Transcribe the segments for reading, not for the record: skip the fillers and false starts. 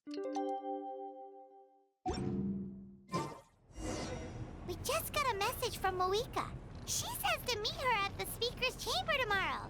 We just got a message from Moika. She says to meet her at the speaker's chamber tomorrow.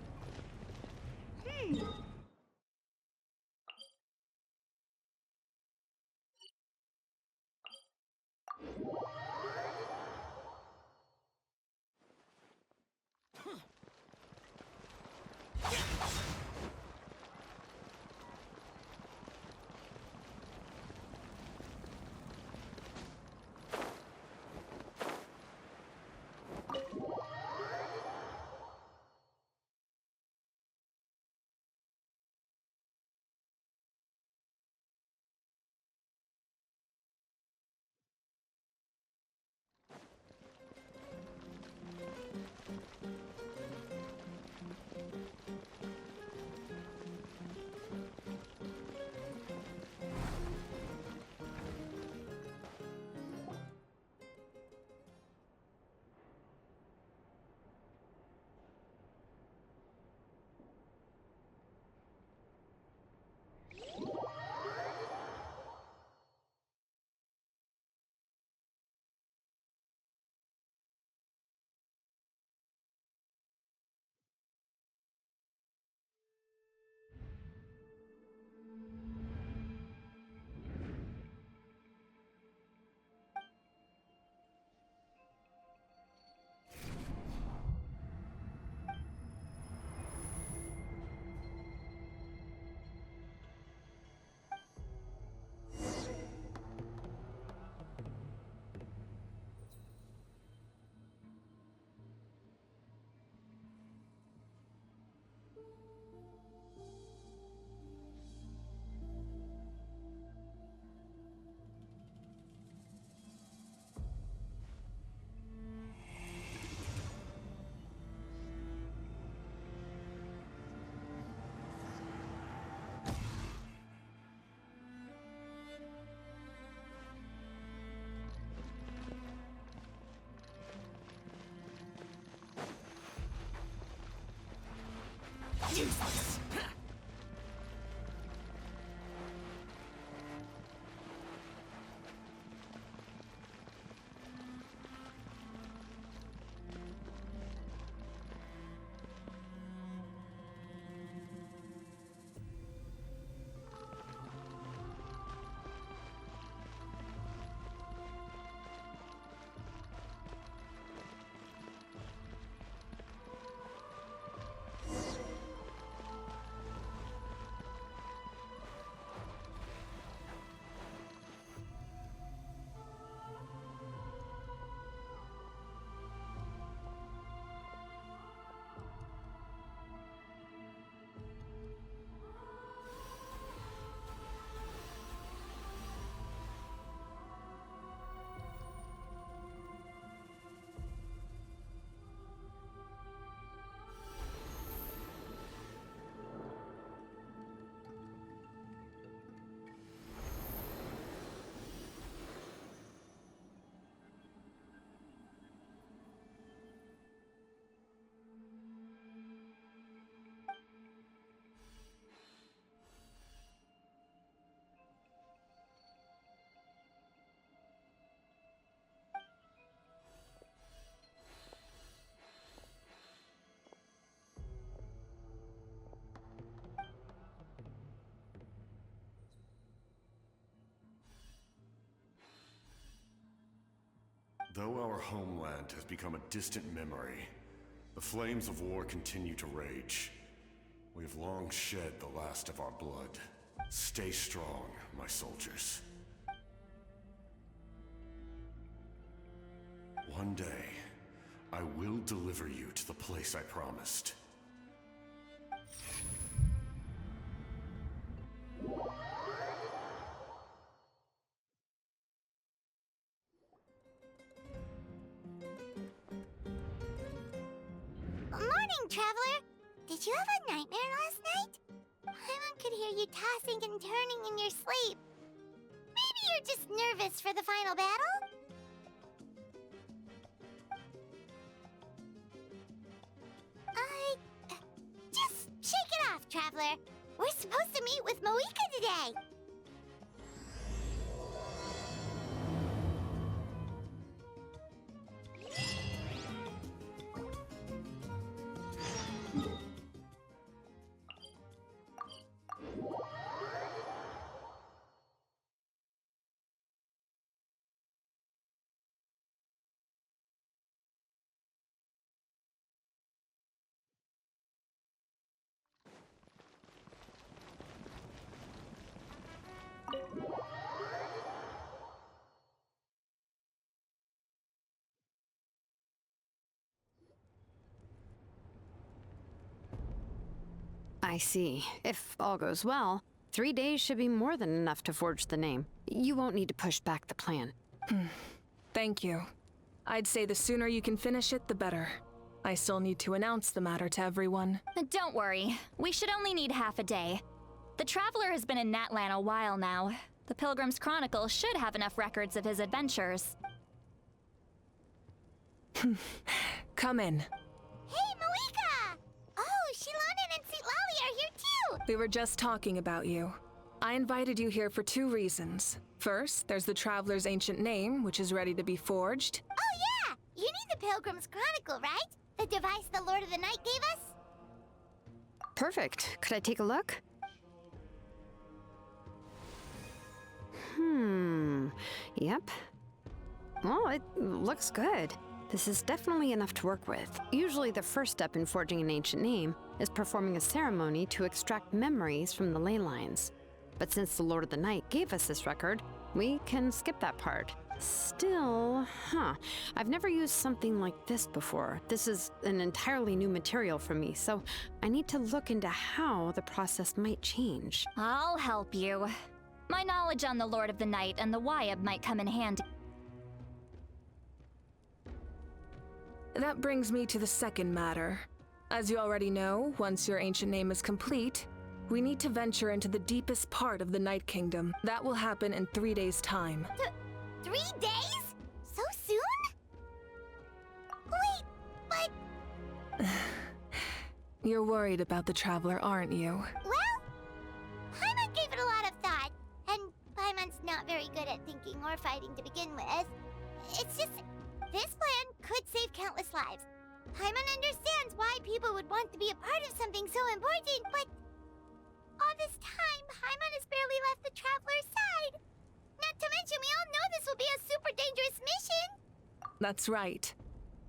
Useless! Though our homeland has become a distant memory, the flames of war continue to rage. We have long shed the last of our blood. Stay strong, my soldiers. One day, I will deliver you to the place I promised. Morning, Traveler! Did you have a nightmare last night? Paimon could hear you tossing and turning in your sleep. Maybe you're just nervous for the final battle? Just shake it off, Traveler. We're supposed to meet with Moika today. I see. If all goes well, 3 days should be more than enough to forge the name. You won't need to push back the plan. Thank you. I'd say the sooner you can finish it, the better. I still need to announce the matter to everyone. Don't worry. We should only need half a day. The Traveler has been in Natlan a while now. The Pilgrim's Chronicle should have enough records of his adventures. Come in. Hey, Malika! Oh, Shilonen and Sitlali are here too! We were just talking about you. I invited you here for 2 reasons. First, there's the Traveler's ancient name, which is ready to be forged. Oh yeah! You need the Pilgrim's Chronicle, right? The device the Lord of the Night gave us? Perfect. Could I take a look? Yep. Well, it looks good. This is definitely enough to work with. Usually the first step in forging an ancient name is performing a ceremony to extract memories from the ley lines. But since the Lord of the Night gave us this record, we can skip that part. Still, I've never used something like this before. This is an entirely new material for me, so I need to look into how the process might change. I'll help you. My knowledge on the Lord of the Night and the Wyab might come in handy. That brings me to the second matter. As you already know, once your ancient name is complete, we need to venture into the deepest part of the Night Kingdom. That will happen in 3 days' time. 3 days? So soon? Wait, but... You're worried about the Traveler, aren't you? Well, Paimon gave it a lot of thought, and Paimon's not very good at thinking or fighting to begin with. It's just, this plan could save countless lives. Paimon understands why people would want to be a part of something so important, but all this time, Paimon has barely left the Traveler's side. Not to mention, we all know this will be a super dangerous mission. That's right.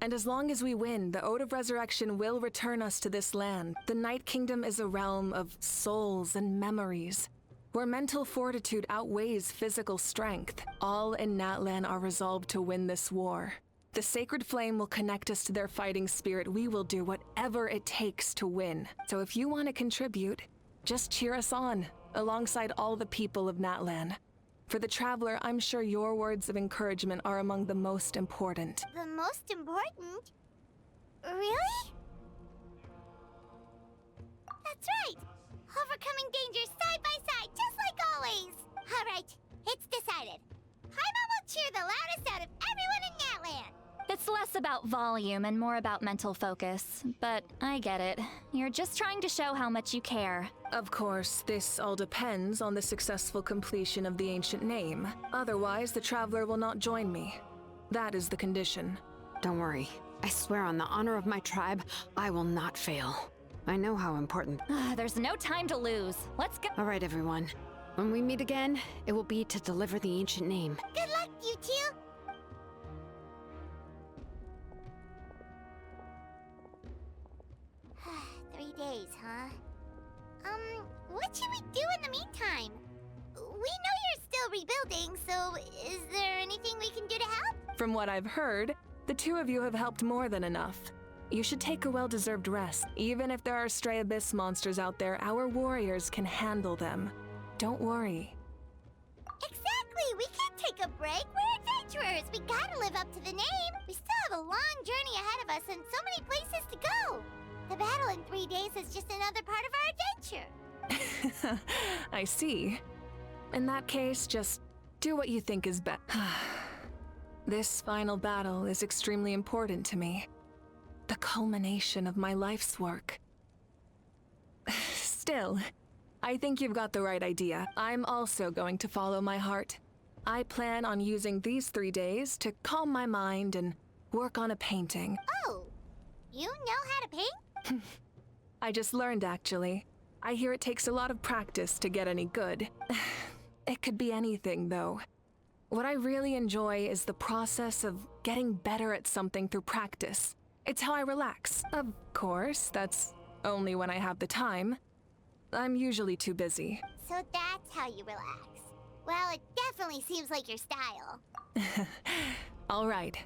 And as long as we win, the Ode of Resurrection will return us to this land. The Night Kingdom is a realm of souls and memories, where mental fortitude outweighs physical strength. All in Natlan are resolved to win this war. The sacred flame will connect us to their fighting spirit. We will do whatever it takes to win. So if you want to contribute, just cheer us on, alongside all the people of Natlan. For the Traveler, I'm sure your words of encouragement are among the most important. The most important? Really? That's right. Overcoming dangers side by side, just like always. All right, it's decided. Paimon will cheer the loudest out of everyone in Natlan. It's less about volume and more about mental focus, but I get it. You're just trying to show how much you care. Of course, this all depends on the successful completion of the ancient name. Otherwise, the Traveler will not join me. That is the condition. Don't worry. I swear on the honor of my tribe, I will not fail. I know how important. There's no time to lose. Let's go. All right, everyone. When we meet again, it will be to deliver the ancient name. Good luck, you two. Days, huh? What should we do in the meantime? We know you're still rebuilding, so is there anything we can do to help? From what I've heard, the 2 of you have helped more than enough. You should take a well-deserved rest. Even if there are stray abyss monsters out there, our warriors can handle them. Don't worry. Exactly! We can't take a break. We're adventurers. We gotta live up to the name. We still have a long journey ahead of us and so many places to go. The battle in 3 days is just another part of our adventure. I see. In that case, just do what you think is best. This final battle is extremely important to me. The culmination of my life's work. Still, I think you've got the right idea. I'm also going to follow my heart. I plan on using these 3 days to calm my mind and work on a painting. Oh, you know how to paint? I just learned, actually. I hear it takes a lot of practice to get any good. It could be anything, though. What I really enjoy is the process of getting better at something through practice. It's how I relax. Of course, that's only when I have the time. I'm usually too busy. So that's how you relax. Well, it definitely seems like your style. All right,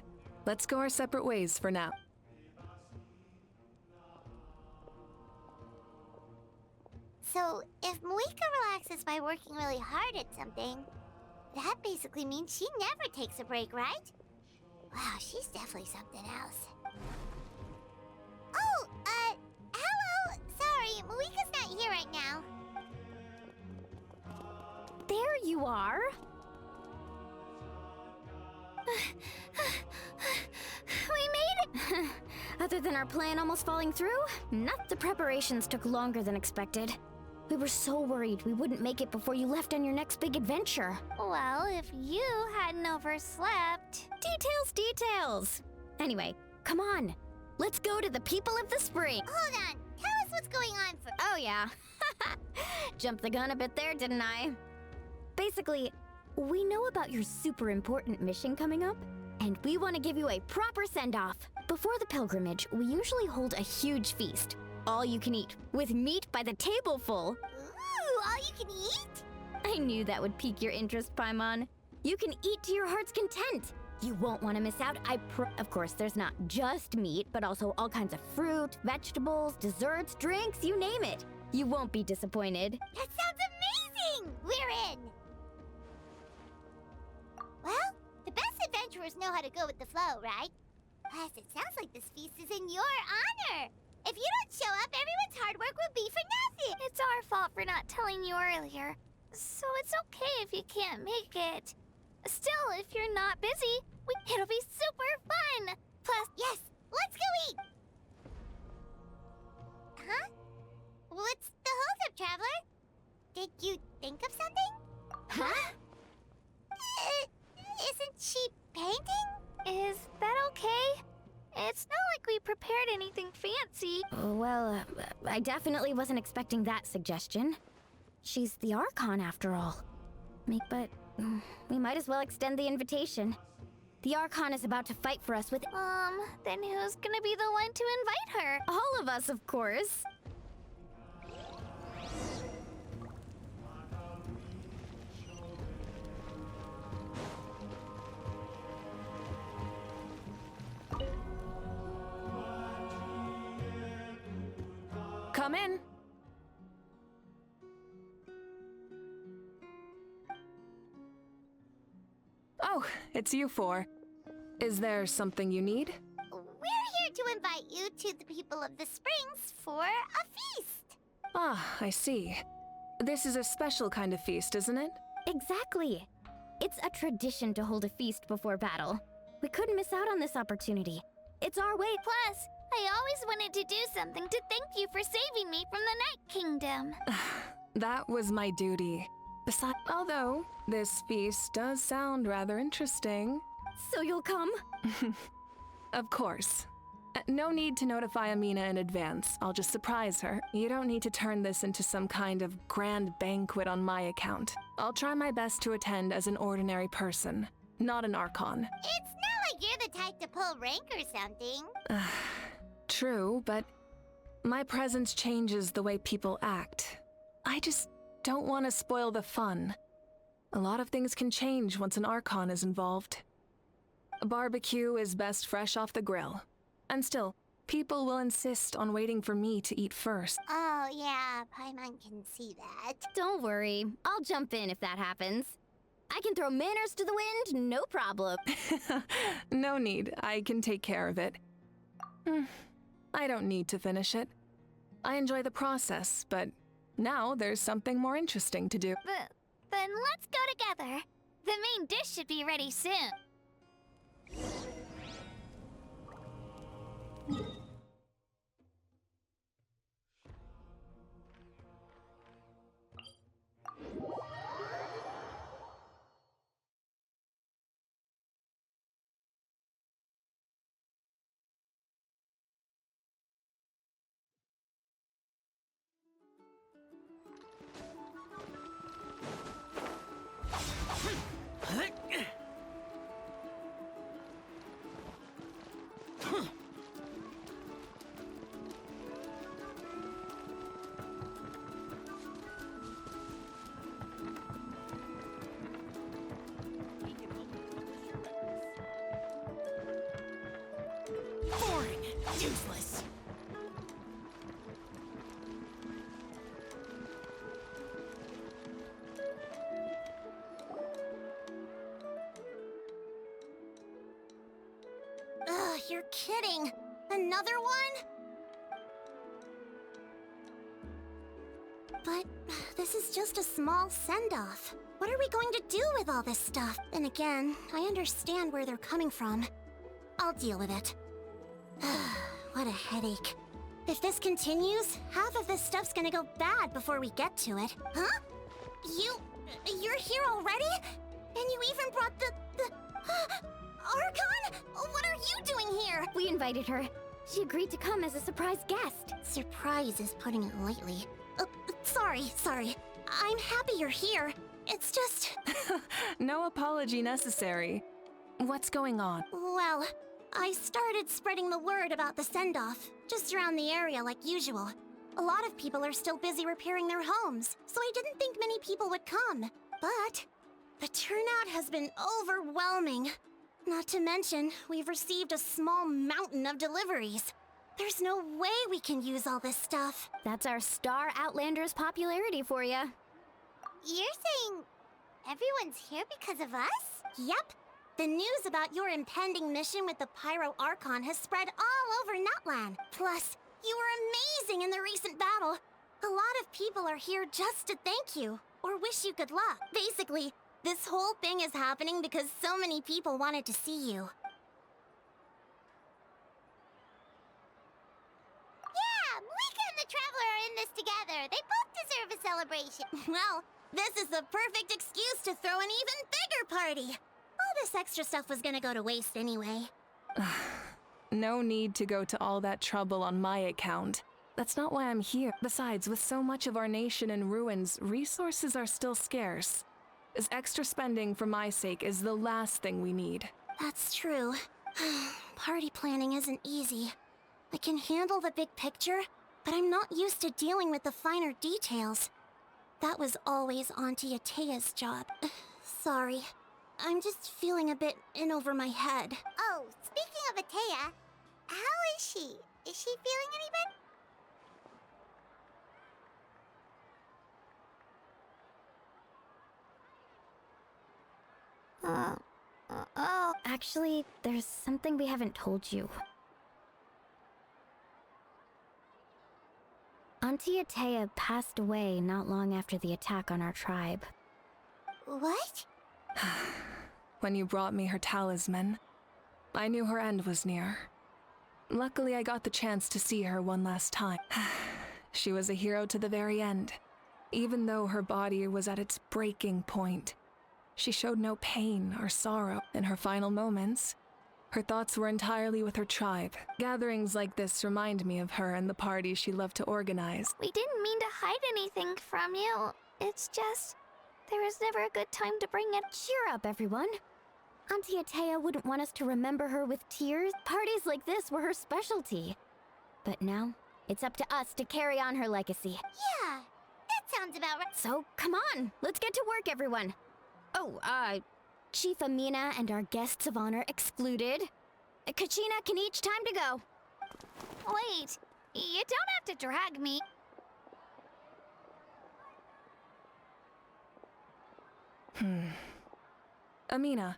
let's go our separate ways for now. So, if Moika relaxes by working really hard at something, that basically means she never takes a break, right? Wow, she's definitely something else. Oh, hello! Sorry, Moika's not here right now. There you are. We made it! Other than our plan almost falling through, the preparations took longer than expected. We were so worried we wouldn't make it before you left on your next big adventure. Well, if you hadn't overslept... Details! Anyway, come on. Let's go to the people of the spring. Hold on, tell us what's going on for... Oh yeah. Jumped the gun a bit there, didn't I? Basically, we know about your super important mission coming up, and we want to give you a proper send-off. Before the pilgrimage, we usually hold a huge feast. All you can eat, with meat by the tableful. Ooh, all you can eat? I knew that would pique your interest, Paimon. You can eat to your heart's content. You won't want to miss out, Of course, there's not just meat, but also all kinds of fruit, vegetables, desserts, drinks, you name it. You won't be disappointed. That sounds amazing! We're in! Well, the best adventurers know how to go with the flow, right? Plus, it sounds like this feast is in your honor. If you don't show up, everyone's hard work will be for nothing. It's our fault for not telling you earlier. So it's okay if you can't make it. Still, if you're not busy, it'll be super fun. Plus, yes, let's go eat. Huh? What's the holdup, Traveler? Did you think of something? Huh? Isn't she painting? Is that okay? It's not like we prepared anything fancy. Well, I definitely wasn't expecting that suggestion. She's the Archon, after all. But we might as well extend the invitation. The Archon is about to fight for us with... Then who's gonna be the one to invite her? all of us, of course. Come in. Oh, it's you four. Is there something you need? We're here to invite you to the people of the Springs for a feast. Ah, I see. This is a special kind of feast, isn't it? Exactly. It's a tradition to hold a feast before battle. We couldn't miss out on this opportunity. It's our way. Plus, I always wanted to do something to thank you for saving me from the Night Kingdom. That was my duty. Besides, although this feast does sound rather interesting. So you'll come? Of course. No need to notify Amina in advance. I'll just surprise her. You don't need to turn this into some kind of grand banquet on my account. I'll try my best to attend as an ordinary person, not an Archon. It's not like you're the type to pull rank or something. True, but my presence changes the way people act. I just don't want to spoil the fun. A lot of things can change once an Archon is involved. A barbecue is best fresh off the grill. And still, people will insist on waiting for me to eat first. Oh, yeah, Paimon can see that. Don't worry. I'll jump in if that happens. I can throw manners to the wind, no problem. No need. I can take care of it. I don't need to finish it. I enjoy the process, but now there's something more interesting to do. Then let's go together. The main dish should be ready soon. Boring. Useless. kidding. Another one? But this is just a small send-off. What are we going to do with all this stuff? And again, I understand where they're coming from. I'll deal with it. What a headache. If this continues, half of this stuff's gonna go bad before we get to it. Huh? You're here already? And you even brought the Archon? What are you doing here? We invited her. She agreed to come as a surprise guest. Surprise is putting it lightly. Sorry. I'm happy you're here. It's just... No apology necessary. What's going on? Well, I started spreading the word about the send-off, just around the area like usual. A lot of people are still busy repairing their homes, so I didn't think many people would come. But the turnout has been overwhelming. Not to mention, we've received a small mountain of deliveries. There's no way we can use all this stuff. That's our Star Outlander's popularity for you. You're saying everyone's here because of us? Yep. The news about your impending mission with the Pyro Archon has spread all over Nutland. Plus, you were amazing in the recent battle. A lot of people are here just to thank you, or wish you good luck. Basically, this whole thing is happening because so many people wanted to see you. Yeah, Malika and the Traveler are in this together. They both deserve a celebration. Well, this is the perfect excuse to throw an even bigger party. All this extra stuff was gonna go to waste anyway. No need to go to all that trouble on my account. That's not why I'm here. Besides, with so much of our nation in ruins, resources are still scarce. This extra spending for my sake is the last thing we need. That's true. Party planning isn't easy. I can handle the big picture, but I'm not used to dealing with the finer details. That was always Auntie Atea's job. Sorry. I'm just feeling a bit in over my head. Oh, speaking of Atea, how is she? Is she feeling any better? Actually, there's something we haven't told you. Auntie Atea passed away not long after the attack on our tribe. What? When you brought me her talisman, I knew her end was near. Luckily, I got the chance to see her one last time. She was a hero to the very end. Even though her body was at its breaking point, she showed no pain or sorrow in her final moments. Her thoughts were entirely with her tribe. Gatherings like this remind me of her and the parties she loved to organize. We didn't mean to hide anything from you. It's just, there was never a good time to bring it. Cheer up, everyone. Auntie Atea wouldn't want us to remember her with tears. Parties like this were her specialty. But now, it's up to us to carry on her legacy. Yeah, that sounds about right. So, come on, let's get to work, everyone. Oh, Chief Amina and our guests of honor excluded. Kachina can each time to go. Wait, you don't have to drag me. Amina,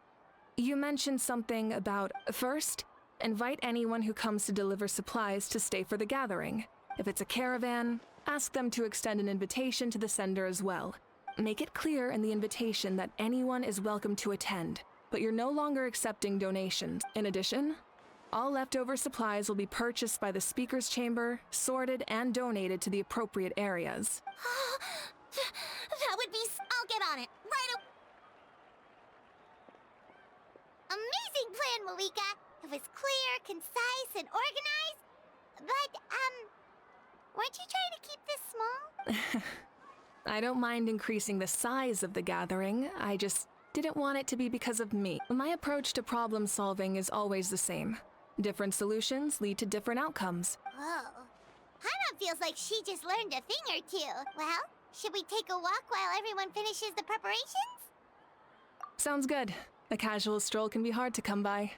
you mentioned something about, first, invite anyone who comes to deliver supplies to stay for the gathering. If it's a caravan, ask them to extend an invitation to the sender as well. Make it clear in the invitation that anyone is welcome to attend, but you're no longer accepting donations. In addition, all leftover supplies will be purchased by the speaker's chamber, sorted, and donated to the appropriate areas. That would be... I'll get on it. Right Amazing plan, Malika. It was clear, concise, and organized. But, weren't you trying to keep this small? I don't mind increasing the size of the gathering, I just didn't want it to be because of me. My approach to problem solving is always the same. Different solutions lead to different outcomes. Whoa. Hana feels like she just learned a thing or two. Well, should we take a walk while everyone finishes the preparations? Sounds good. A casual stroll can be hard to come by.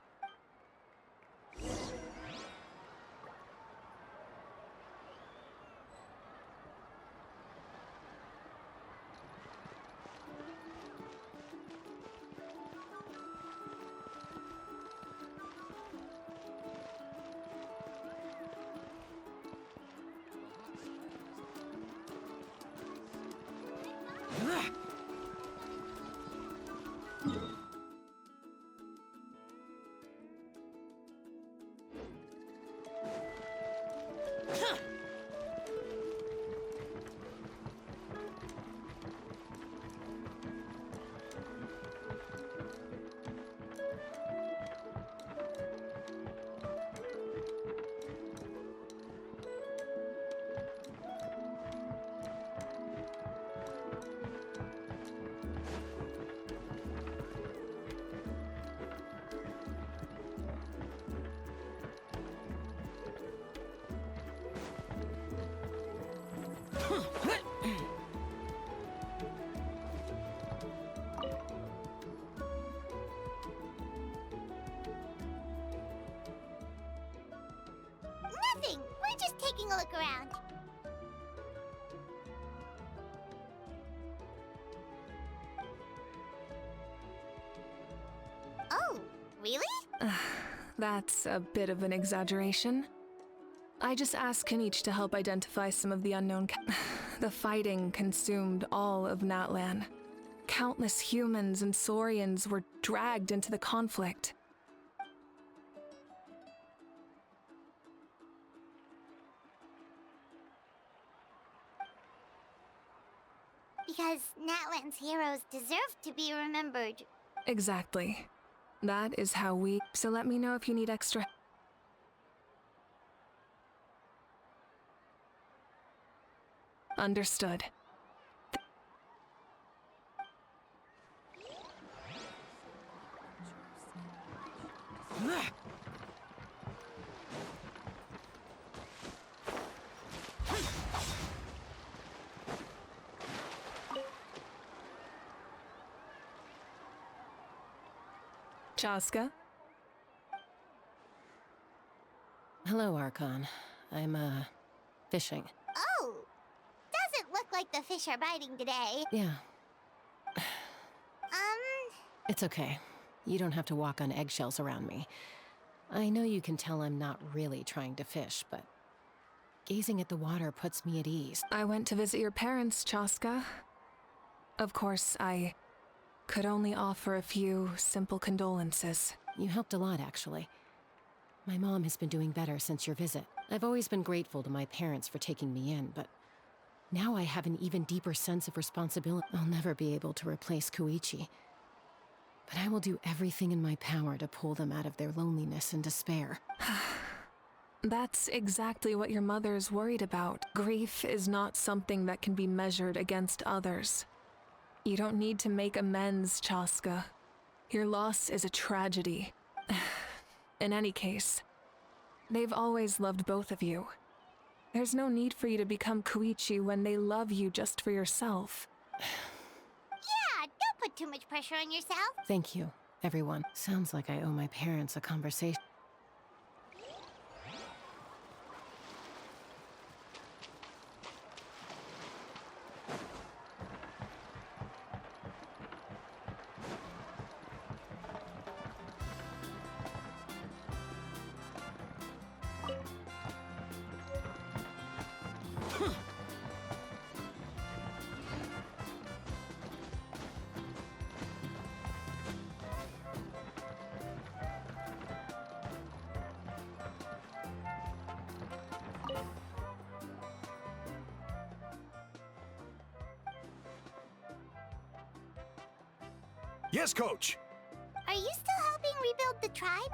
Nothing. We're just taking a look around. Oh, really? That's a bit of an exaggeration. I just asked Kenichi to help identify some of the unknown The fighting consumed all of Natlan. Countless humans and Saurians were dragged into the conflict. Because Natlan's heroes deserve to be remembered. Exactly. That is how we... So let me know if you need extra... Understood. Chaska? Hello, Archon. I'm, fishing. Oh! Doesn't look like the fish are biting today. Yeah, it's okay. You don't have to walk on eggshells around me. I know you can tell I'm not really trying to fish, but gazing at the water puts me at ease. I went to visit your parents, Chaska. Of course, I could only offer a few simple condolences. You helped a lot, actually. My mom has been doing better since your visit. I've always been grateful to my parents for taking me in, but now I have an even deeper sense of responsibility. I'll never be able to replace Koichi. But I will do everything in my power to pull them out of their loneliness and despair. That's exactly what your mother's worried about. Grief is not something that can be measured against others. You don't need to make amends, Chaska. Your loss is a tragedy. In any case, they've always loved both of you. There's no need for you to become Koichi when they love you just for yourself. Yeah, don't put too much pressure on yourself. Thank you, everyone. Sounds like I owe my parents a conversation. Yes, Coach! Are you still helping rebuild the tribe?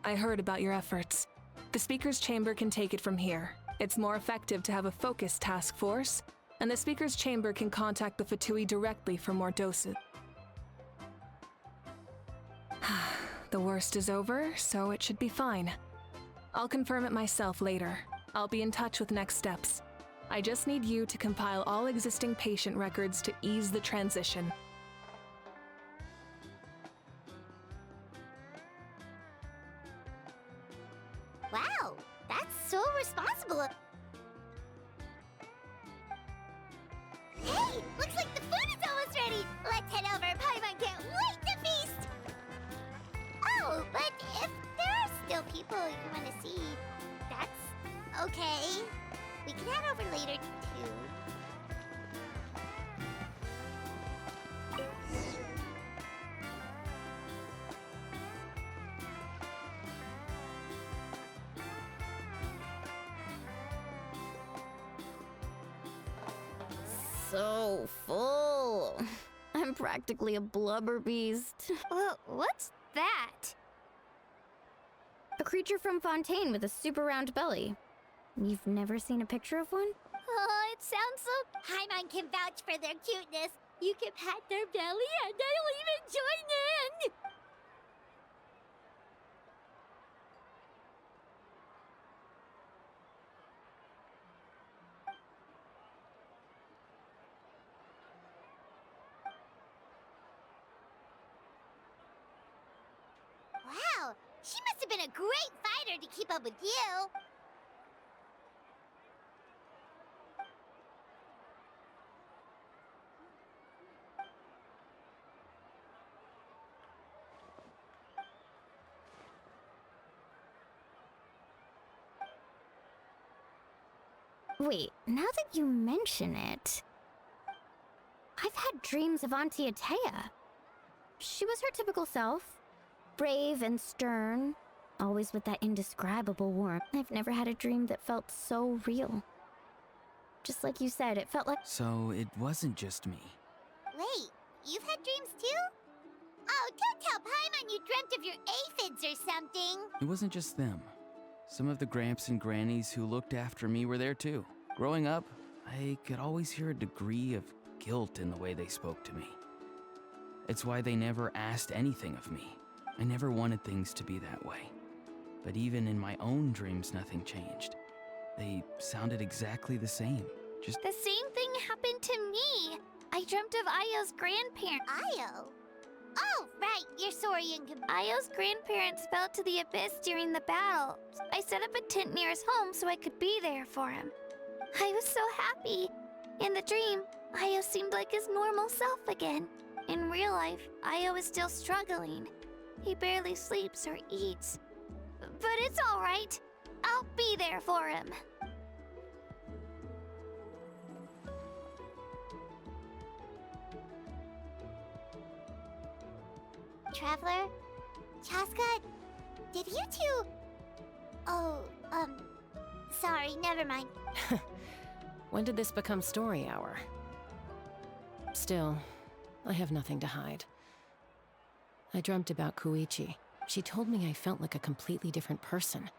I heard about your efforts. The Speaker's Chamber can take it from here. It's more effective to have a focused task force, and the Speaker's Chamber can contact the Fatui directly for more doses. The worst is over, so it should be fine. I'll confirm it myself later. I'll be in touch with next steps. I just need you to compile all existing patient records to ease the transition. Wow, that's so responsible. Hey, looks like the food is almost ready. Let's head over. Paimon can't wait to feast. Oh, but if there are still people you want to see, that's okay. We can head over later too. So full. I'm practically a blubber beast. What's that? A creature from Fontaine with a super round belly. You've never seen a picture of one? Oh, it sounds so... Paimon can vouch for their cuteness. You can pat their belly and I'll even join in! Wow, she must have been a great fighter to keep up with you. Wait, now that you mention it, I've had dreams of Auntie Atea. She was her typical self, brave and stern, always with that indescribable warmth. I've never had a dream that felt so real. Just like you said, it felt like— So it wasn't just me. Wait, you've had dreams too? Oh, don't tell Paimon you dreamt of your aphids or something. It wasn't just them. Some of the gramps and grannies who looked after me were there too. Growing up, I could always hear a degree of guilt in the way they spoke to me. It's why they never asked anything of me. I never wanted things to be that way. But even in my own dreams, nothing changed. They sounded exactly the same. Just The same thing happened to me. I dreamt of Io's grandparents. Io? Oh, right, your Saurian Io's grandparents fell to the abyss during the battle. I set up a tent near his home so I could be there for him. I was so happy. In the dream, Io seemed like his normal self again. In real life, Io is still struggling. He barely sleeps or eats. But it's all right. I'll be there for him. Traveler? Chaska? Did you two... Oh, sorry, never mind. When did this become story hour? Still, I have nothing to hide. I dreamt about Koichi. She told me I felt like a completely different person.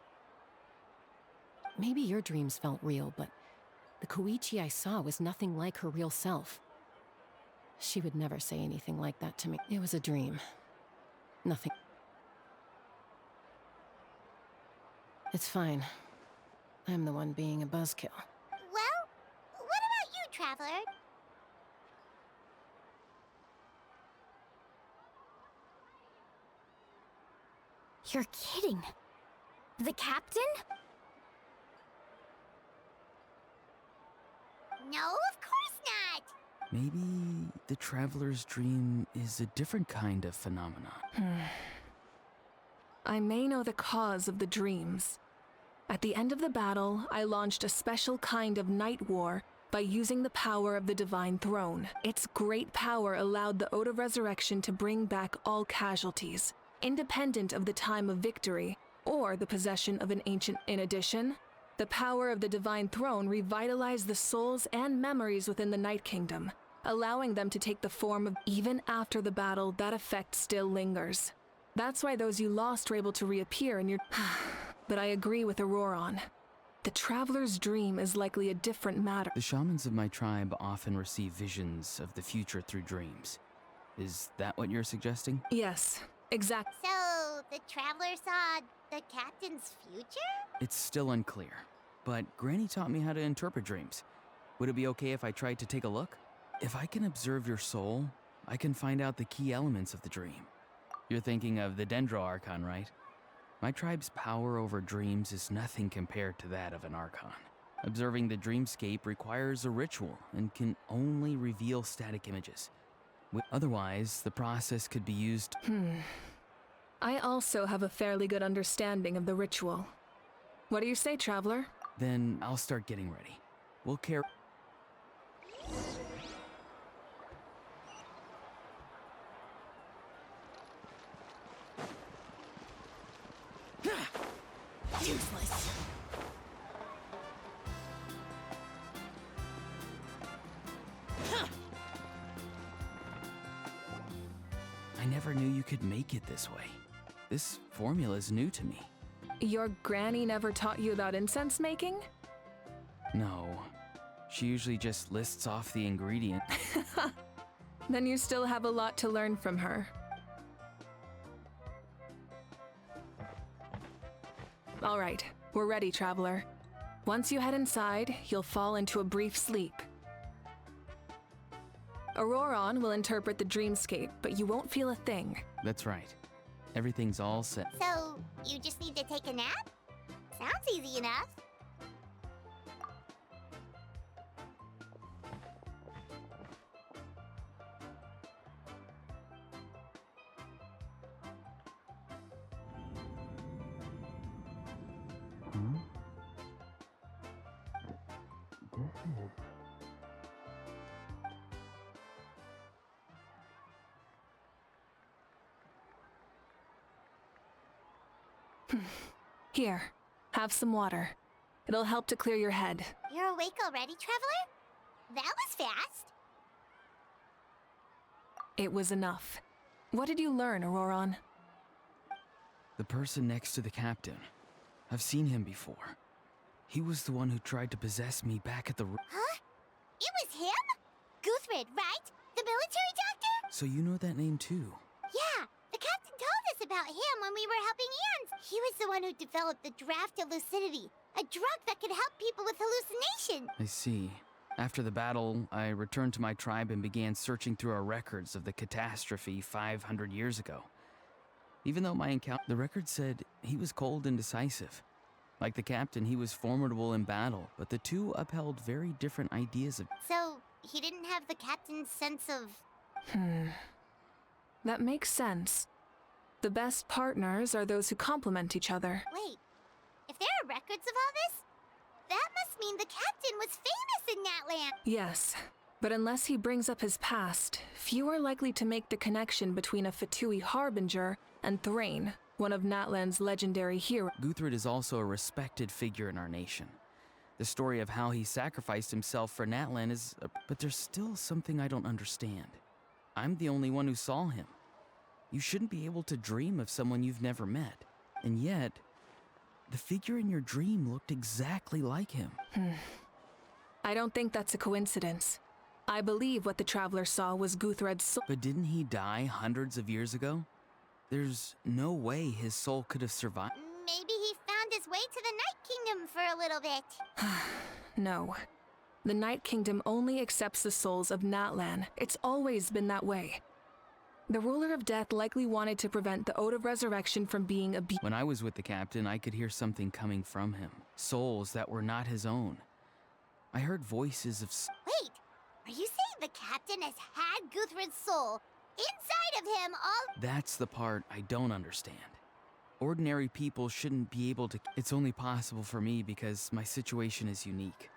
Maybe your dreams felt real, but the Koichi I saw was nothing like her real self. She would never say anything like that to me. It was a dream. Nothing. It's fine. I'm the one being a buzzkill. Well, what about you, Traveler? You're kidding. The captain? No, of course not. maybe the traveler's dream is a different kind of phenomenon. I may know the cause of the dreams. At the end of the battle, I launched a special kind of night war by using the power of the Divine Throne. Its great power allowed the Ode of Resurrection to bring back all casualties, independent of the time of victory or the possession of an ancient. In addition, the power of the Divine Throne revitalized the souls and memories within the Night Kingdom, allowing them to take the form of even after the battle. That effect still lingers. That's why those you lost were able to reappear in your... But I agree with Auroron. The Traveler's dream is likely a different matter. The shamans of my tribe often receive visions of the future through dreams. Is that what you're suggesting? Yes, exactly. So, the Traveler saw the captain's future? It's still unclear, but Granny taught me how to interpret dreams. Would it be okay if I tried to take a look? If I can observe your soul, I can find out the key elements of the dream. You're thinking of the Dendro Archon, right? My tribe's power over dreams is nothing compared to that of an Archon. Observing the dreamscape requires a ritual and can only reveal static images. Otherwise, the process could be used... I also have a fairly good understanding of the ritual. What do you say, Traveler? Then I'll start getting ready. We'll care... Useless. I never knew you could make it this way. This formula's new to me. Your granny never taught you about incense making? No. She usually just lists off the ingredient. Then you still have a lot to learn from her. All right, we're ready, Traveler. Once you head inside, you'll fall into a brief sleep. Auroron will interpret the dreamscape, but you won't feel a thing. That's right. Everything's all set. So, you just need to take a nap? Sounds easy enough. Here, have some water. It'll help to clear your head. You're awake already, Traveler? That was fast. It was enough. What did you learn, Auroron? The person next to the captain. I've seen him before. He was the one who tried to possess me back at the... Huh? It was him? Guthrid, right? The military doctor? So you know that name too? Yeah, the captain told us about him when we were helping Ans. He was the one who developed the draft of lucidity, a drug that could help people with hallucination. I see. After the battle, I returned to my tribe and began searching through our records of the catastrophe 500 years ago. Even though my encounter, the record said he was cold and decisive. Like the captain, he was formidable in battle, but the two upheld very different ideas of... So, he didn't have the captain's sense of... That makes sense. The best partners are those who complement each other. Wait, if there are records of all this, that must mean the captain was famous in that land. Yes, but unless he brings up his past, few are likely to make the connection between a Fatui harbinger and Thrain, one of Natlan's legendary heroes. Guthrid is also a respected figure in our nation. The story of how he sacrificed himself for Natlan is... but there's still something I don't understand. I'm the only one who saw him. You shouldn't be able to dream of someone you've never met. And yet, the figure in your dream looked exactly like him. I don't think that's a coincidence. I believe what the Traveler saw was Guthred's soul. But didn't he die hundreds of years ago? There's no way his soul could have survived. Maybe he found his way to the Night Kingdom for a little bit. No. The Night Kingdom only accepts the souls of Natlan. It's always been that way. The Ruler of Death likely wanted to prevent the Ode of Resurrection from being abused. When I was with the captain, I could hear something coming from him. Souls that were not his own. I heard voices of... Wait, are you saying the captain has had Guthrid's soul inside of him all... That's the part I don't understand. Ordinary people shouldn't be able to... It's only possible for me because my situation is unique.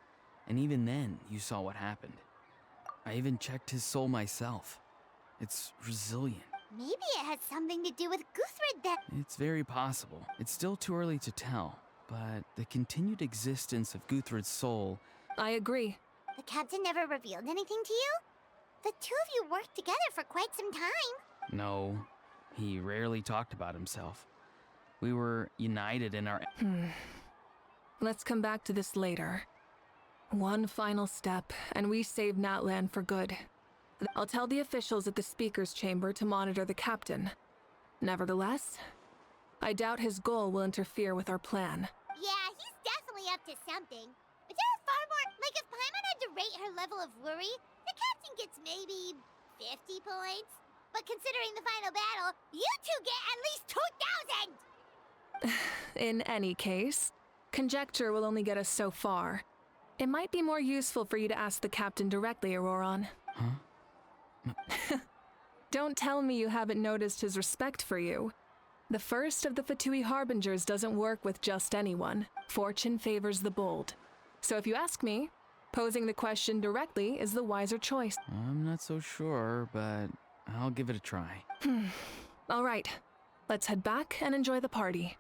And even then, you saw what happened. I even checked his soul myself. It's resilient. Maybe it has something to do with Guthrid then. It's very possible. It's still too early to tell, but the continued existence of Guthrid's soul... I agree. The captain never revealed anything to you? The two of you worked together for quite some time. No, he rarely talked about himself. We were united in our... Let's come back to this later. One final step, and we save Natlan for good. I'll tell the officials at the Speaker's Chamber to monitor the captain. Nevertheless, I doubt his goal will interfere with our plan. Yeah, he's definitely up to something. But there are far more... Like, if Paimon had to rate her level of worry, the captain gets maybe 50 points. But considering the final battle, you two get at least 2,000! In any case, conjecture will only get us so far. It might be more useful for you to ask the captain directly, Auroron. Huh? Don't tell me you haven't noticed his respect for you. The first of the Fatui Harbingers doesn't work with just anyone. Fortune favors the bold. So if you ask me, posing the question directly is the wiser choice. I'm not so sure, but I'll give it a try. All right, let's head back and enjoy the party.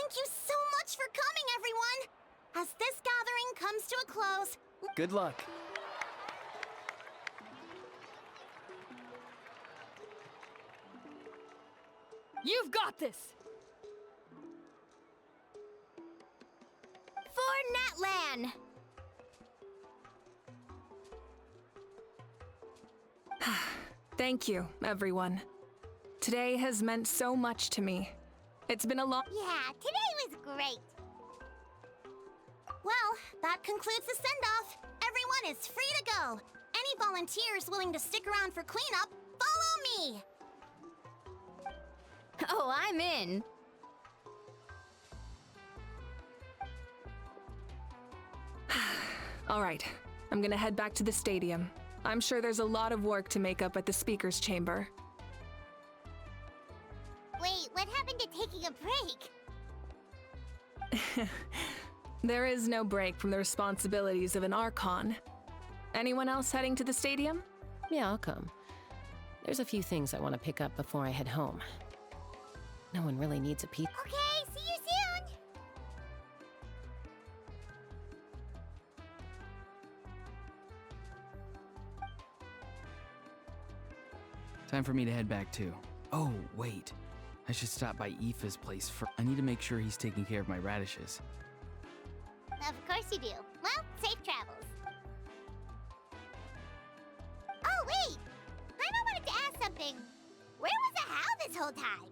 Thank you so much for coming, everyone! As this gathering comes to a close... Good luck. You've got this! For Natlan! Thank you, everyone. Today has meant so much to me. It's been a long... Yeah, today was great. Well, that concludes the send-off. Everyone is free to go. Any volunteers willing to stick around for cleanup, follow me! Oh, I'm in. All right, I'm gonna head back to the stadium. I'm sure there's a lot of work to make up at the speaker's chamber. Wait, what happened to taking a break? There is no break from the responsibilities of an Archon. Anyone else heading to the stadium? Yeah, I'll come. There's a few things I want to pick up before I head home. No one really needs a pizza. Okay, see you soon! Time for me to head back too. Oh, wait. I should stop by Aoife's place first. I need to make sure he's taking care of my radishes. Of course you do. Well, safe travels. Oh, wait! I wanted to ask something. Where was the How this whole time?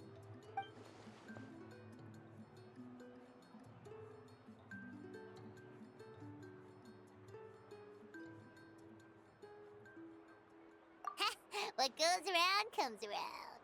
What goes around comes around.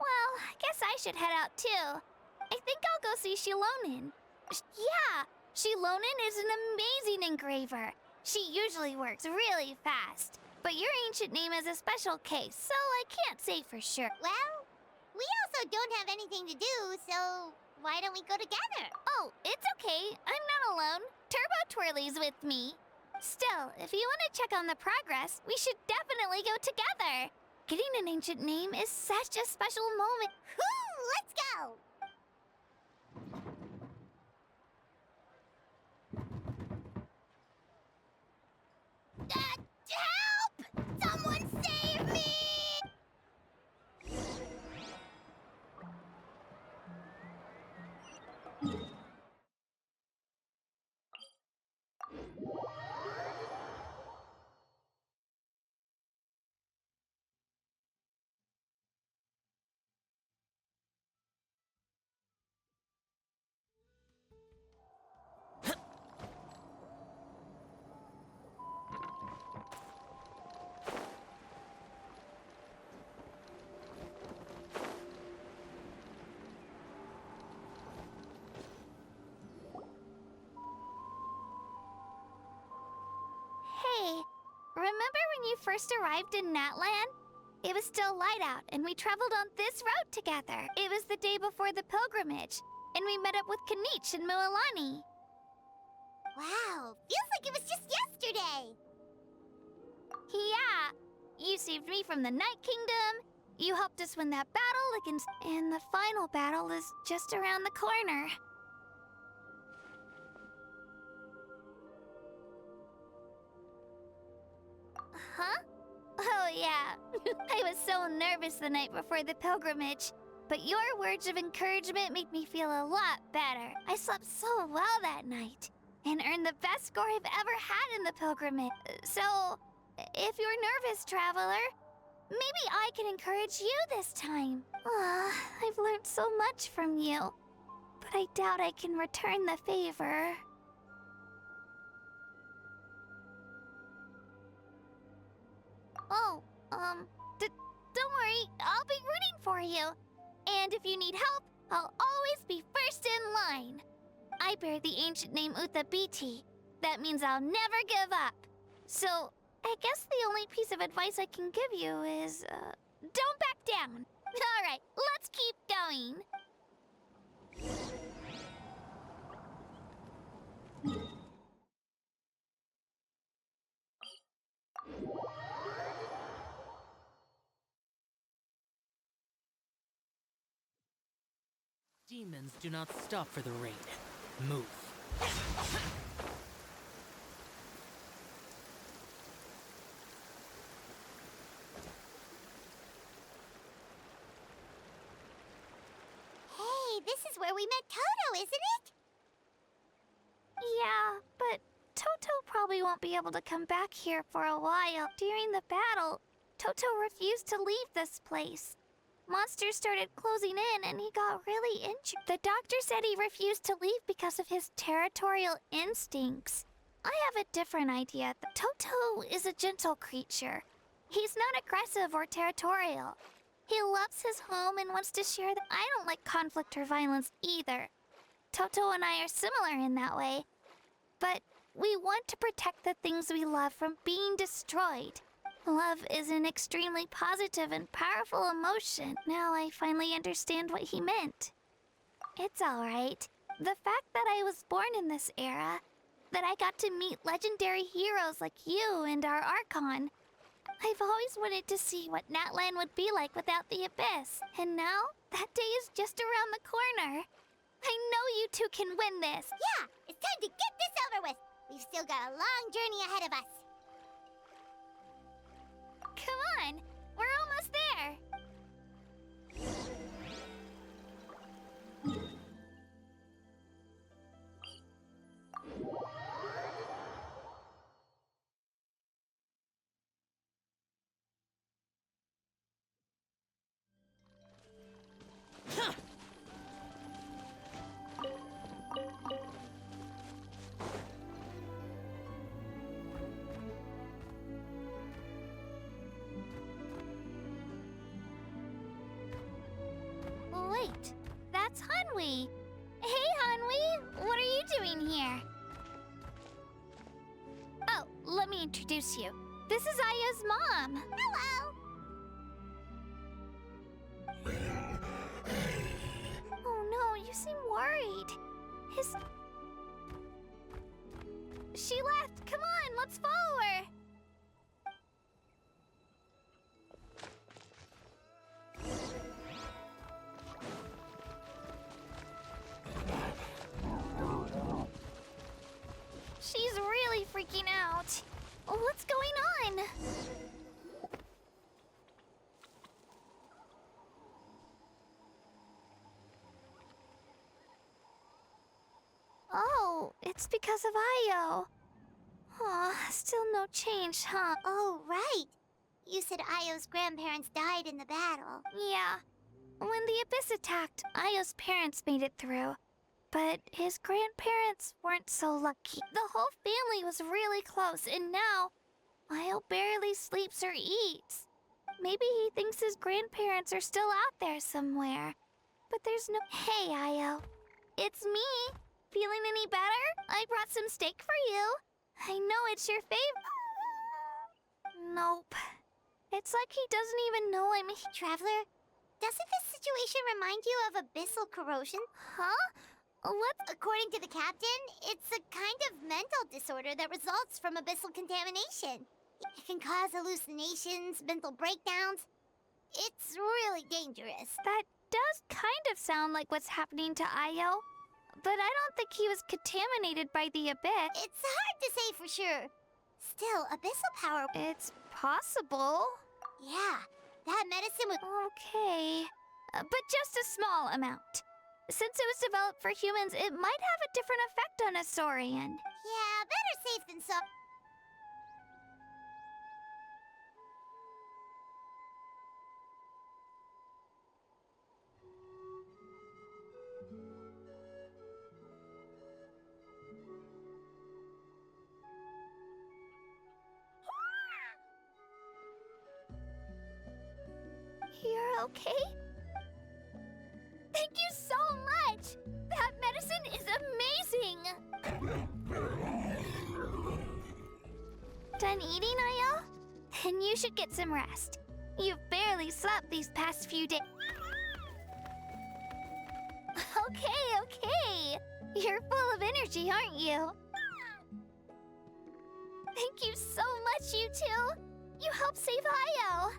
Well, I guess I should head out too. I think I'll go see Shilonin. Yeah, Shilonin is an amazing engraver. She usually works really fast. But your ancient name is a special case, so I can't say for sure. Well, we also don't have anything to do, so why don't we go together? Oh, it's okay. I'm not alone. Turbo Twirly's with me. Still, if you want to check on the progress, we should definitely go together. Getting an ancient name is such a special moment. Whoo, let's go! Help! Someone save me! Hey, remember when you first arrived in Natlan? It was still light out, and we traveled on this road together. It was the day before the pilgrimage, and we met up with Kanich and Moalani. Wow, feels like it was just yesterday. Yeah, you saved me from the Night Kingdom. You helped us win that battle against... And the final battle is just around the corner. Huh? Oh, yeah. I was so nervous the night before the pilgrimage. But your words of encouragement made me feel a lot better. I slept so well that night and earned the best score I've ever had in the pilgrimage. So, if you're nervous, traveler, maybe I can encourage you this time. I've learned so much from you, but I doubt I can return the favor. Oh, don't worry, I'll be rooting for you. And if you need help, I'll always be first in line. I bear the ancient name Uthabiti. That means I'll never give up. So, I guess the only piece of advice I can give you is, don't back down. All right, let's keep going. demons do not stop for the rain. Move. Hey, this is where we met Toto, isn't it? Yeah, but Toto probably won't be able to come back here for a while. During the battle, Toto refused to leave this place. Monsters started closing in and he got really injured. The doctor said he refused to leave because of his territorial instincts. I have a different idea. Toto is a gentle creature. He's not aggressive or territorial. He loves his home and wants to share I don't like conflict or violence either. Toto and I are similar in that way. But we want to protect the things we love from being destroyed. Love is an extremely positive and powerful emotion. Now I finally understand what he meant. It's alright. The fact that I was born in this era, that I got to meet legendary heroes like you and our Archon. I've always wanted to see what Natlan would be like without the Abyss. And now, that day is just around the corner. I know you two can win this. Yeah, it's time to get this over with. We've still got a long journey ahead of us. Come on, we're almost there. Wait, that's Hanwi. Hey, Hanwi, what are you doing here? Oh, let me introduce you. This is Aya's mom. Hello! Oh no, you seem worried. She left. Come on, let's follow her. She's really freaking out. What's going on? Oh, it's because of Io. Aw, still no change, huh? Oh, right. You said Io's grandparents died in the battle. Yeah. When the Abyss attacked, Io's parents made it through. But his grandparents weren't so lucky. The whole family was really close, and now Io barely sleeps or eats. Maybe he thinks his grandparents are still out there somewhere. But there's no... Hey, Io. It's me. Feeling any better? I brought some steak for you. I know it's your favorite. Nope. It's like he doesn't even know I'm here. Traveler, doesn't this situation remind you of abyssal corrosion? Huh? What? According to the captain, it's a kind of mental disorder that results from abyssal contamination. It can cause hallucinations, mental breakdowns. It's really dangerous. That does kind of sound like what's happening to Io. But I don't think he was contaminated by the Abyss. It's hard to say for sure. Still, abyssal power... It's possible. Yeah, that medicine would... Okay. But just a small amount. Since it was developed for humans, it might have a different effect on a Saurian. Yeah, better safe than sorry. You're okay? Thank you so much! That medicine is amazing! Done eating, Io? Then you should get some rest. You've barely slept these past few days. Okay. You're full of energy, aren't you? Thank you so much, you two. You helped save Io.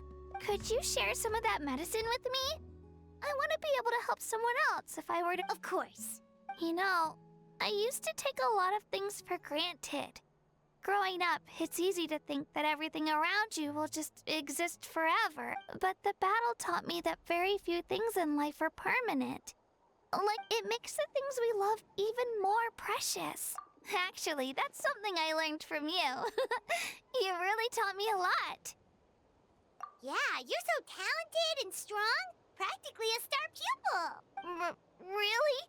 Could you share some of that medicine with me? I want to be able to help someone else if I were to. Of course. You know, I used to take a lot of things for granted. Growing up, it's easy to think that everything around you will just exist forever. But the battle taught me that very few things in life are permanent. Like, it makes the things we love even more precious. Actually, that's something I learned from you. You really taught me a lot. Yeah, you're so talented and strong. Practically a star pupil. Really?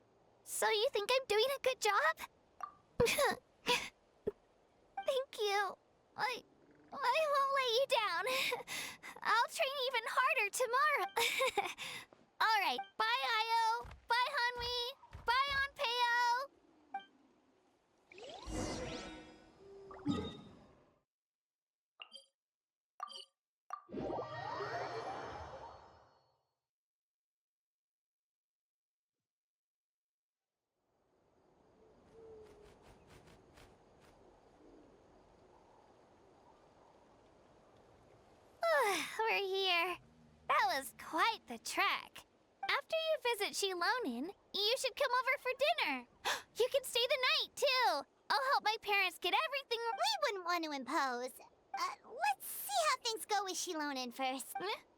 So you think I'm doing a good job? Thank you. I won't let you down. I'll train even harder tomorrow. All right, bye, Io. Bye, Hanwi. Bye, Onpeo. We're here. That was quite the trek. After you visit Shilonin, you should come over for dinner. You can stay the night, too. I'll help my parents get everything. We wouldn't want to impose. Let's see how things go with Shilonin first.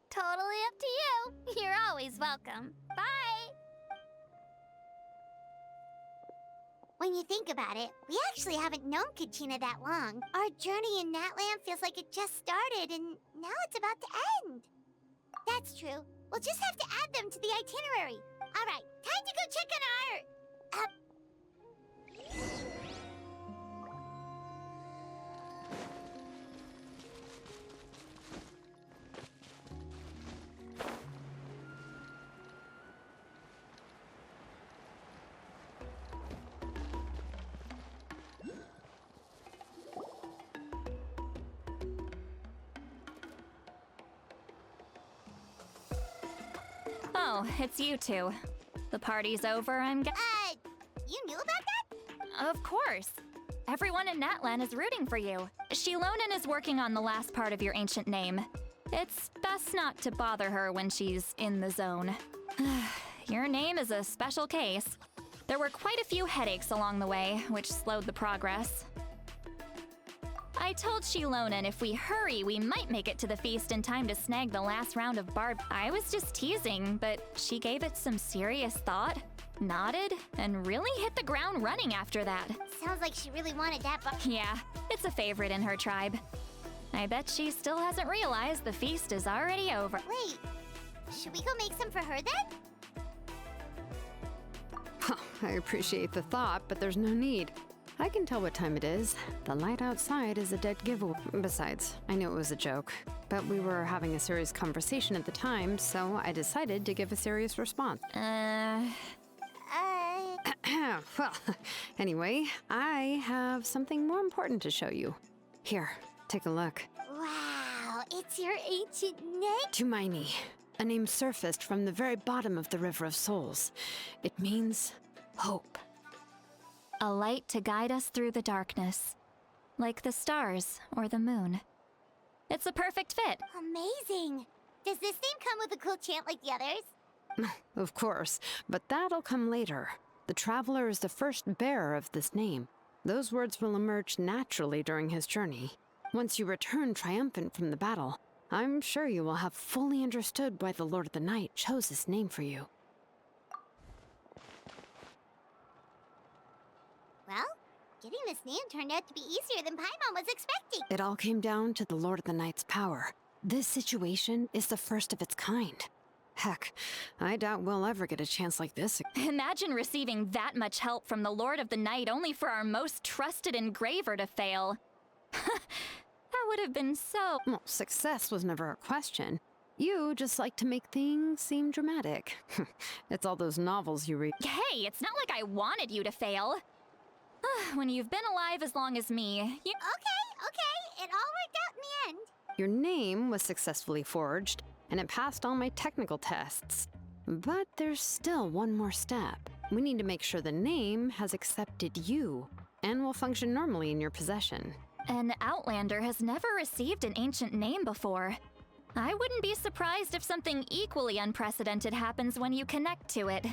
Totally up to you. You're always welcome. Bye. When you think about it, we actually haven't known Kachina that long. Our journey in Natland feels like it just started, and now it's about to end. That's true. We'll just have to add them to the itinerary. All right, time to go check on our... Oh, it's you two. The party's over, You knew about that? Of course. Everyone in Natlan is rooting for you. Shilonin is working on the last part of your ancient name. It's best not to bother her when she's in the zone. Your name is a special case. There were quite a few headaches along the way, which slowed the progress. I told Shilonin if we hurry, we might make it to the feast in time to snag the last round of barb. I was just teasing, but she gave it some serious thought, nodded, and really hit the ground running after that. Sounds like she really wanted that Yeah, it's a favorite in her tribe. I bet she still hasn't realized the feast is already over. Wait, should we go make some for her then? I appreciate the thought, but there's no need. I can tell what time it is. The light outside is a dead giveaway. Besides, I knew it was a joke, but we were having a serious conversation at the time, so I decided to give a serious response. Well, anyway, I have something more important to show you. Here, take a look. Wow, it's your ancient name? Tumaini, a name surfaced from the very bottom of the River of Souls. It means hope. A light to guide us through the darkness, like the stars or the moon. It's a perfect fit. Amazing. Does this name come with a cool chant like the others? Of course, but that'll come later. The Traveler is the first bearer of this name. Those words will emerge naturally during his journey. Once you return triumphant from the battle, I'm sure you will have fully understood why the Lord of the Night chose this name for you. Well, getting this name turned out to be easier than Paimon was expecting. It all came down to the Lord of the Night's power. This situation is the first of its kind. Heck, I doubt we'll ever get a chance like this. Imagine receiving that much help from the Lord of the Night only for our most trusted engraver to fail. That would have been so... Well, success was never a question. You just like to make things seem dramatic. It's all those novels you read. Hey, it's not like I wanted you to fail. When you've been alive as long as me, you... Okay, it all worked out in the end. Your name was successfully forged, and it passed all my technical tests. But there's still one more step. We need to make sure the name has accepted you, and will function normally in your possession. An Outlander has never received an ancient name before. I wouldn't be surprised if something equally unprecedented happens when you connect to it.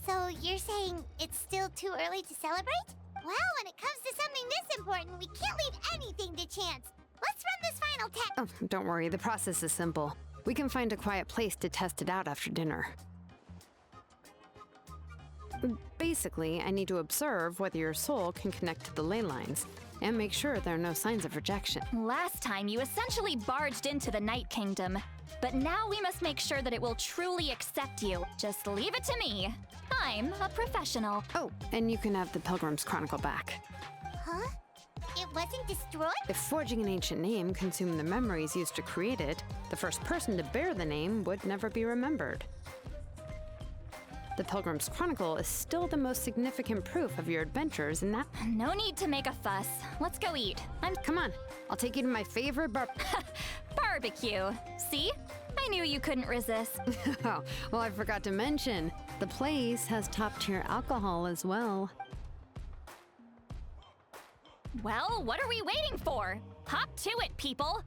So you're saying it's still too early to celebrate? Well, when it comes to something this important, we can't leave anything to chance. Let's run this final test. Oh, don't worry, the process is simple. We can find a quiet place to test it out after dinner. Basically, I need to observe whether your soul can connect to the ley lines, and make sure there are no signs of rejection. Last time, you essentially barged into the Night Kingdom. But now we must make sure that it will truly accept you. Just leave it to me. I'm a professional. Oh, and you can have the Pilgrim's Chronicle back. Huh? It wasn't destroyed? If forging an ancient name consumed the memories used to create it, the first person to bear the name would never be remembered. The Pilgrim's Chronicle is still the most significant proof of your adventures in that. No need to make a fuss. Let's go eat. Come on, I'll take you to my favorite Barbecue. See? I knew you couldn't resist. Oh, well, I forgot to mention, the place has top-tier alcohol as well. Well, what are we waiting for? Hop to it, people!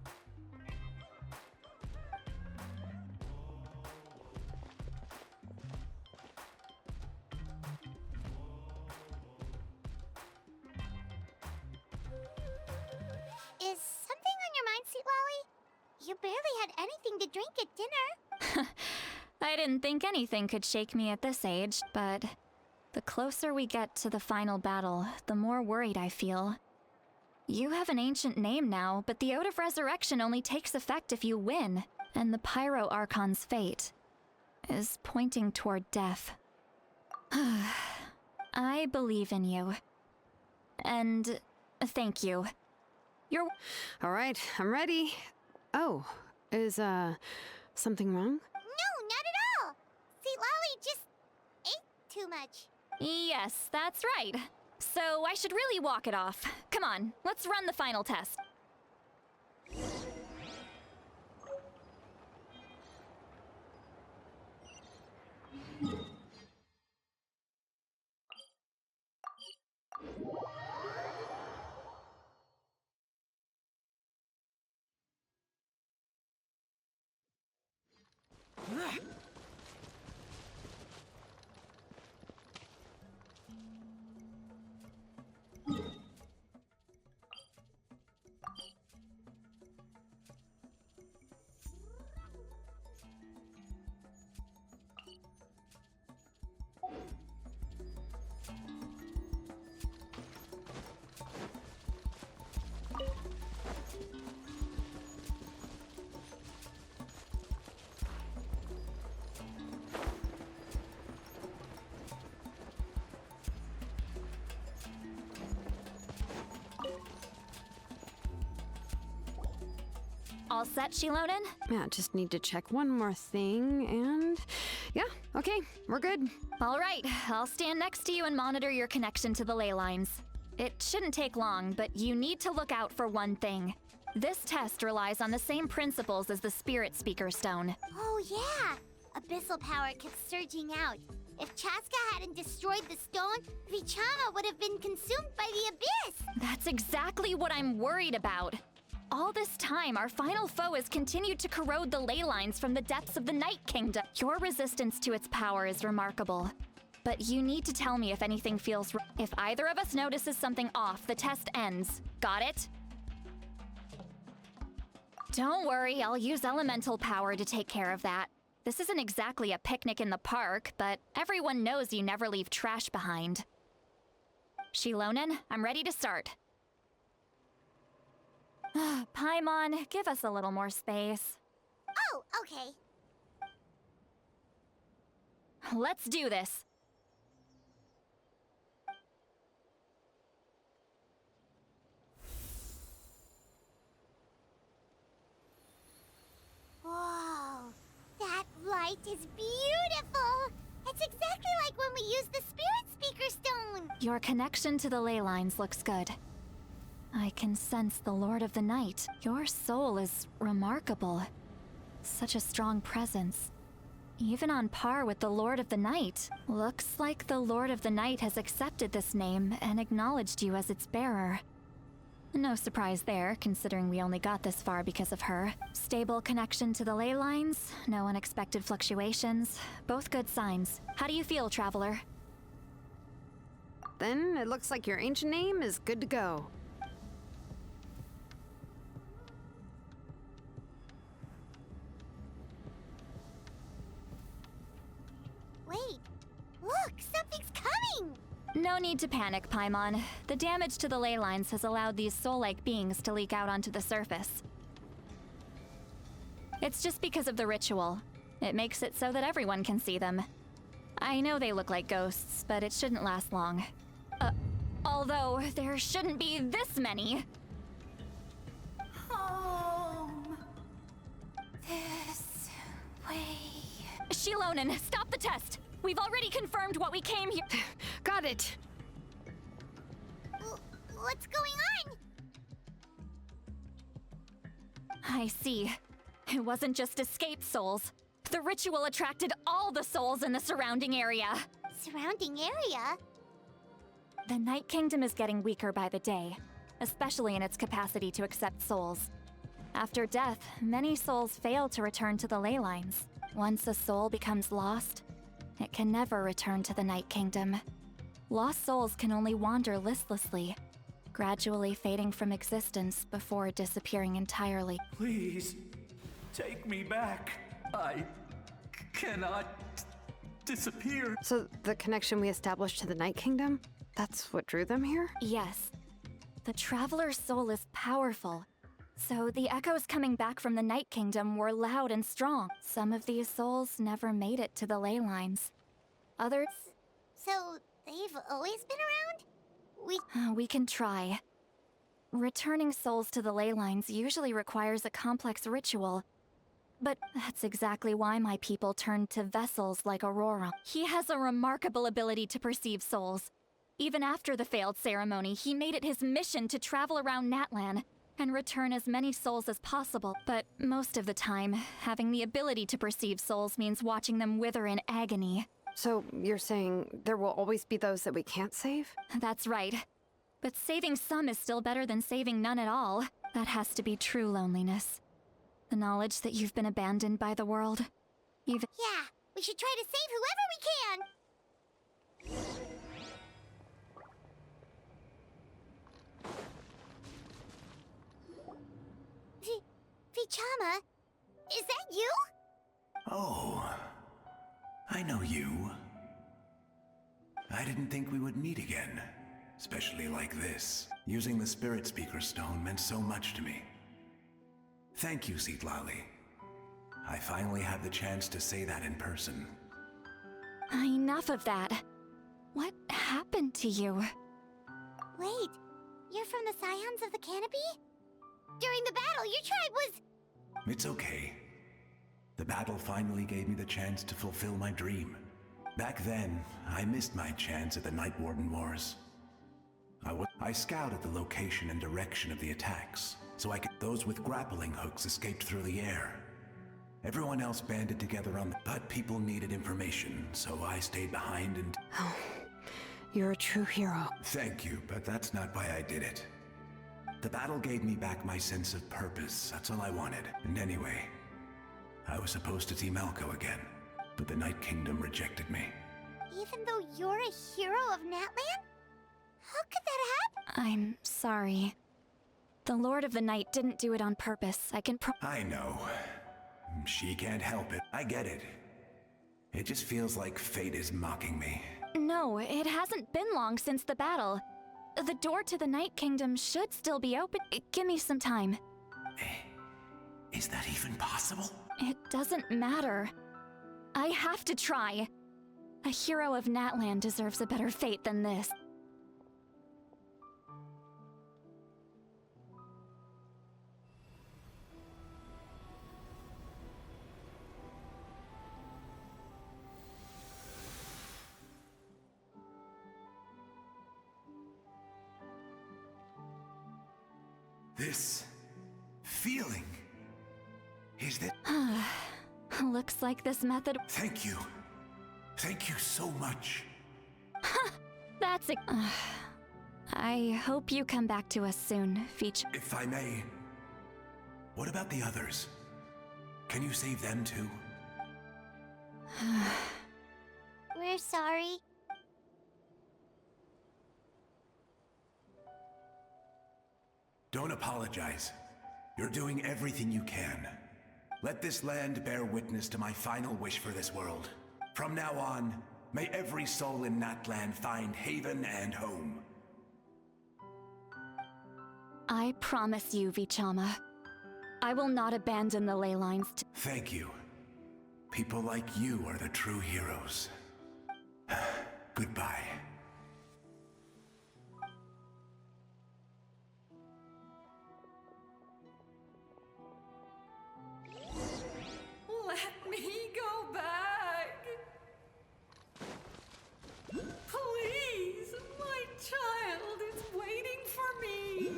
Is something on your mind, Sweet Lolly? You barely had anything to drink at dinner. I didn't think anything could shake me at this age, but the closer we get to the final battle, the more worried I feel. You have an ancient name now, but the Ode of Resurrection only takes effect if you win, and the Pyro Archon's fate is pointing toward death. I believe in you. And thank you. You're... All right, I'm ready. Oh, is, something wrong? No, not at all. Sweet Lolly just ate too much. Yes, that's right. So I should really walk it off. Come on, let's run the final test. All set, Shilonen? Yeah, just need to check one more thing, and... yeah, okay, we're good. All right, I'll stand next to you and monitor your connection to the ley lines. It shouldn't take long, but you need to look out for one thing. This test relies on the same principles as the Spirit Speaker Stone. Oh, yeah. Abyssal power kept surging out. If Chaska hadn't destroyed the stone, Vichama would have been consumed by the abyss. That's exactly what I'm worried about. All this time, our final foe has continued to corrode the ley lines from the depths of the Night Kingdom. Your resistance to its power is remarkable. But you need to tell me if anything feels wrong. If either of us notices something off, the test ends. Got it? Don't worry, I'll use elemental power to take care of that. This isn't exactly a picnic in the park, but everyone knows you never leave trash behind. Shilonen, I'm ready to start. Paimon, give us a little more space. Oh, okay. Let's do this. Whoa, that light is beautiful. It's exactly like when we used the Spirit Speaker Stone. Your connection to the ley lines looks good. I can sense the Lord of the Night. Your soul is remarkable. Such a strong presence. Even on par with the Lord of the Night. Looks like the Lord of the Night has accepted this name and acknowledged you as its bearer. No surprise there, considering we only got this far because of her. Stable connection to the ley lines, no unexpected fluctuations. Both good signs. How do you feel, Traveler? Then it looks like your ancient name is good to go. Wait, look, something's coming! No need to panic, Paimon. The damage to the ley lines has allowed these soul-like beings to leak out onto the surface. It's just because of the ritual. It makes it so that everyone can see them. I know they look like ghosts, but it shouldn't last long. Although, there shouldn't be this many. Home. This way. Shilonen, stop the test! We've already confirmed what we came here— Got it! What's going on? I see. It wasn't just escaped souls. The ritual attracted all the souls in the surrounding area. Surrounding area? The Night Kingdom is getting weaker by the day, especially in its capacity to accept souls. After death, many souls fail to return to the ley lines. Once a soul becomes lost, it can never return to the Night Kingdom. Lost souls can only wander listlessly, gradually fading from existence before disappearing entirely. Please, take me back. I cannot disappear. So the connection we established to the Night Kingdom? That's what drew them here? Yes. The Traveler's soul is powerful, so the echoes coming back from the Night Kingdom were loud and strong. Some of these souls never made it to the ley lines. Others— So, they've always been around? we can try. Returning souls to the ley lines usually requires a complex ritual. But that's exactly why my people turned to vessels like Aurora. He has a remarkable ability to perceive souls. Even after the failed ceremony, he made it his mission to travel around Natlan and return as many souls as possible. But most of the time, having the ability to perceive souls means watching them wither in agony. So you're saying there will always be those that we can't save? That's right. But saving some is still better than saving none at all. That has to be true loneliness. The knowledge that you've been abandoned by the world. Even— Yeah, we should try to save whoever we can! Vichama, is that you? Oh, I know you. I didn't think we would meet again, especially like this. Using the Spirit Speaker Stone meant so much to me. Thank you, Citlali. I finally had the chance to say that in person. Enough of that. What happened to you? Wait, you're from the Scions of the Canopy? During the battle, your tribe was— It's okay. The battle finally gave me the chance to fulfill my dream. Back then, I missed my chance at the Night Warden Wars. I scouted the location and direction of the attacks, so those with grappling hooks escaped through the air. Everyone else banded together but people needed information, so I stayed behind and— Oh, you're a true hero. Thank you, but that's not why I did it. The battle gave me back my sense of purpose, that's all I wanted. And anyway, I was supposed to see Malco again, but the Night Kingdom rejected me. Even though you're a hero of Natlan? How could that happen? I'm sorry. The Lord of the Night didn't do it on purpose. I know. She can't help it. I get it. It just feels like fate is mocking me. No, it hasn't been long since the battle. The door to the Night Kingdom should still be open. Give me some time. Is that even possible? It doesn't matter. I have to try. A hero of Natlan deserves a better fate than this. This feeling. Is that— Looks like this method— Thank you. Thank you so much. That's it. I hope you come back to us soon, Veach. If I may, what about the others? Can you save them too? We're sorry. Don't apologize. You're doing everything you can. Let this land bear witness to my final wish for this world. From now on, may every soul in Natlan find haven and home. I promise you, Vichama. I will not abandon the ley lines to— Thank you. People like you are the true heroes. Goodbye. Let me go back. Please, my child is waiting for me.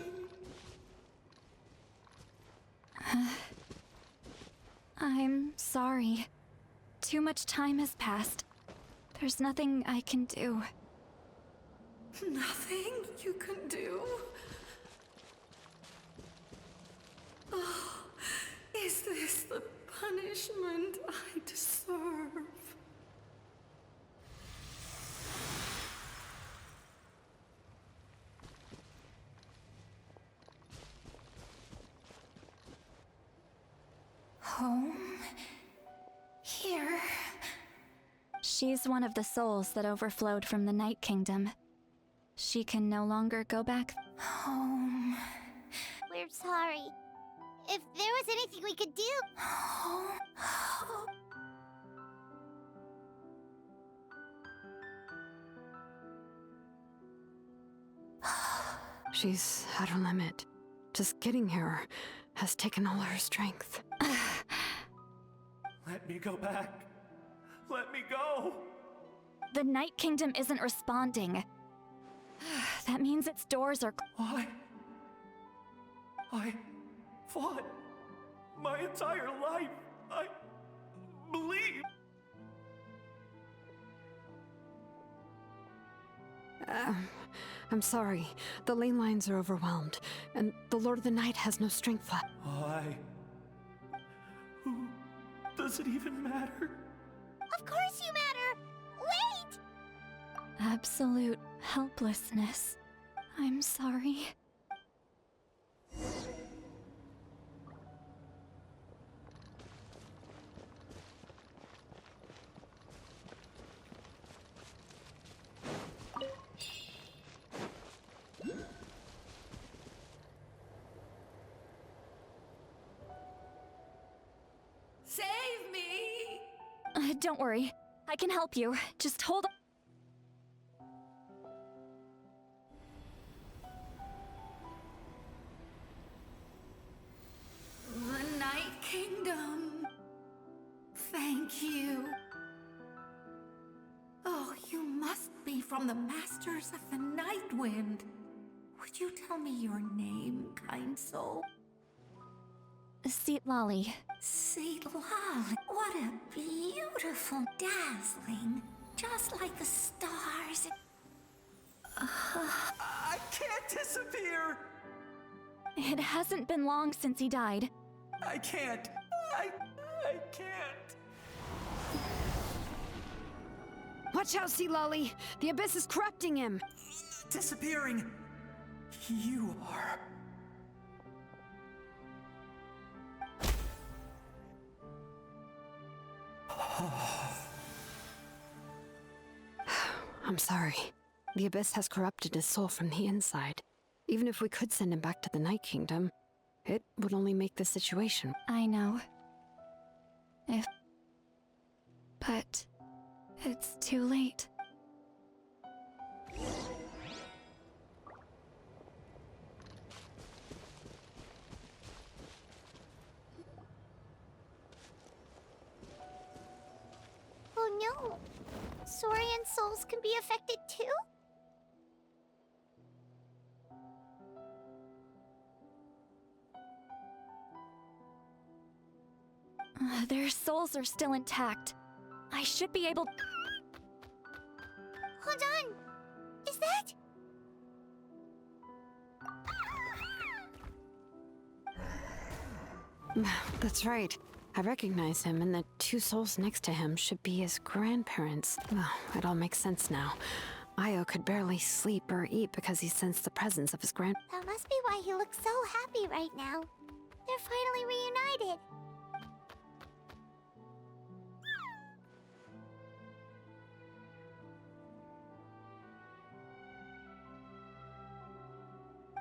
I'm sorry. Too much time has passed. There's nothing I can do. Nothing you can do? Oh, is this the punishment I deserve? Home? Here? She's one of the souls that overflowed from the Night Kingdom. She can no longer go back. Home. We're sorry. If there was anything we could do... Home. She's at her limit. Just getting here has taken all her strength. Let me go back. Let me go. The Night Kingdom isn't responding. That means its doors are— I fought my entire life. I believe. I'm sorry. The ley lines are overwhelmed, and the Lord of the Night has no strength left. Who does it even matter? Of course you matter! Wait! absolute helplessness. I'm sorry. Save me! Don't worry. I can help you. Just hold on. The Night Kingdom. Thank you. Oh, you must be from the Masters of the Night Wind. Would you tell me your name, kind soul? Seat Lolly. Saint Lolly. What a beautiful, dazzling, just like the stars. I can't disappear! It hasn't been long since he died. I can't. I can't. Watch out, Sea Lolly! The Abyss is corrupting him! Disappearing. You are. I'm sorry. The Abyss has corrupted his soul from the inside. Even if we could send him back to the Night Kingdom, it would only make the situation. I know. But it's too late. Oh no! Saurian souls can be affected too? Their souls are still intact. I should be able— Hold on! Is that... That's right. I recognize him, and the two souls next to him should be his grandparents. Well, it all makes sense now. Io could barely sleep or eat because he sensed the presence of his That must be why he looks so happy right now. They're finally reunited.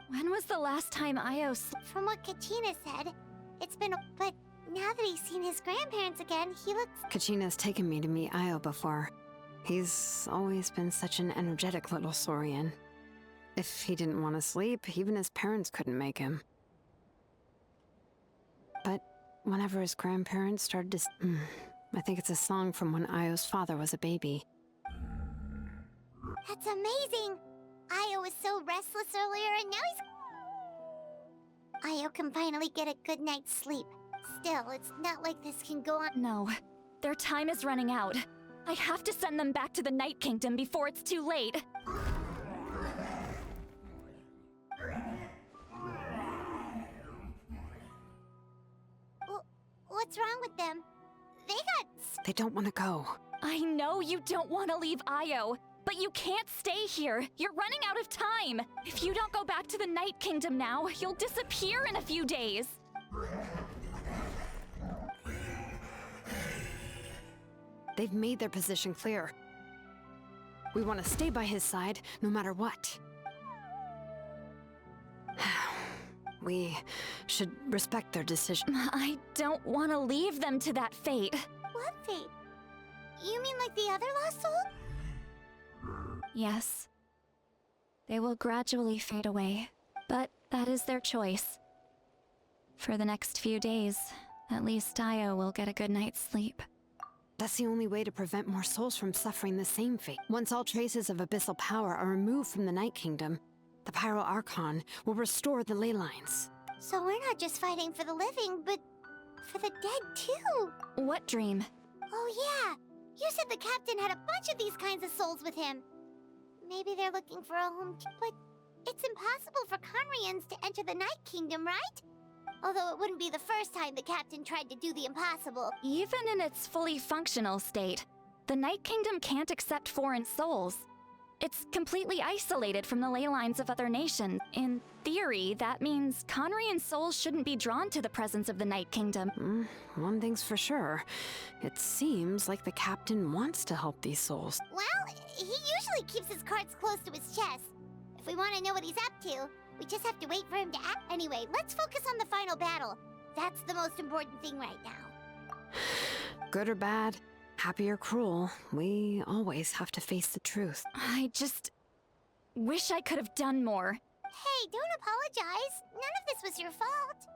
When was the last time Io From what Kachina said, it's been but now that he's seen his grandparents again, he looks... Kachina's taken me to meet Io before. He's always been such an energetic little saurian. If he didn't want to sleep, even his parents couldn't make him. But whenever his grandparents started to... I think it's a song from when Io's father was a baby. That's amazing! Io was so restless earlier, and now he's... Io can finally get a good night's sleep. Still, it's not like this can go on. No, their time is running out. I have to send them back to the Night Kingdom before it's too late. What's wrong with them? They don't want to go. I know you don't want to leave Io, but you can't stay here. You're running out of time. If you don't go back to the Night Kingdom now, you'll disappear in a few days. They've made their position clear. We want to stay by his side, no matter what. We should respect their decision. I don't want to leave them to that fate. What fate? You mean like the other lost soul? Yes. They will gradually fade away, but that is their choice. For the next few days, at least Io will get a good night's sleep. That's the only way to prevent more souls from suffering the same fate. Once all traces of abyssal power are removed from the Night Kingdom, the Pyro Archon will restore the ley lines. So we're not just fighting for the living, but for the dead too. What dream? Oh yeah, you said the captain had a bunch of these kinds of souls with him. Maybe they're looking for a home but it's impossible for Conrians to enter the Night Kingdom, right? Although it wouldn't be the first time the captain tried to do the impossible. Even in its fully functional state, the Night Kingdom can't accept foreign souls. It's completely isolated from the ley lines of other nations. In theory, that means Conrian souls shouldn't be drawn to the presence of the Night Kingdom. One thing's for sure. It seems like the captain wants to help these souls. Well, he usually keeps his cards close to his chest. If we want to know what he's up to, we just have to wait for him to act. Anyway, let's focus on the final battle. That's the most important thing right now. Good or bad, happy or cruel, we always have to face the truth. I just wish I could have done more. Hey, don't apologize. None of this was your fault.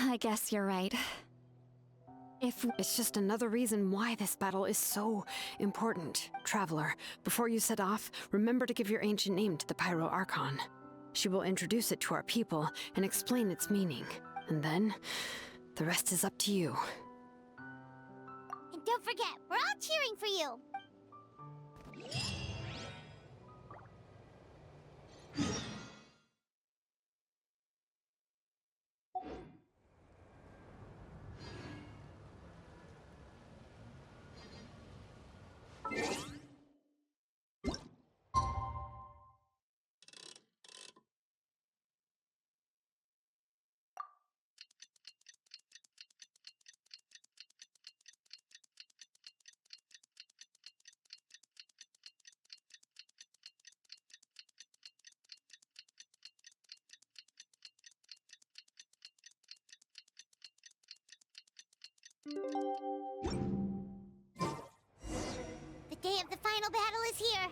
I guess you're right. It's just another reason why this battle is so important. Traveler, before you set off, remember to give your ancient name to the Pyro Archon. She will introduce it to our people and explain its meaning. And then, the rest is up to you. And don't forget, we're all cheering for you. The day of the final battle is here.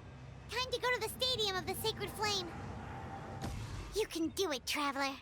Time to go to the Stadium of the Sacred Flame. You can do it, Traveler.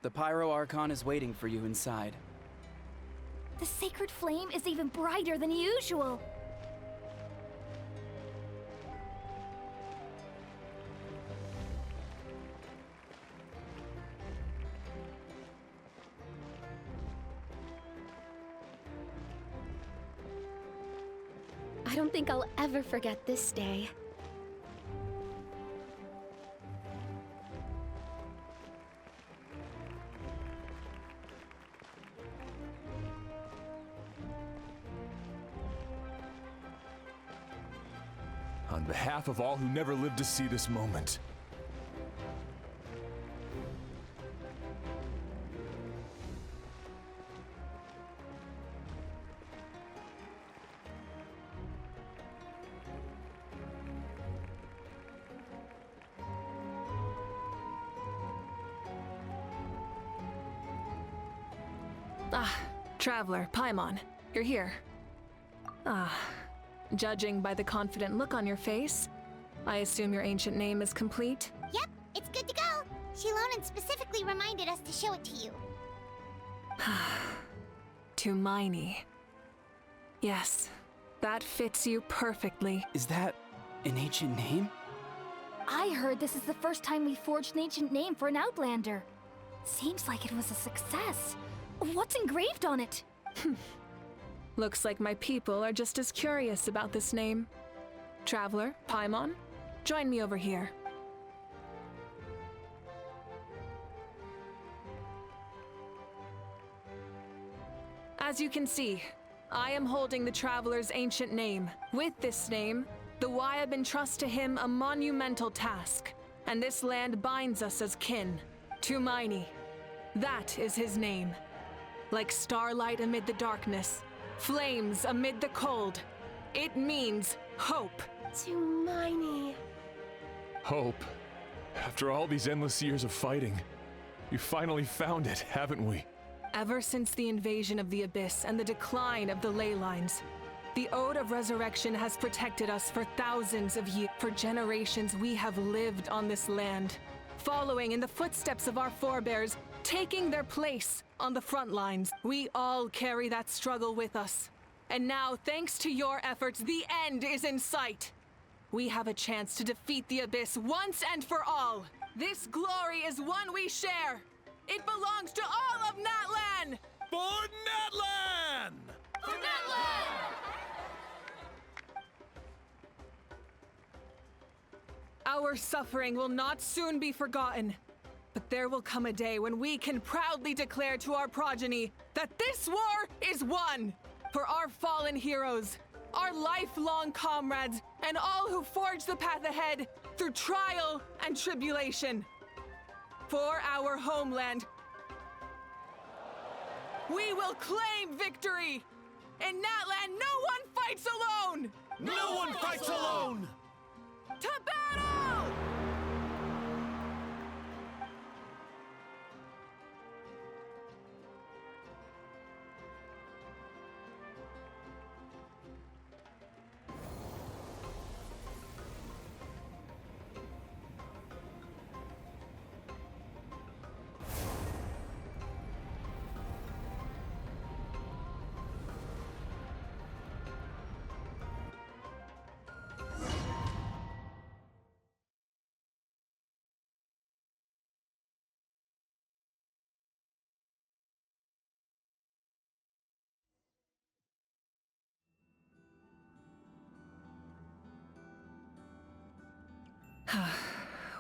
The Pyro Archon is waiting for you inside. The sacred flame is even brighter than usual. I don't think I'll ever forget this day. On behalf of all who never lived to see this moment. Traveler, Paimon, you're here. Judging by the confident look on your face, I assume your ancient name is complete? Yep, it's good to go. Shilonan specifically reminded us to show it to you. Tumaini. Yes, that fits you perfectly. Is that an ancient name? I heard this is the first time we forged an ancient name for an Outlander. Seems like it was a success. What's engraved on it? Looks like my people are just as curious about this name. Traveler, Paimon, join me over here. As you can see, I am holding the Traveler's ancient name. With this name, the Wyab entrust to him a monumental task, and this land binds us as kin. Tumaini. That is his name. Like starlight amid the darkness, flames amid the cold. It means hope. Tumaini. Hope. After all these endless years of fighting, we finally found it, haven't we? Ever since the invasion of the Abyss and the decline of the ley lines, the Ode of Resurrection has protected us for thousands of years. For generations, we have lived on this land, following in the footsteps of our forebears, taking their place on the front lines. We all carry that struggle with us. And now, thanks to your efforts, the end is in sight. We have a chance to defeat the Abyss once and for all. This glory is one we share. It belongs to all of Natlan! For Natlan! For Natlan! Our suffering will not soon be forgotten. But there will come a day when we can proudly declare to our progeny that this war is won! For our fallen heroes, our lifelong comrades, and all who forge the path ahead through trial and tribulation. For our homeland, we will claim victory! In Natlan, no one fights alone! No one fights alone! To battle!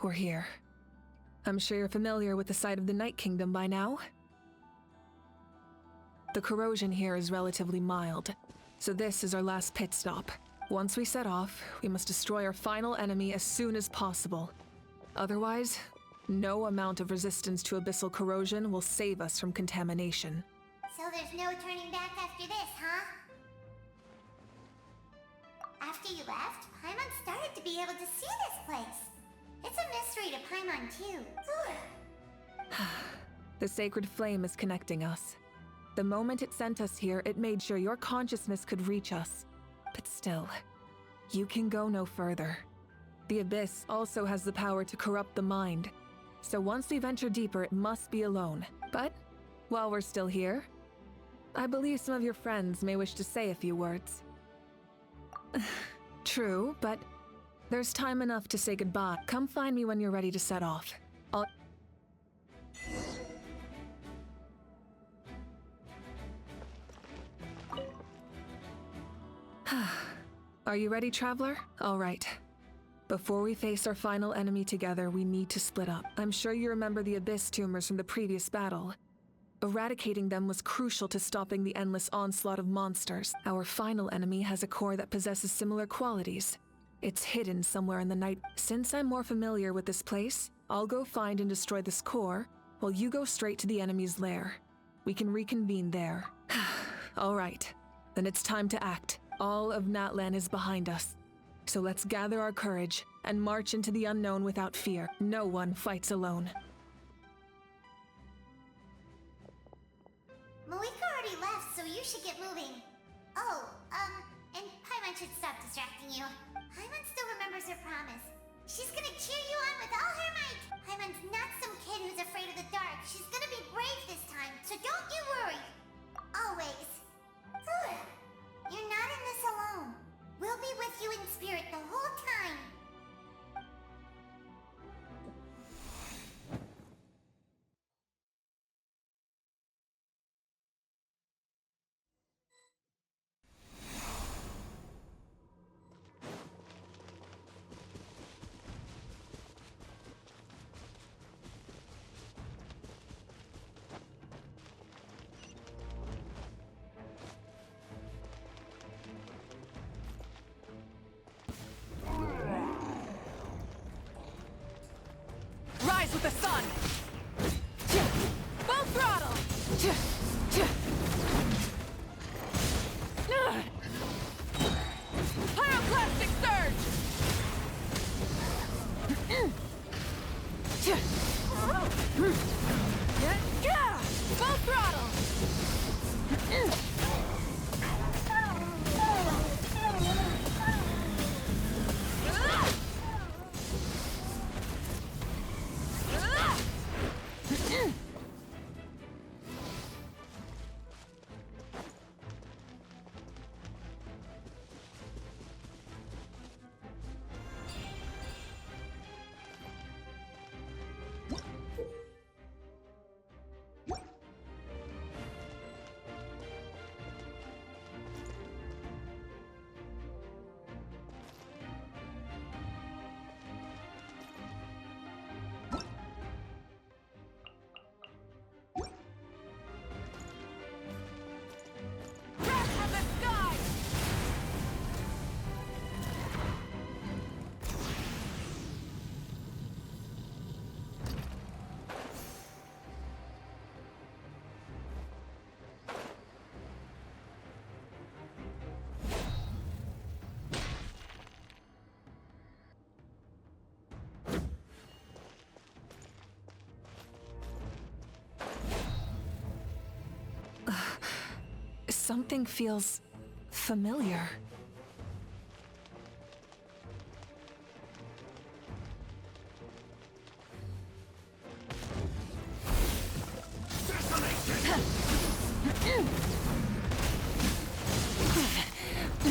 We're here. I'm sure you're familiar with the site of the Night Kingdom by now. The corrosion here is relatively mild, so this is our last pit stop. Once we set off, we must destroy our final enemy as soon as possible. Otherwise, no amount of resistance to abyssal corrosion will save us from contamination. So there's no turning back after this, huh? After you left, Paimon started to be able to see this place. It's a mystery to Paimon, too. The sacred flame is connecting us. The moment it sent us here, it made sure your consciousness could reach us. But still, you can go no further. The Abyss also has the power to corrupt the mind. So once we venture deeper, it must be alone. But while we're still here, I believe some of your friends may wish to say a few words. True, but there's time enough to say goodbye. Come find me when you're ready to set off. Are you ready, traveler? All right. Before we face our final enemy together, we need to split up. I'm sure you remember the Abyss tumors from the previous battle. Eradicating them was crucial to stopping the endless onslaught of monsters. Our final enemy has a core that possesses similar qualities. It's hidden somewhere in the night. Since I'm more familiar with this place, I'll go find and destroy this core, while you go straight to the enemy's lair. We can reconvene there. All right, then it's time to act. All of Natlan is behind us. So let's gather our courage and march into the unknown without fear. No one fights alone. Malika already left, so you should get moving. Oh, and Paimon should stop distracting you. Paimon still remembers her promise. She's gonna cheer you on with all her might. Paimon's not some kid who's afraid of the dark. She's gonna be brave this time, so don't you worry. Always. You're not in this alone. We'll be with you in spirit the whole time. Rise with the sun! Full throttle! Pyroclastic surge! Full throttle! Something feels familiar.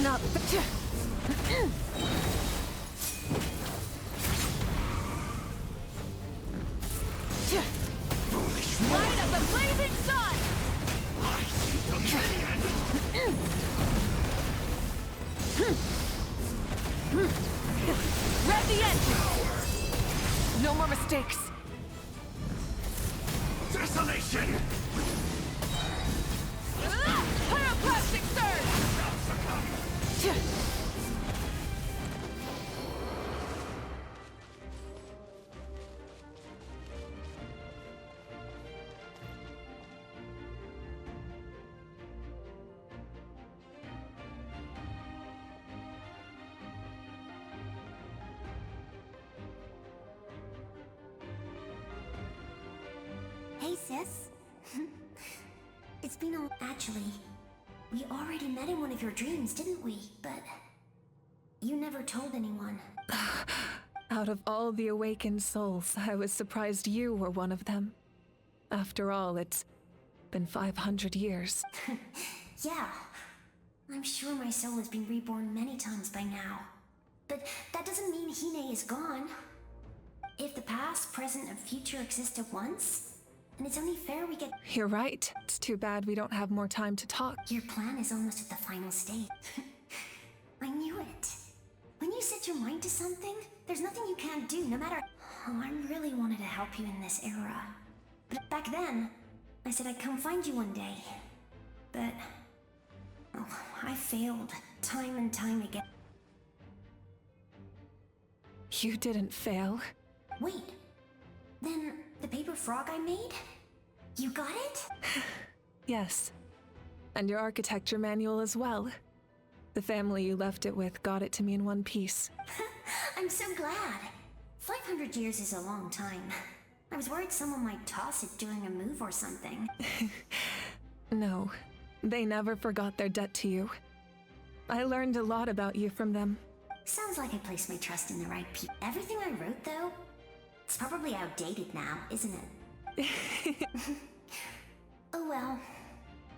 Not light of the blazing sun! I see dominion! Rev the engine! No more mistakes! Desolation! Pyroclastic surge! Hey, sis. It's been actually, we already met in one of your dreams, didn't we? But you never told anyone. Out of all the awakened souls, I was surprised you were one of them. After all, it's been 500 years. Yeah. I'm sure my soul has been reborn many times by now. But that doesn't mean Hine is gone. If the past, present, and future exist at once, then it's only fair we get— You're right. It's too bad we don't have more time to talk. Your plan is almost at the final stage. I knew it. When you set your mind to something, there's nothing you can't do, no matter— Oh, I really wanted to help you in this era. But back then, I said I'd come find you one day. But— Oh, I failed, time and time again. You didn't fail. Wait, then the paper frog I made? You got it? Yes. And your architecture manual as well. The family you left it with got it to me in one piece. I'm so glad. 500 years is a long time. I was worried someone might toss it during a move or something. No, they never forgot their debt to you. I learned a lot about you from them. Sounds like I placed my trust in the right people. Everything I wrote, though, it's probably outdated now, isn't it? Oh well.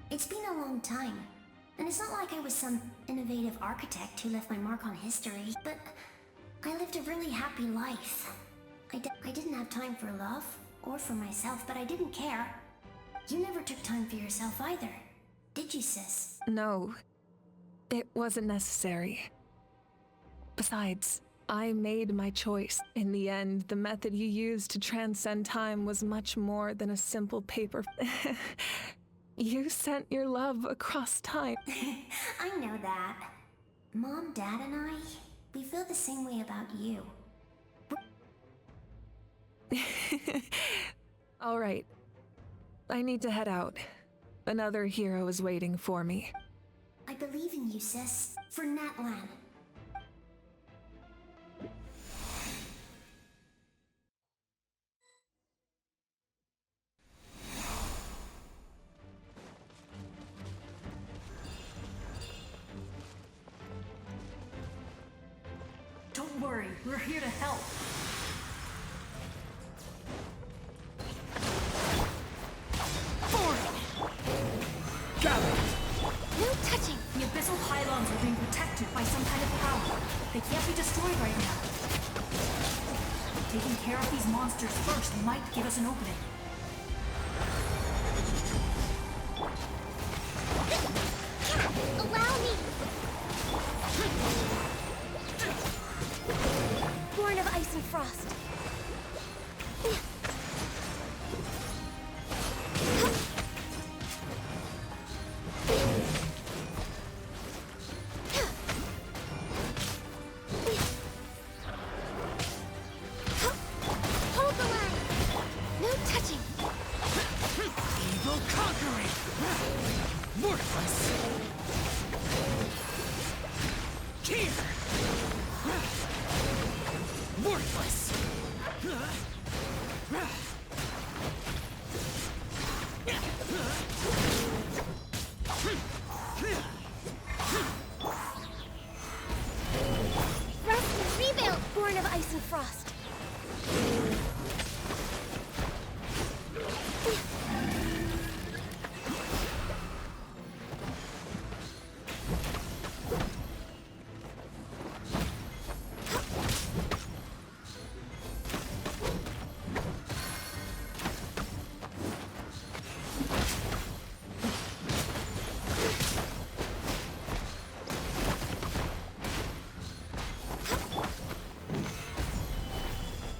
It's been a long time. And it's not like I was some innovative architect who left my mark on history, but I lived a really happy life. I didn't have time for love, or for myself, but I didn't care. You never took time for yourself either, did you, sis? No, it wasn't necessary. Besides, I made my choice. In the end, the method you used to transcend time was much more than a simple paper. You sent your love across time. I know that. Mom, Dad, and I, we feel the same way about you. All right. I need to head out. Another hero is waiting for me. I believe in you, sis. For Natlan. Don't worry, we're here to help. No touching! The abyssal pylons are being protected by some kind of power. They can't be destroyed right now. Taking care of these monsters first might give us an opening. Allow me! Born of ice and frost. Hold the line! No touching! Evil conquering! Worthless! Here! Worthless! Rest and rebuild! Born of ice and frost.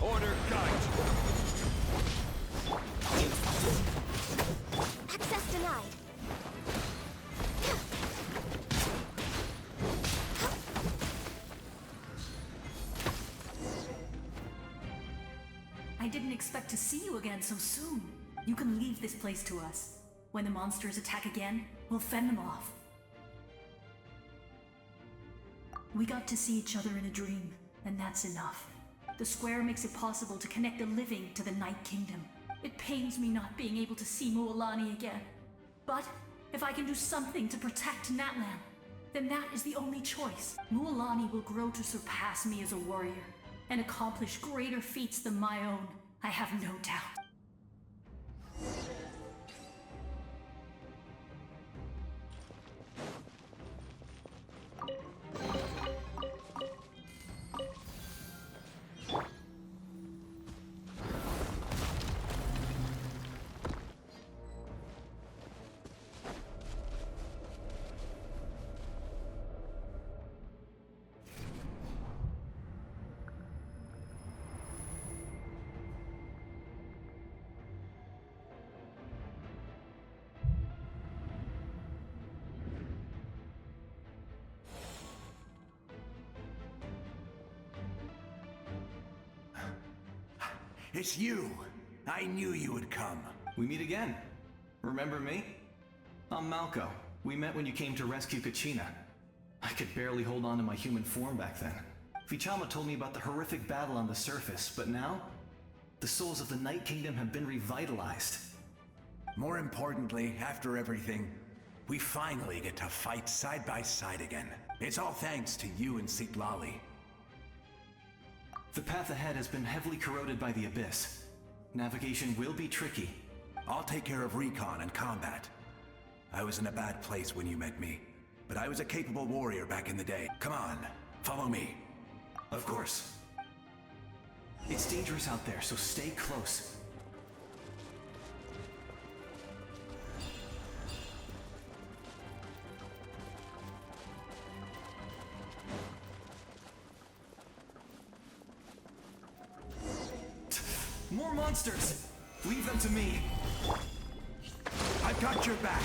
Order guide. Access denied. I didn't expect to see you again so soon. You can leave this place to us. When the monsters attack again, we'll fend them off. We got to see each other in a dream, and that's enough. The square makes it possible to connect the living to the Night Kingdom. It pains me not being able to see Mualani again. But if I can do something to protect Natlan, then that is the only choice. Mualani will grow to surpass me as a warrior, and accomplish greater feats than my own. I have no doubt. It's you! I knew you would come. We meet again. Remember me? I'm Malco. We met when you came to rescue Kachina. I could barely hold on to my human form back then. Vichama told me about the horrific battle on the surface, but now, the souls of the Night Kingdom have been revitalized. More importantly, after everything, we finally get to fight side by side again. It's all thanks to you and Citlali. The path ahead has been heavily corroded by the Abyss. Navigation will be tricky. I'll take care of recon and combat. I was in a bad place when you met me, but I was a capable warrior back in the day. Come on, follow me. Of course. It's dangerous out there, so stay close. More monsters! Leave them to me. I've got your back.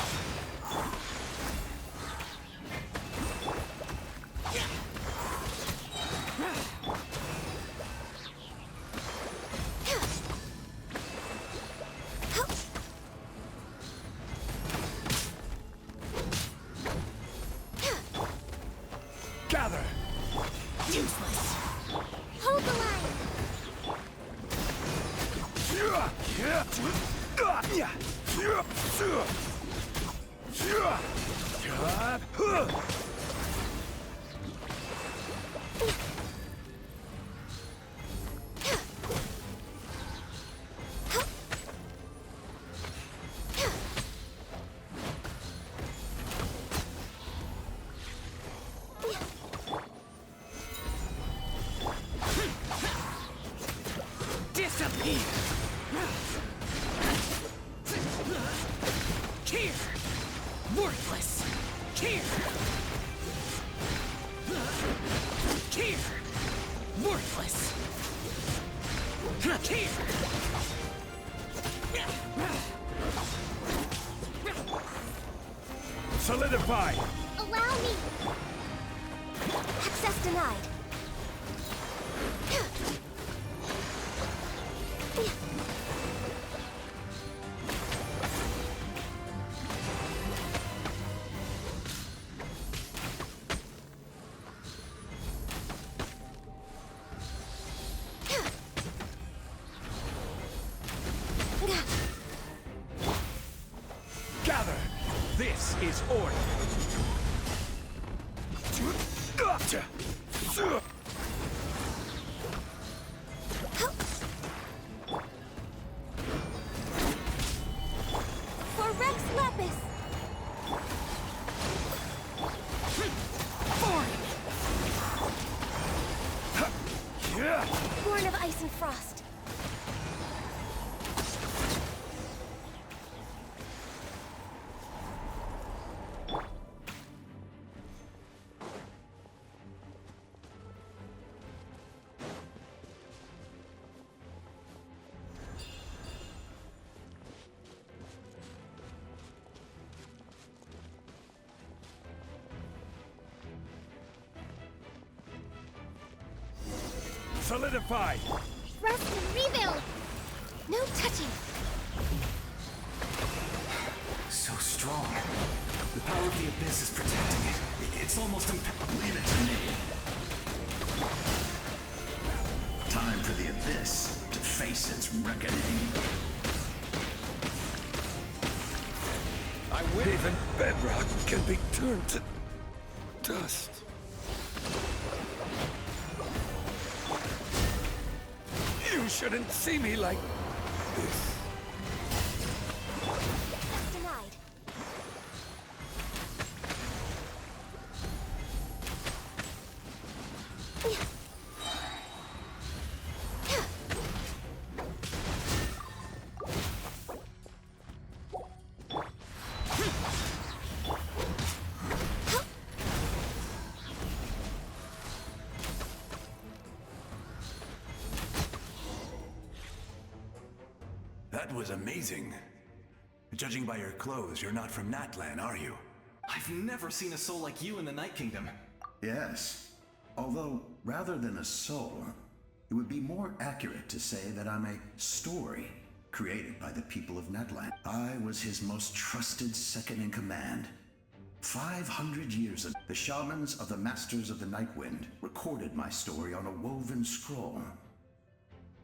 Gather! Useless. Hold the line. Disappear! Here! Worthless! Here! Here! Worthless! Here! Solidify! Allow me. Access denied. Gather! This is order! For Rex Lepus. Born of ice and frost. Solidify! Rest and rebuild. No touching. So strong. The power of the Abyss is protecting it. It's almost impossible. Leave it to me. Time for the Abyss to face its reckoning. Even bedrock can be turned to dust. You shouldn't see me like this. Denied. That was amazing. Judging by your clothes, you're not from Natlan, are you? I've never seen a soul like you in the Night Kingdom. Yes. Although, rather than a soul, it would be more accurate to say that I'm a story created by the people of Natlan. I was his most trusted second-in-command. 500 years ago, the shamans of the Masters of the Nightwind recorded my story on a woven scroll.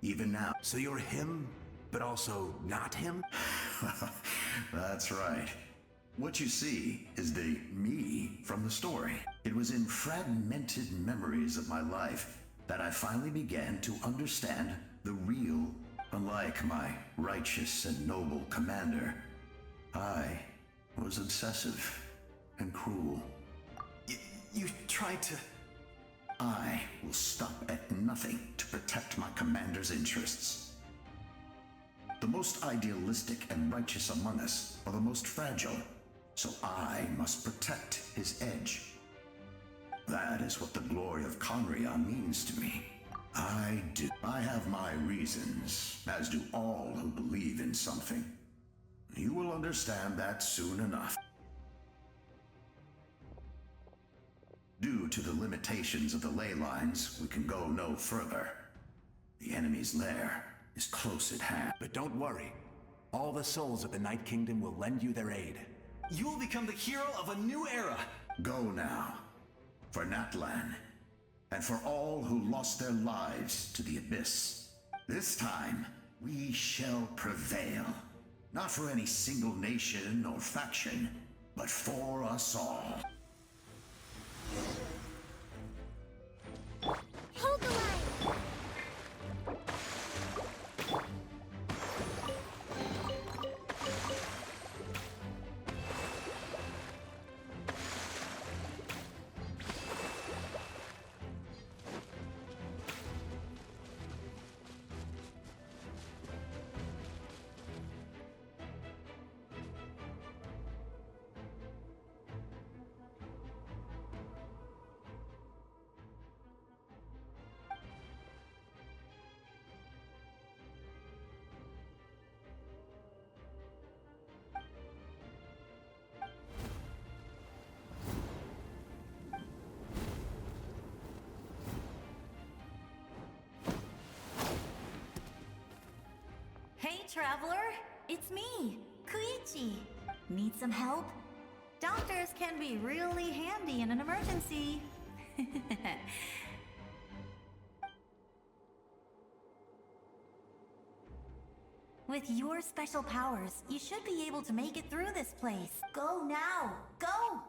Even now. So you're him, but also not him? That's right. What you see is the me from the story. It was in fragmented memories of my life that I finally began to understand the real. Unlike my righteous and noble commander, I was obsessive and cruel. You tried to... I will stop at nothing to protect my commander's interests. The most idealistic and righteous among us are the most fragile, so I must protect his edge. That is what the glory of Conria means to me. I do. I have my reasons, as do all who believe in something. You will understand that soon enough. Due to the limitations of the ley lines, we can go no further. The enemy's lair is close at hand. But don't worry. All the souls of the Night Kingdom will lend you their aid. You will become the hero of a new era. Go now. For Natlan. And for all who lost their lives to the Abyss. This time, we shall prevail. Not for any single nation or faction, but for us all. Hold the line! Hey, traveler! It's me, Koichi. Need some help? Doctors can be really handy in an emergency. With your special powers, you should be able to make it through this place. Go now! Go!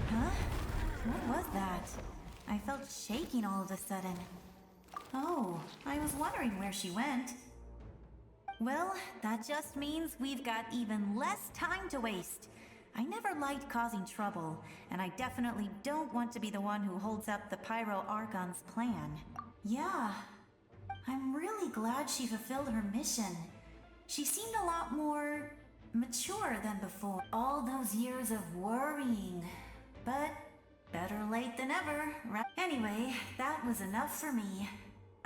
Huh? What was that? I felt shaking all of a sudden. Oh, I was wondering where she went. Well, that just means we've got even less time to waste. I never liked causing trouble, and I definitely don't want to be the one who holds up the Pyro Archon's plan. Yeah, I'm really glad she fulfilled her mission. She seemed a lot more mature than before. All those years of worrying, but better late than never, right? Anyway, that was enough for me.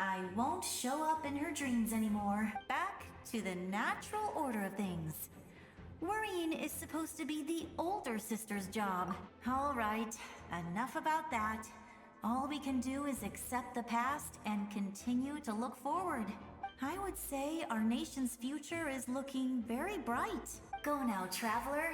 I won't show up in her dreams anymore. Back to the natural order of things. Worrying is supposed to be the older sister's job. All right, enough about that. All we can do is accept the past and continue to look forward. I would say our nation's future is looking very bright. Go now, traveler.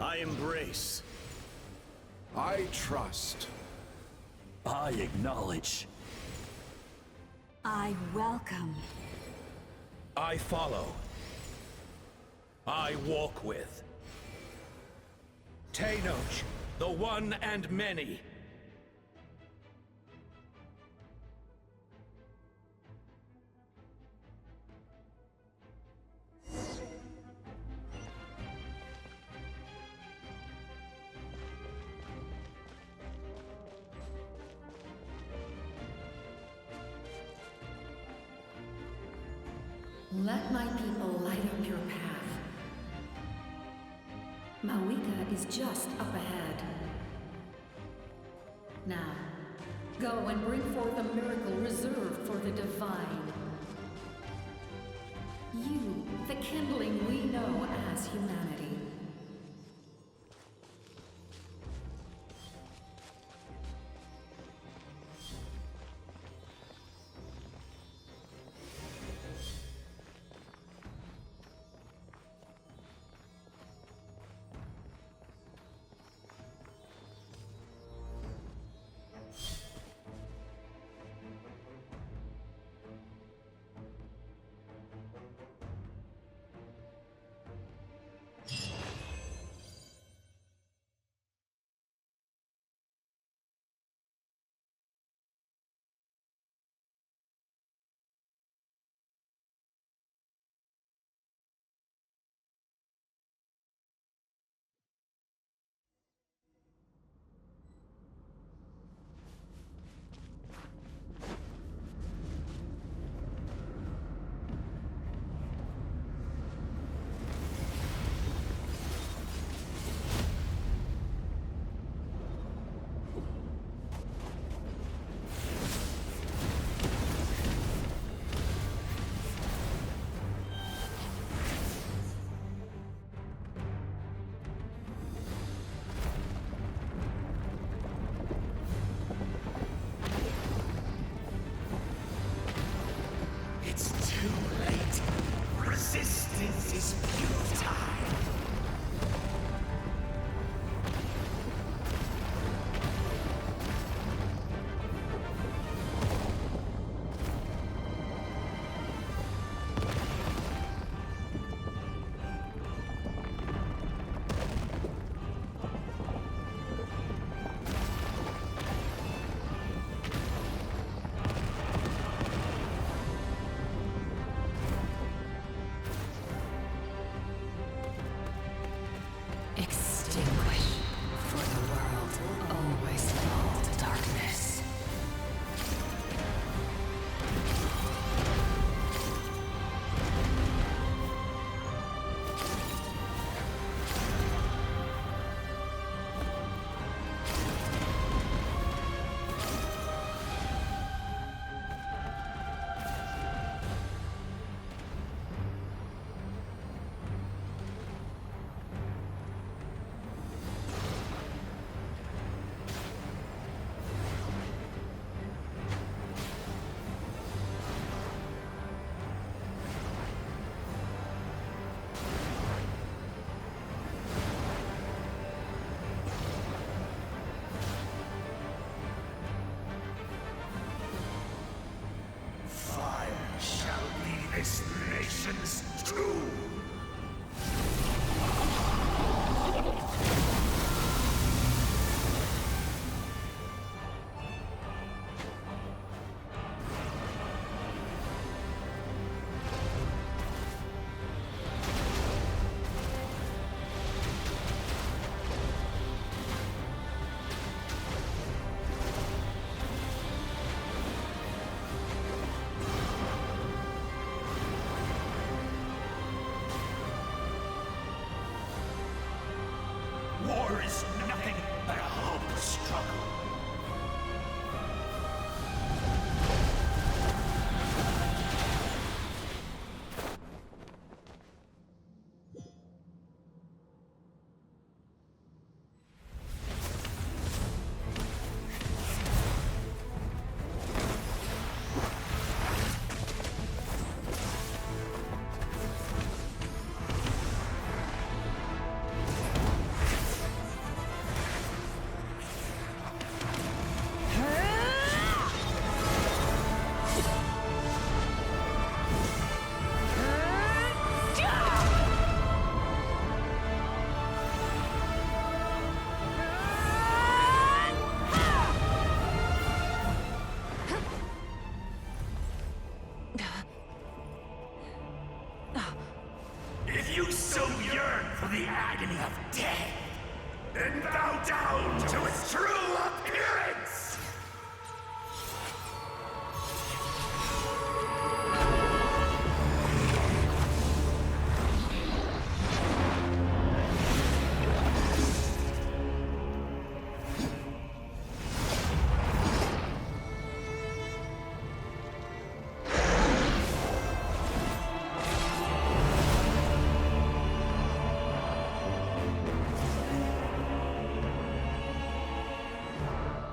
I embrace. I trust. I acknowledge. I welcome. I follow. I walk with. Tenoch, the one and many. Let my people light up your path. Mawika is just up ahead. Now, go and bring forth a miracle reserved for the divine. You, the kindling we know as humanity.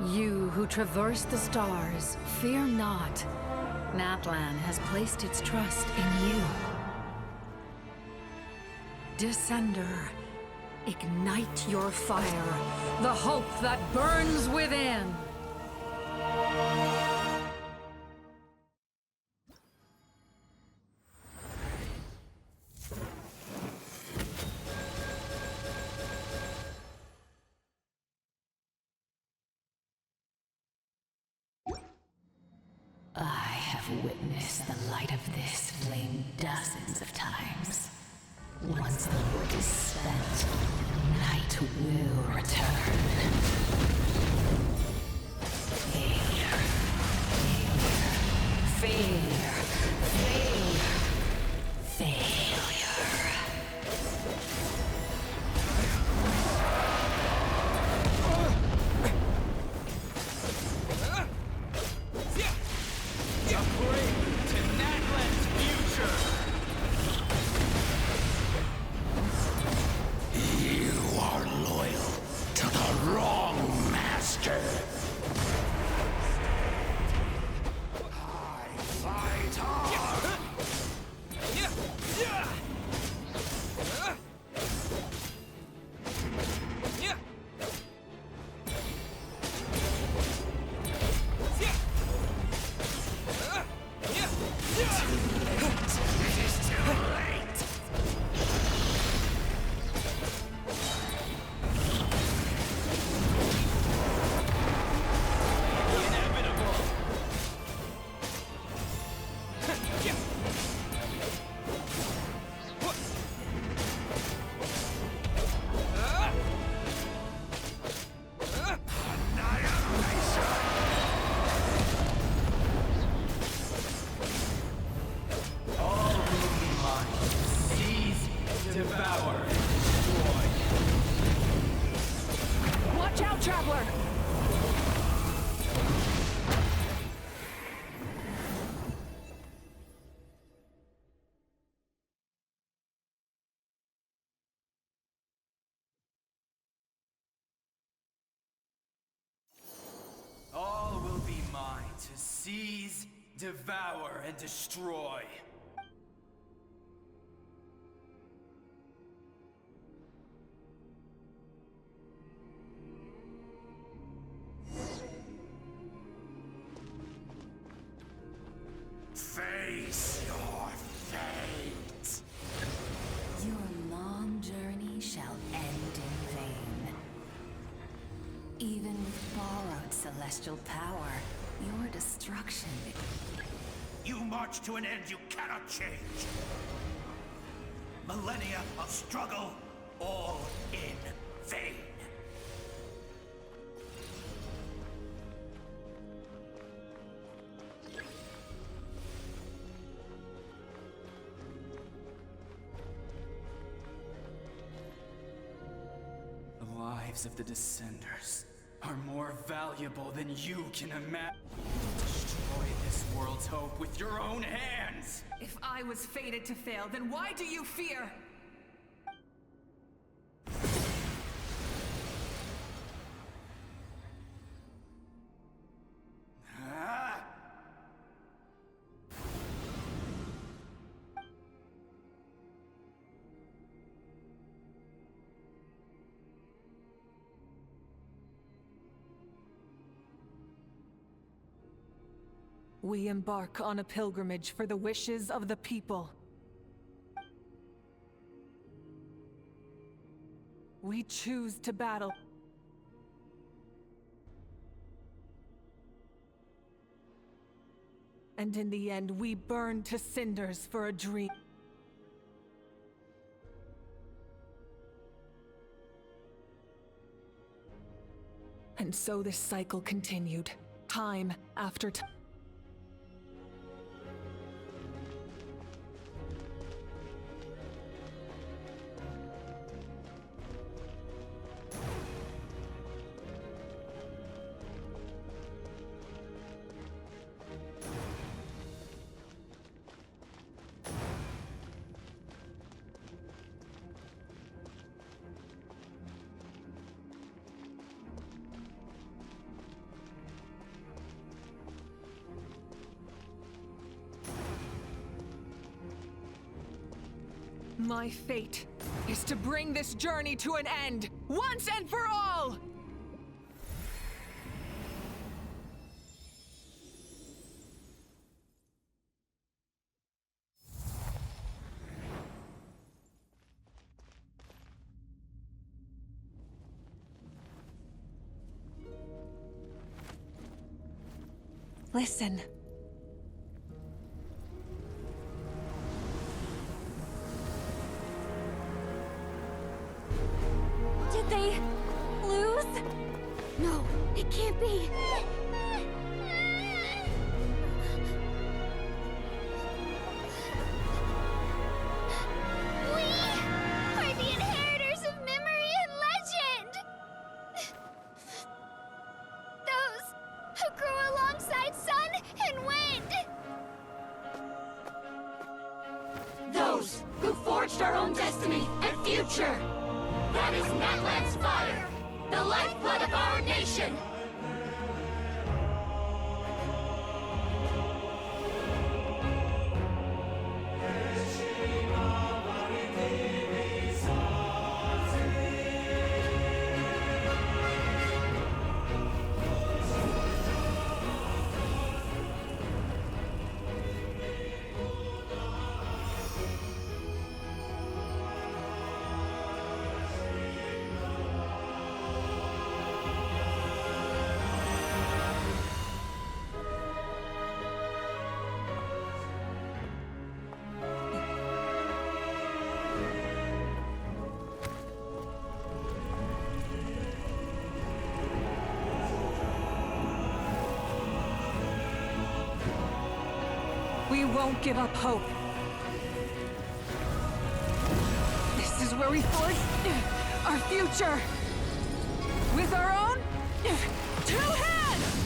You who traverse the stars, fear not. Natlan has placed its trust in you. Descender, ignite your fire, the hope that burns within. I have witnessed the light of this flame dozens of times. Once the work is spent, night will return. Failure. Failure. Failure. Failure. All will be mine to seize, devour, and destroy. Face your fate. Your long journey shall end in vain. Even with borrowed celestial power, your destruction... You march to an end you cannot change. Millennia of struggle, all in vain. The lives of the Descenders are more valuable than you can imagine. Destroy this world's hope with your own hands! If I was fated to fail, then why do you fear? We embark on a pilgrimage for the wishes of the people. We choose to battle. And in the end, we burn to cinders for a dream. And so this cycle continued, time after time. My fate is to bring this journey to an end, once and for all! Listen. Did they lose? No, it can't be. We are the inheritors of memory and legend! Those who grew alongside sun and wind! Those who forged our own destiny and future! That is Natlan's fire, the lifeblood of our nation! We won't give up hope. This is where we forge our future. With our own 2 hands!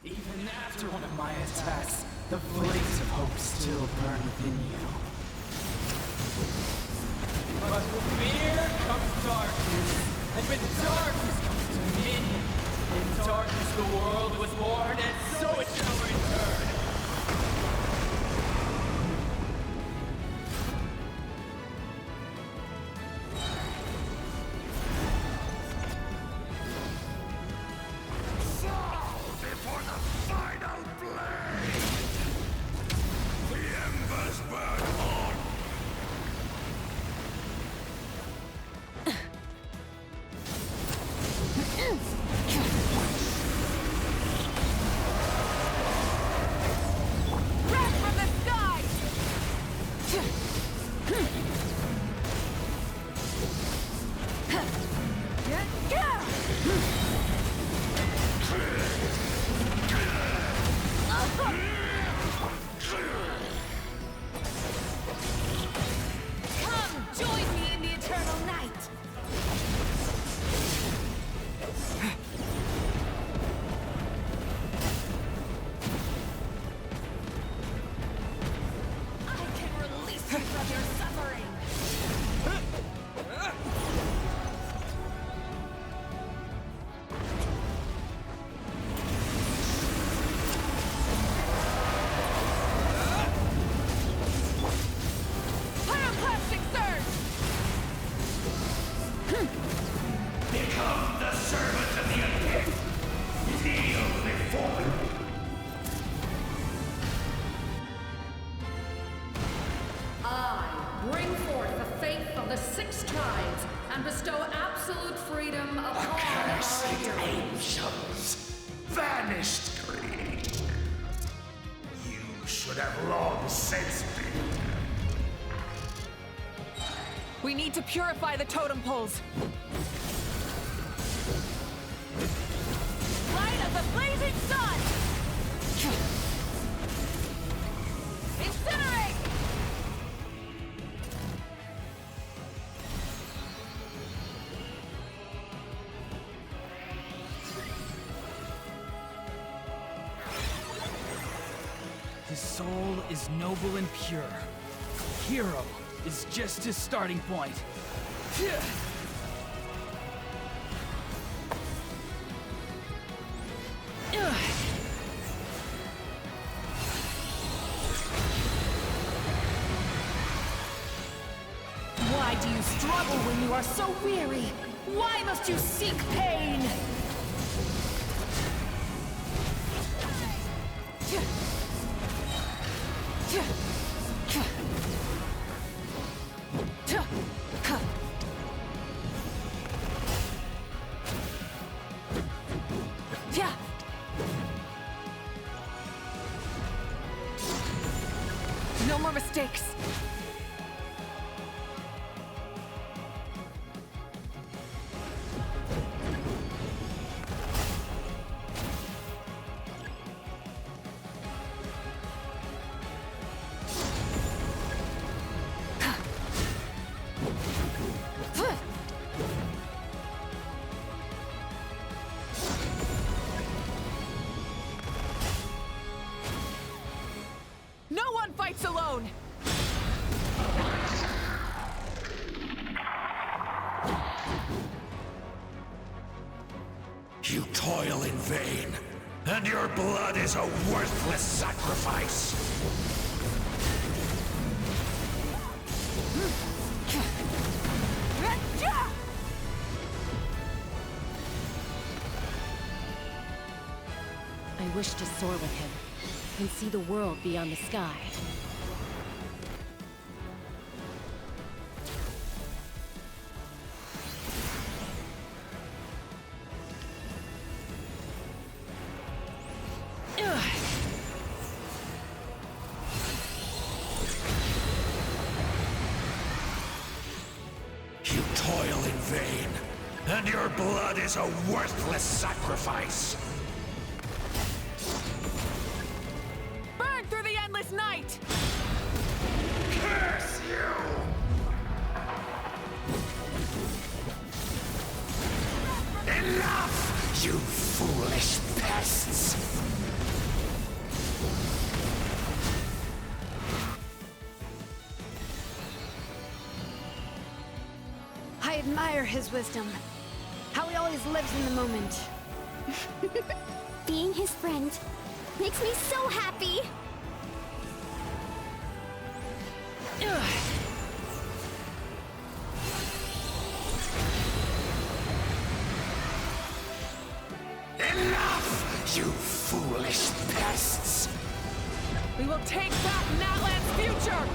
Even after one of my attacks, the flames of hope still burn within you. But with fear comes darkness, and with darkness comes dominion. In darkness the world was born, and so it shall return. Before the final blade! The embers burn on! Wrath from the sky! Come, join me in the eternal night! I can release you from your suffering! Pyroclastic surge! Become the servant of the undead! Heal the fallen! I bring forth the faith of the 6 tribes and bestow absolute freedom upon our Accursed heroes. angels! Vanished greed! You should have long since been. We need to purify the totem poles. Light of the blazing sun! Incinerate! His soul is noble and pure. Hero is just his starting point. Why do you struggle when you are so weary? Why must you seek pain? No more mistakes. No one fights alone! You toil in vain, and your blood is a worthless sacrifice. I wish to soar with him and see the world beyond the sky. You toil in vain, and your blood is a worthless sacrifice. Burn through the endless night! Curse you! Enough, you foolish pests! I admire his wisdom. How he always lives in the moment. Being his friend makes me so happy! Enough, you foolish pests! We will take back Natlan's future!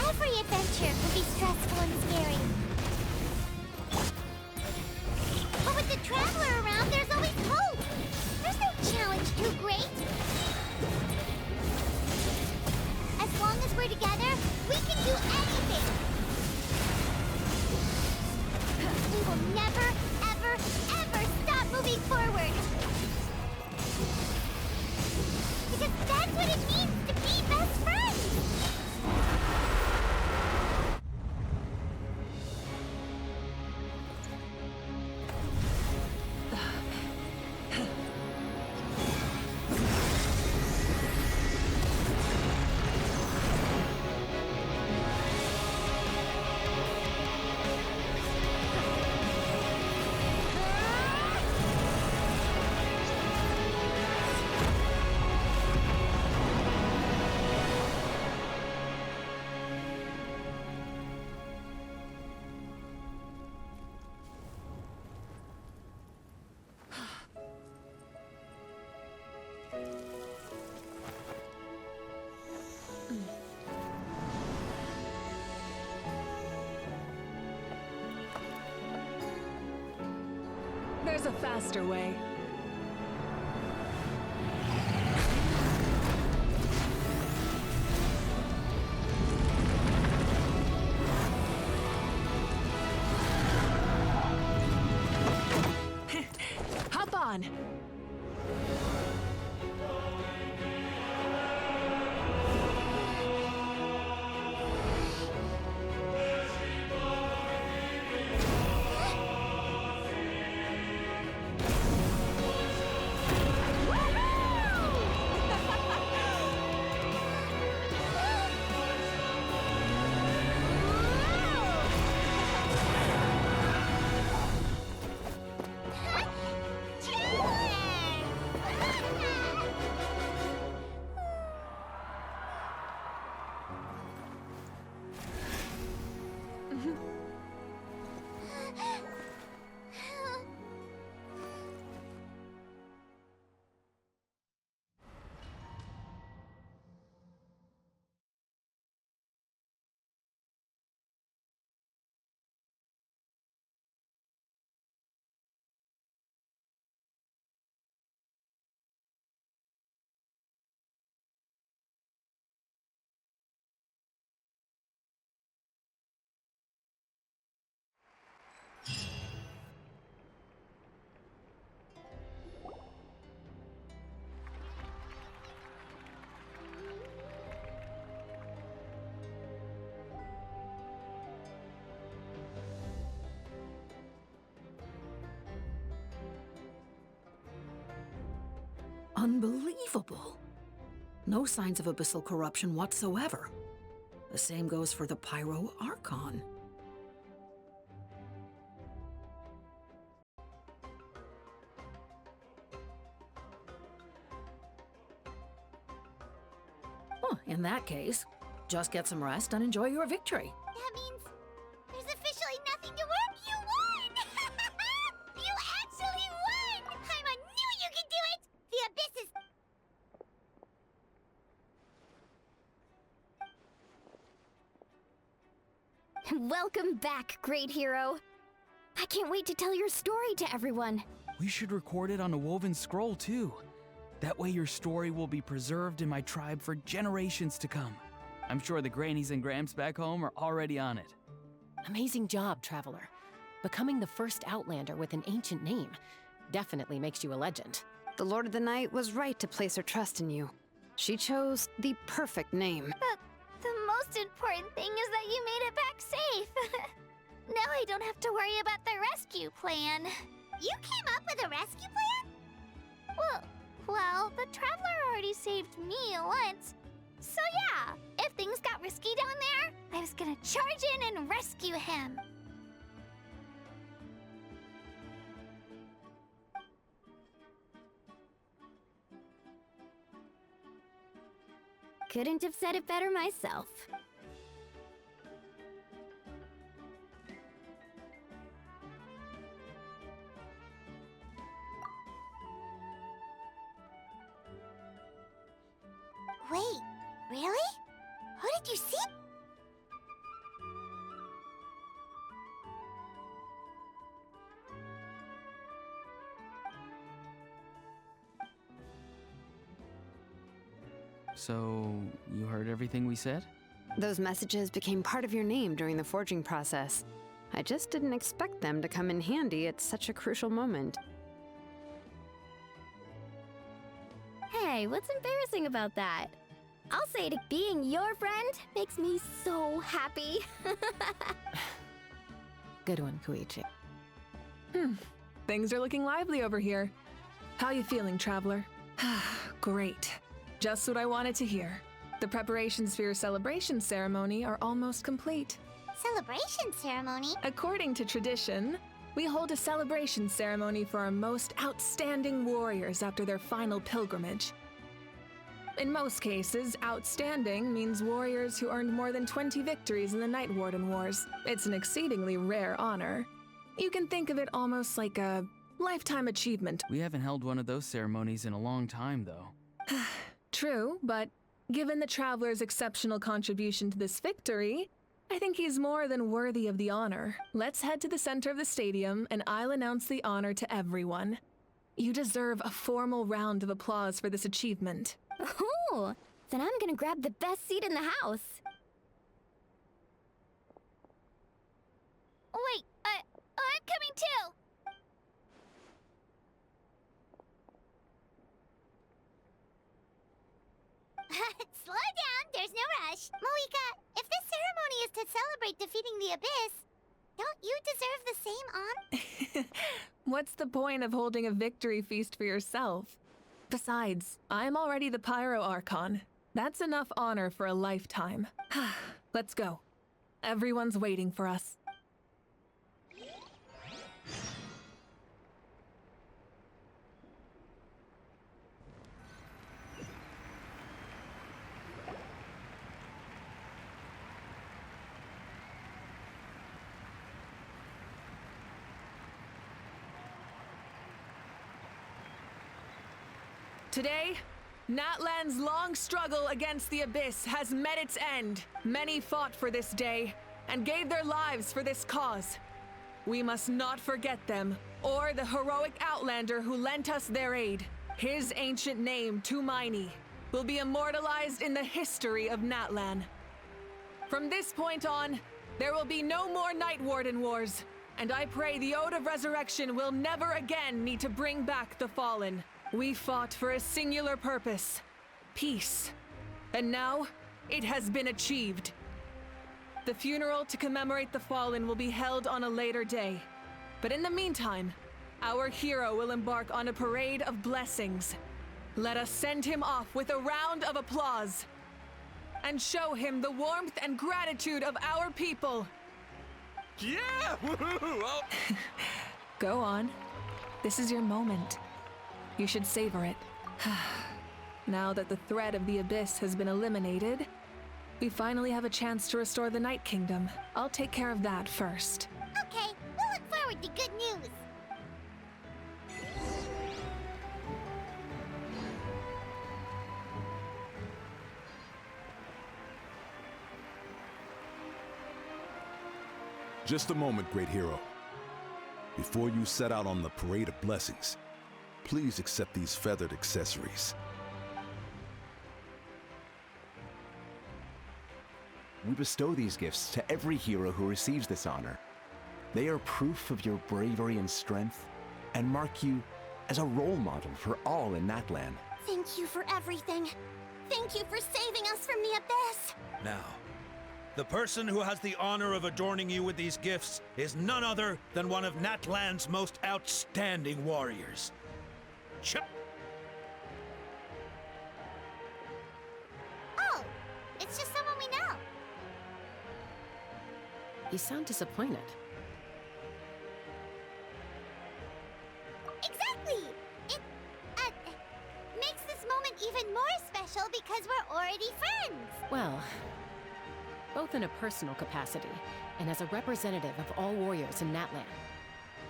Every adventure can be stressful and scary. But with the Traveler around, there's always hope! There's no challenge too great! As long as we're together, we can do anything! We will never, ever, ever stop moving forward! Because that's what it means to be best friends! There's a faster way. Hop on! Unbelievable. No signs of abyssal corruption whatsoever. The same goes for the Pyro Archon. Oh, in that case, just get some rest and enjoy your victory. That means there's officially nothing to work. You won! You actually won! Paimon knew you could do it! The Abyss is... Welcome back, great hero. I can't wait to tell your story to everyone. We should record it on a woven scroll, too. That way your story will be preserved in my tribe for generations to come. I'm sure the grannies and gramps back home are already on it. Amazing job, Traveler. Becoming the first Outlander with an ancient name definitely makes you a legend. The Lord of the Night was right to place her trust in you. She chose the perfect name. The most important thing is that you made it back safe. Now I don't have to worry about the rescue plan. You came up with a rescue plan? Well, the Traveler already saved me once. So yeah, if things got risky down there, I was gonna charge in and rescue him. Couldn't have said it better myself. Wait, really? Who did you see? So, you heard everything we said? Those messages became part of your name during the forging process. I just didn't expect them to come in handy at such a crucial moment. Hey, what's embarrassing about that? I'll say that being your friend makes me so happy. Good one, Koichi. Things are looking lively over here. How you feeling, Traveler? Great. Just what I wanted to hear. The preparations for your celebration ceremony are almost complete. Celebration ceremony? According to tradition, we hold a celebration ceremony for our most outstanding warriors after their final pilgrimage. In most cases, outstanding means warriors who earned more than 20 victories in the Night Warden Wars. It's an exceedingly rare honor. You can think of it almost like a lifetime achievement. We haven't held one of those ceremonies in a long time, though. True, but given the Traveler's exceptional contribution to this victory, I think he's more than worthy of the honor. Let's head to the center of the stadium, and I'll announce the honor to everyone. You deserve a formal round of applause for this achievement. Oh, then I'm gonna grab the best seat in the house. Wait, I'm coming too! Slow down, there's no rush. Moika, if this ceremony is to celebrate defeating the Abyss, don't you deserve the same honor? What's the point of holding a victory feast for yourself? Besides, I'm already the Pyro Archon. That's enough honor for a lifetime. Let's go. Everyone's waiting for us. Today, Natlan's long struggle against the Abyss has met its end. Many fought for this day and gave their lives for this cause. We must not forget them or the heroic Outlander who lent us their aid. His ancient name, Tumaini, will be immortalized in the history of Natlan. From this point on, there will be no more Night Warden Wars, and I pray the Ode of Resurrection will never again need to bring back the Fallen. We fought for a singular purpose, peace. And now, it has been achieved. The funeral to commemorate the Fallen will be held on a later day. But in the meantime, our hero will embark on a parade of blessings. Let us send him off with a round of applause and show him the warmth and gratitude of our people. Yeah! Woohoo! Oh. Go on. This is your moment. You should savor it. Now that the threat of the Abyss has been eliminated, we finally have a chance to restore the Night Kingdom. I'll take care of that first. Okay, we'll look forward to good news. Just a moment, great hero. Before you set out on the Parade of Blessings, please accept these feathered accessories. We bestow these gifts to every hero who receives this honor. They are proof of your bravery and strength, and mark you as a role model for all in Natlan. Thank you for everything. Thank you for saving us from the Abyss. Now, the person who has the honor of adorning you with these gifts is none other than one of Natlan's most outstanding warriors. Oh, it's just someone we know. You sound disappointed. Exactly! It makes this moment even more special because we're already friends. Well, both in a personal capacity and as a representative of all warriors in Natlan,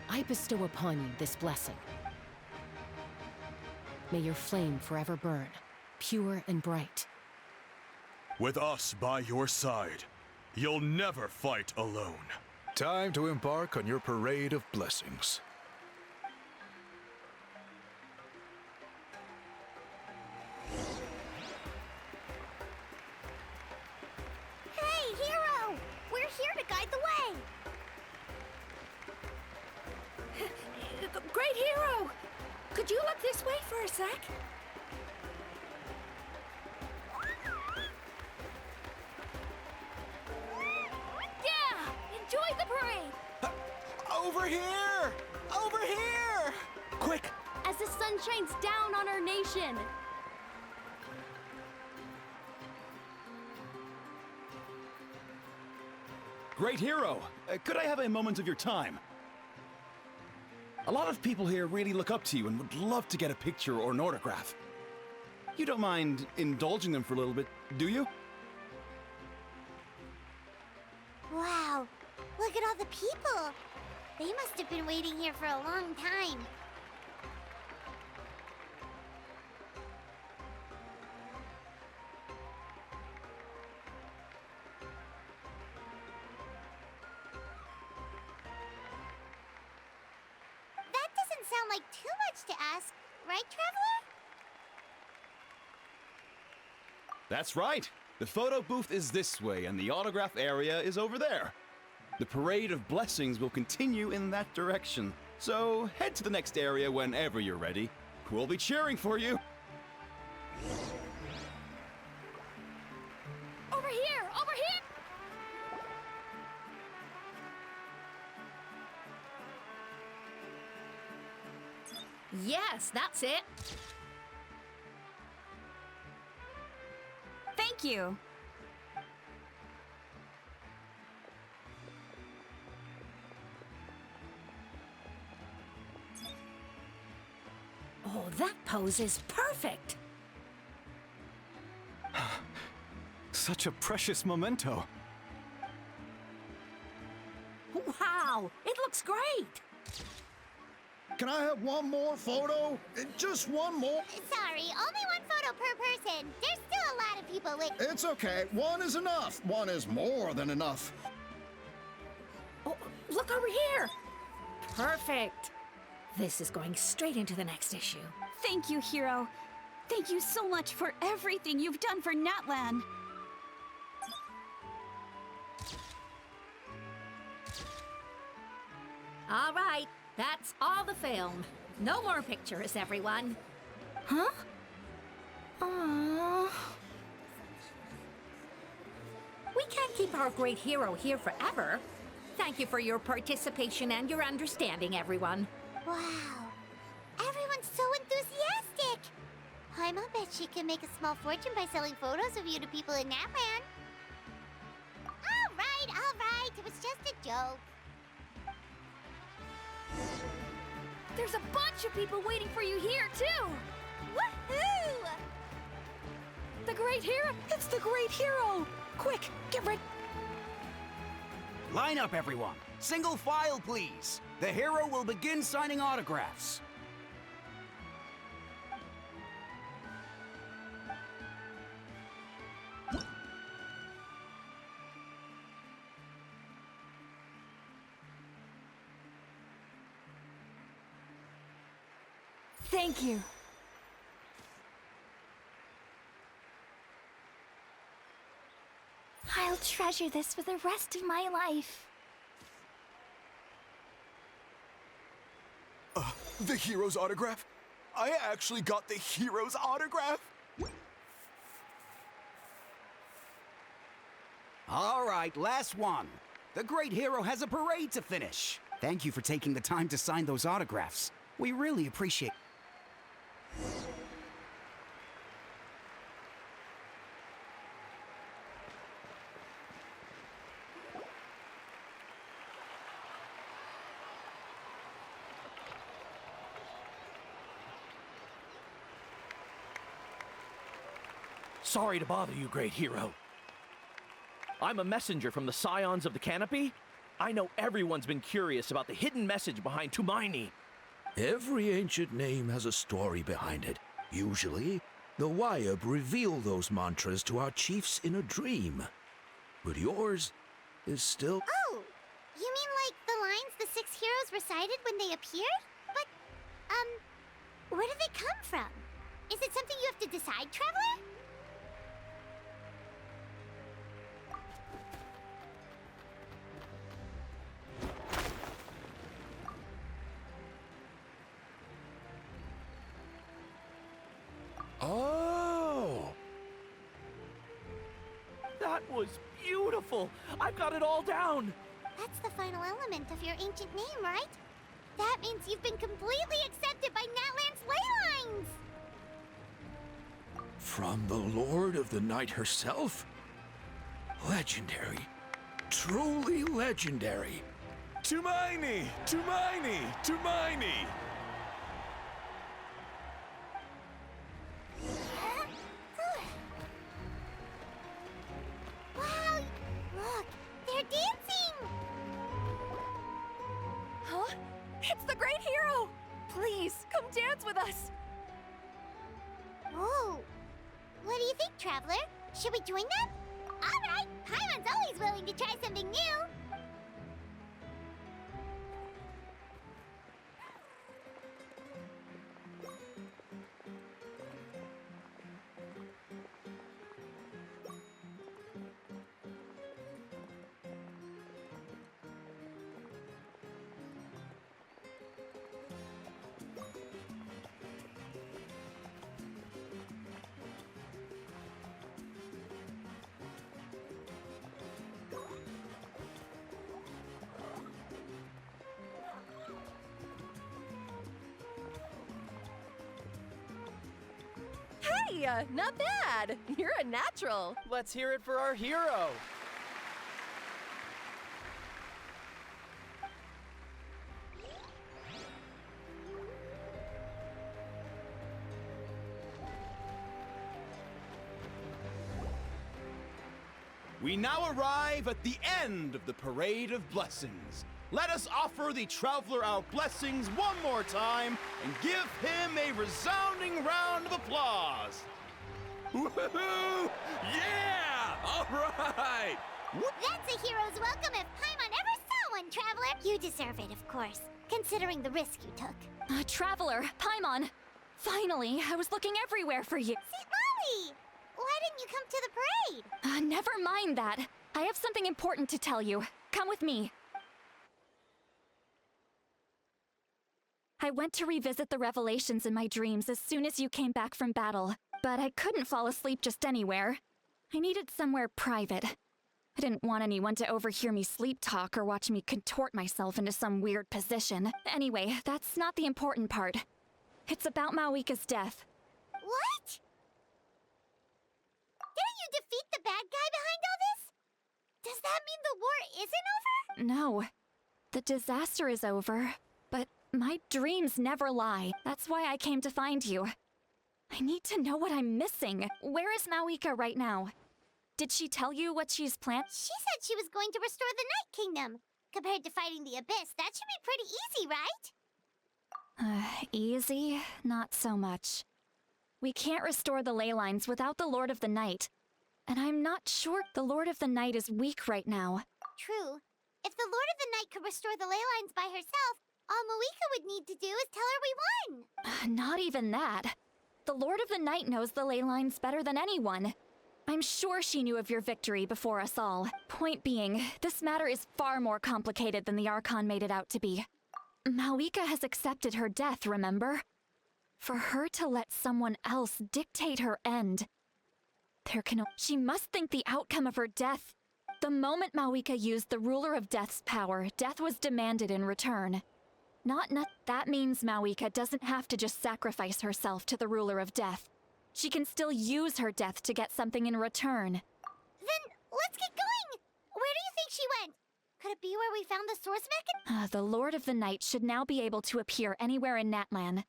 I bestow upon you this blessing. May your flame forever burn, pure and bright. With us by your side, you'll never fight alone. Time to embark on your Parade of Blessings. Hey, hero! We're here to guide the way. Great hero! Could you look this way for a sec? Yeah! Enjoy the parade! Over here! Over here! Quick! As the sun shines down on our nation! Great hero! Could I have a moment of your time? A lot of people here really look up to you and would love to get a picture or an autograph. You don't mind indulging them for a little bit, do you? Wow, look at all the people. They must have been waiting here for a long time. That doesn't sound like too much to ask, right, Traveler? That's right. The photo booth is this way, and the autograph area is over there. The Parade of Blessings will continue in that direction. So head to the next area whenever you're ready. We'll be cheering for you. Over here! Over here! Yes, that's it. Thank you. Oh, that pose is perfect. Such a precious memento. Wow, it looks great. Can I have one more photo? Just one more? Sorry, only one photo per person. There's still a lot of people with... It's okay. One is enough. One is more than enough. Oh, look over here. Perfect. This is going straight into the next issue. Thank you, hero. Thank you so much for everything you've done for Natlan. All right, that's all the film. No more pictures, everyone. Huh? Aww. We can't keep our great hero here forever. Thank you for your participation and your understanding, everyone. Wow. Everyone's so enthusiastic. Paimon bet she can make a small fortune by selling photos of you to people in Natland. All right. It was just a joke. There's a bunch of people waiting for you here, too! Woohoo! The Great Hero! It's the Great Hero! Quick, get ready! Line up, everyone. Single file, please. The hero will begin signing autographs. Thank you. I'll treasure this for the rest of my life. The hero's autograph? I actually got the hero's autograph? All right, last one. The Great Hero has a parade to finish. Thank you for taking the time to sign those autographs. We really appreciate. Sorry to bother you, Great Hero. I'm a messenger from the Scions of the Canopy. I know everyone's been curious about the hidden message behind Tumaini. Every ancient name has a story behind it. Usually, the Wayab reveal those mantras to our chiefs in a dream. But yours is still... Oh! You mean like the lines the 6 heroes recited when they appeared? But, where do they come from? Is it something you have to decide, Traveler? Oh! That was beautiful! I've got it all down! That's the final element of your ancient name, right? That means you've been completely accepted by Natland's ley lines! From the Lord of the Night herself? Legendary. Truly legendary. Tumaini! Tumaini! Tumaini! Wow! Look! They're dancing! Huh? It's the Great Hero! Please, come dance with us! Whoa! What do you think, Traveler? Should we join them? Alright! Paimon's always willing to try something new! Hey, not bad. You're a natural. Let's hear it for our hero! We now arrive at the end of the Parade of Blessings. Let us offer the Traveler our blessings one more time and give him a resounding round of applause. Woohoo! Yeah! All right! That's a hero's welcome if Paimon ever saw one, Traveler! You deserve it, of course, considering the risk you took. Traveler, Paimon! Finally, I was looking everywhere for you. See, Molly! Why didn't you come to the parade? Never mind that. I have something important to tell you. Come with me. I went to revisit the revelations in my dreams as soon as you came back from battle, but I couldn't fall asleep just anywhere. I needed somewhere private. I didn't want anyone to overhear me sleep talk or watch me contort myself into some weird position. Anyway, that's not the important part. It's about Mawika's death. What? mean the war isn't over? No. The disaster is over, but my dreams never lie. That's why I came to find you. I need to know what I'm missing. Where is Mawika right now? Did she tell you what she's planned? She said she was going to restore the Night Kingdom. Compared to fighting the Abyss, that should be pretty easy, right? Easy? Not so much. We can't restore the ley lines without the Lord of the Night. And I'm not sure the Lord of the Night is weak right now. True. If the Lord of the Night could restore the ley lines by herself, all Mawika would need to do is tell her we won. Not even that. The Lord of the Night knows the ley lines better than anyone. I'm sure she knew of your victory before us all. Point being, this matter is far more complicated than the Archon made it out to be. Mawika has accepted her death, remember? For her to let someone else dictate her end. She must think the outcome of her death. The moment Mawika used the Ruler of Death's power, death was demanded in return. That means Mawika doesn't have to just sacrifice herself to the Ruler of Death. She can still use her death to get something in return. Then let's get going! Where do you think she went? Could it be where we found the source mechanism? The Lord of the Night should now be able to appear anywhere in Natlan.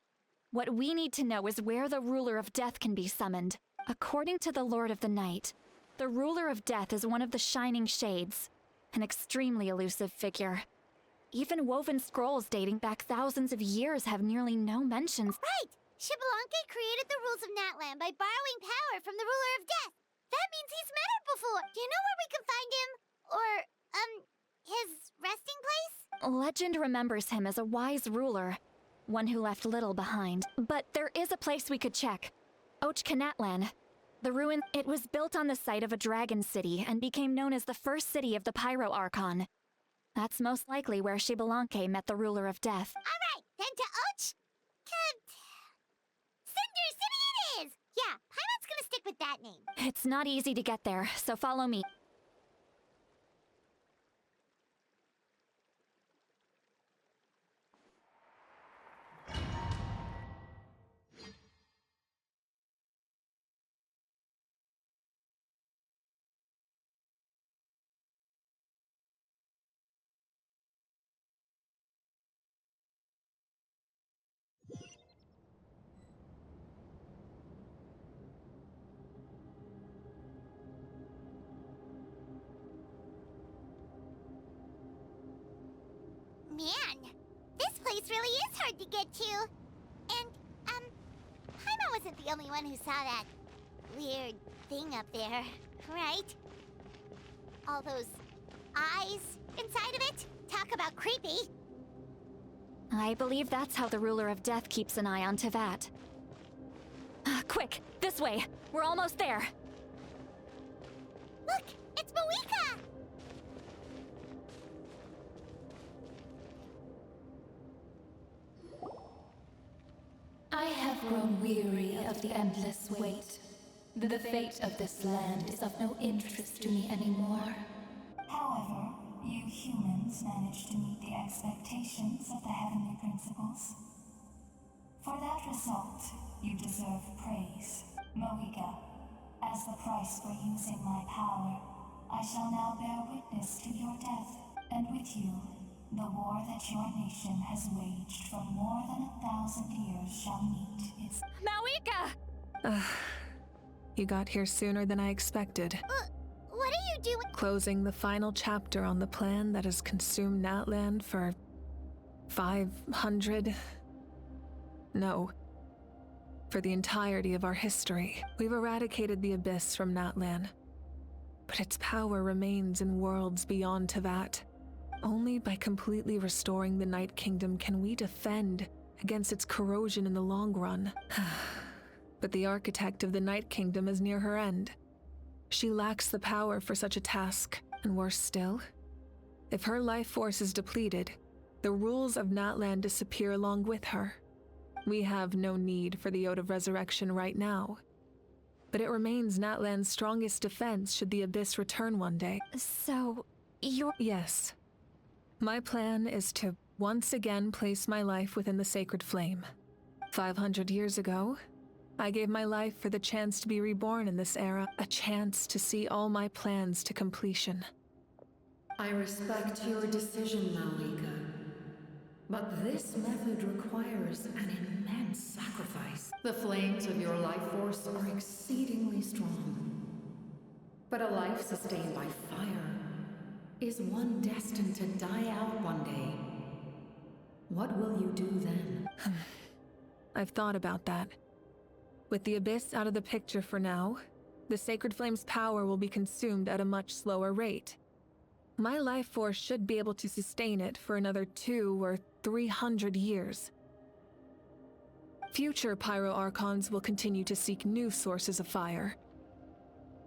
What we need to know is where the Ruler of Death can be summoned. According to the Lord of the Night, the Ruler of Death is one of the Shining Shades, an extremely elusive figure. Even woven scrolls dating back thousands of years have nearly no mentions. Right! Xbalanque created the rules of Natlan by borrowing power from the Ruler of Death. That means he's met her before. Do you know where we can find him? Or, his resting place? Legend remembers him as a wise ruler, one who left little behind. But there is a place we could check. Natlan. The ruin, it was built on the site of a dragon city and became known as the first city of the Pyro Archon. That's most likely where Xbalanque met the Ruler of Death. Alright, then to Cinder City it is! Yeah, Paimon's gonna stick with that name. It's not easy to get there, so follow me. Man, this place really is hard to get to. And, Paimon wasn't the only one who saw that weird thing up there, right? All those eyes inside of it? Talk about creepy. I believe that's how the Ruler of Death keeps an eye on Tevat. Quick, this way! We're almost there! Look, it's Mawika! I have grown weary of the endless wait. The fate of this land is of no interest to me anymore. However, you humans managed to meet the expectations of the heavenly principles. For that result, you deserve praise. Mawika, as the price for using my power, I shall now bear witness to your death, and with you, the war that your nation has waged for more than 1,000 years shall meet its... Mawika! You got here sooner than I expected. What are you doing? Closing the final chapter on the plan that has consumed Natlan for 500... No. For the entirety of our history. We've eradicated the Abyss from Natlan. But its power remains in worlds beyond Tevat. Only by completely restoring the Night Kingdom can we defend against its corrosion in the long run. But the architect of the Night Kingdom is near her end. She lacks the power for such a task, and worse still, if her life force is depleted, the rules of Natlan disappear along with her. We have no need for the Ode of Resurrection right now, but it remains Natlan's strongest defense should the Abyss return one day. So, Yes. My plan is to once again place my life within the sacred flame. 500 years ago, I gave my life for the chance to be reborn in this era, a chance to see all my plans to completion. I respect your decision, Malika. But this method requires an immense sacrifice. The flames of your life force are exceedingly strong. But a life sustained by fire is one destined to die out one day. What will you do then? I've thought about that. With the Abyss out of the picture for now, the Sacred Flame's power will be consumed at a much slower rate. My life force should be able to sustain it for another 200 or 300 years. Future Pyro-Archons will continue to seek new sources of fire.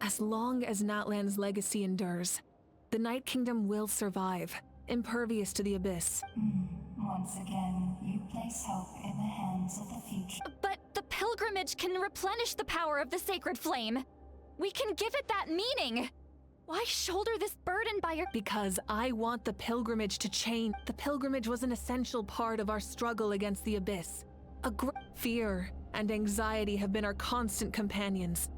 As long as Natlan's legacy endures, the Night Kingdom will survive, impervious to the Abyss. Once again, you place hope in the hands of the future. But the pilgrimage can replenish the power of the Sacred Flame. We can give it that meaning. Why shoulder this burden by your— Because I want the pilgrimage to change. The pilgrimage was an essential part of our struggle against the Abyss. Fear and anxiety have been our constant companions.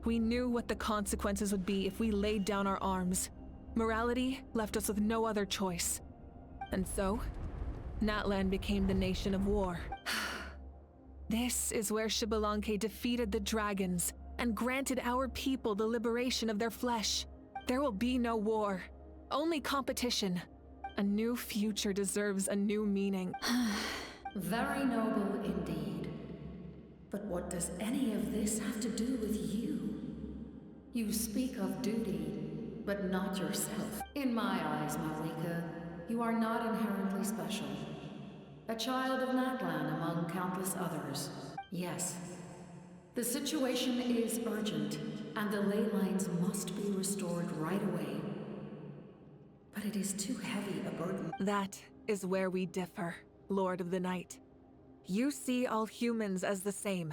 We knew what the consequences would be if we laid down our arms. Morality left us with no other choice. And so, Natlan became the nation of war. This is where Xbalanque defeated the dragons and granted our people the liberation of their flesh. There will be no war, only competition. A new future deserves a new meaning. Very noble indeed. But what does any of this have to do with you? You speak of duty, but not yourself. In my eyes, Malika, you are not inherently special. A child of Natlan among countless others. Yes, the situation is urgent, and the ley lines must be restored right away. But it is too heavy a burden. That is where we differ, Lord of the Night. You see all humans as the same,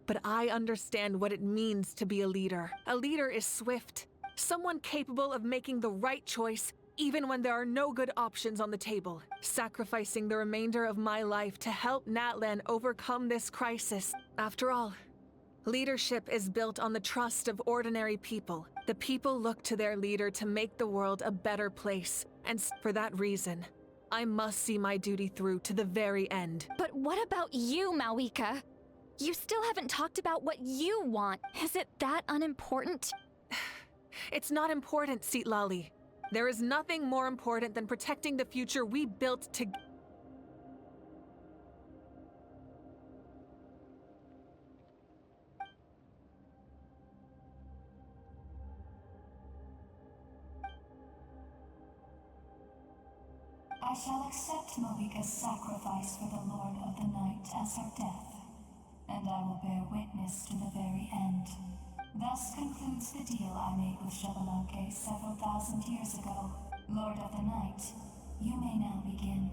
but I understand what it means to be a leader. A leader is swift, someone capable of making the right choice even when there are no good options on the table, sacrificing the remainder of my life to help Natlan overcome this crisis. After all, leadership is built on the trust of ordinary people. The people look to their leader to make the world a better place, and for that reason, I must see my duty through to the very end. But what about you, Malika? You still haven't talked about what you want. Is it that unimportant? It's not important, Citlali. There is nothing more important than protecting the future we built together. I shall accept Malika's sacrifice for the Lord of the Night as her death, and I will bear witness to the very end. Thus concludes the deal I made with Xbalanque several thousand years ago. Lord of the Night, you may now begin.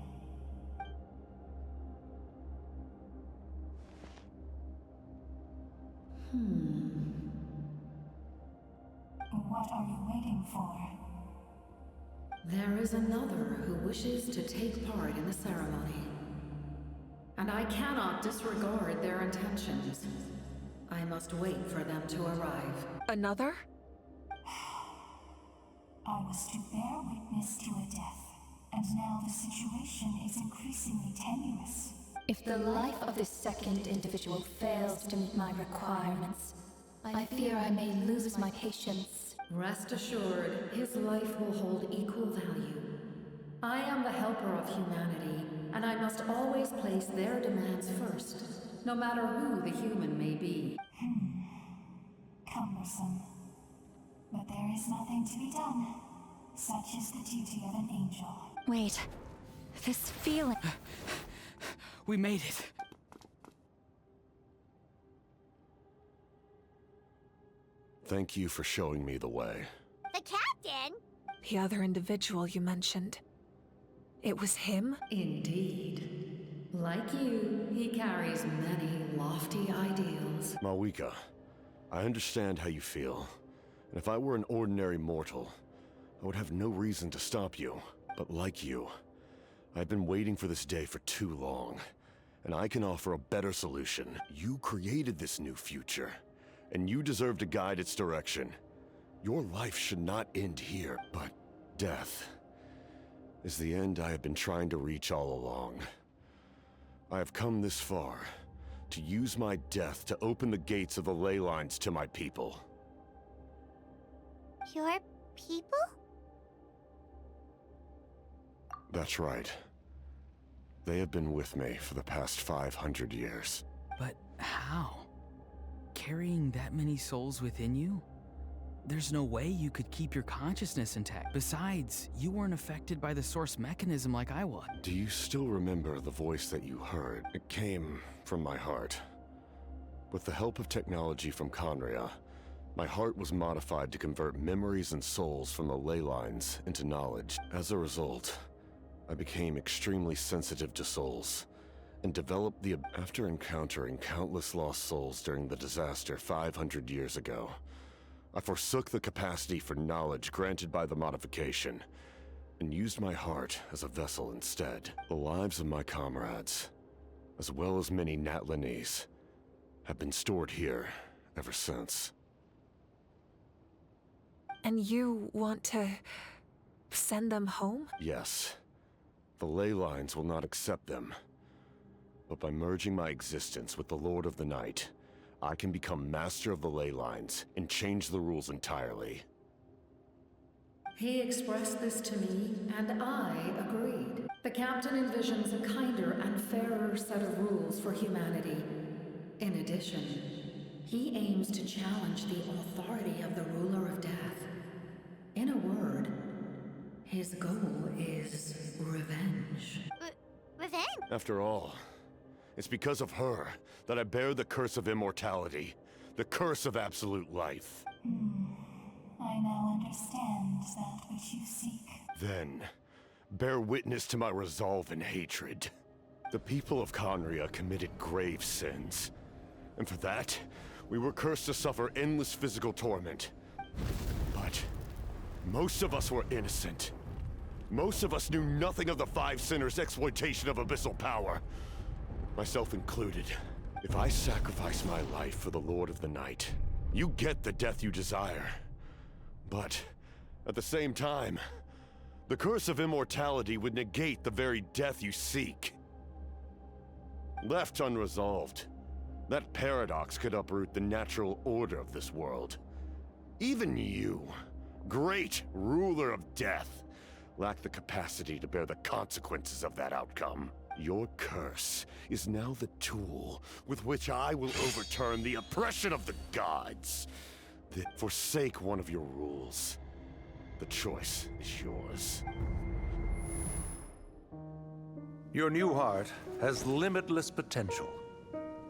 What are you waiting for? There is another who wishes to take part in the ceremony. And I cannot disregard their intentions. I must wait for them to arrive. Another? I was to bear witness to a death, and now the situation is increasingly tenuous. If the life of this second individual fails to meet my requirements, I fear I may lose my patience. Rest assured, his life will hold equal value. I am the helper of humanity, and I must always place their demands first, no matter who the human may be. Cumbersome. But there is nothing to be done. Such is the duty of an angel. Wait, this feeling... We made it. Thank you for showing me the way. The captain? The other individual you mentioned. It was him? Indeed. Like you, he carries many lofty ideals. Malika, I understand how you feel. And if I were an ordinary mortal, I would have no reason to stop you. But like you, I've been waiting for this day for too long. And I can offer a better solution. You created this new future, and you deserve to guide its direction. Your life should not end here, but death is the end I have been trying to reach all along. I have come this far to use my death to open the gates of the ley lines to my people. Your people? That's right. They have been with me for the past 500 years. But how? Carrying that many souls within you? There's no way you could keep your consciousness intact. Besides, you weren't affected by the source mechanism like I was. Do you still remember the voice that you heard? It came from my heart. With the help of technology from Conria, my heart was modified to convert memories and souls from the ley lines into knowledge. As a result, I became extremely sensitive to souls, and developed the... After encountering countless lost souls during the disaster 500 years ago, I forsook the capacity for knowledge granted by the modification, and used my heart as a vessel instead. The lives of my comrades, as well as many Natlanese, have been stored here ever since. And you want to send them home? Yes. The ley lines will not accept them. But by merging my existence with the Lord of the Night, I can become master of the ley lines and change the rules entirely. He expressed this to me, and I agreed. The captain envisions a kinder and fairer set of rules for humanity. In addition, he aims to challenge the authority of the ruler of death. In a word, his goal is revenge. Revenge? After all, it's because of her that I bear the curse of immortality, the curse of absolute life. I now understand that which you seek. Then, bear witness to my resolve and hatred. The people of Conria committed grave sins, and for that, we were cursed to suffer endless physical torment. But most of us were innocent. Most of us knew nothing of the Five Sinners' exploitation of abyssal power. Myself included. If I sacrifice my life for the Lord of the Night, you get the death you desire. But, at the same time, the curse of immortality would negate the very death you seek. Left unresolved, that paradox could uproot the natural order of this world. Even you, great ruler of death, lack the capacity to bear the consequences of that outcome. Your curse is now the tool with which I will overturn the oppression of the gods. Forsake one of your rules. The choice is yours. Your new heart has limitless potential,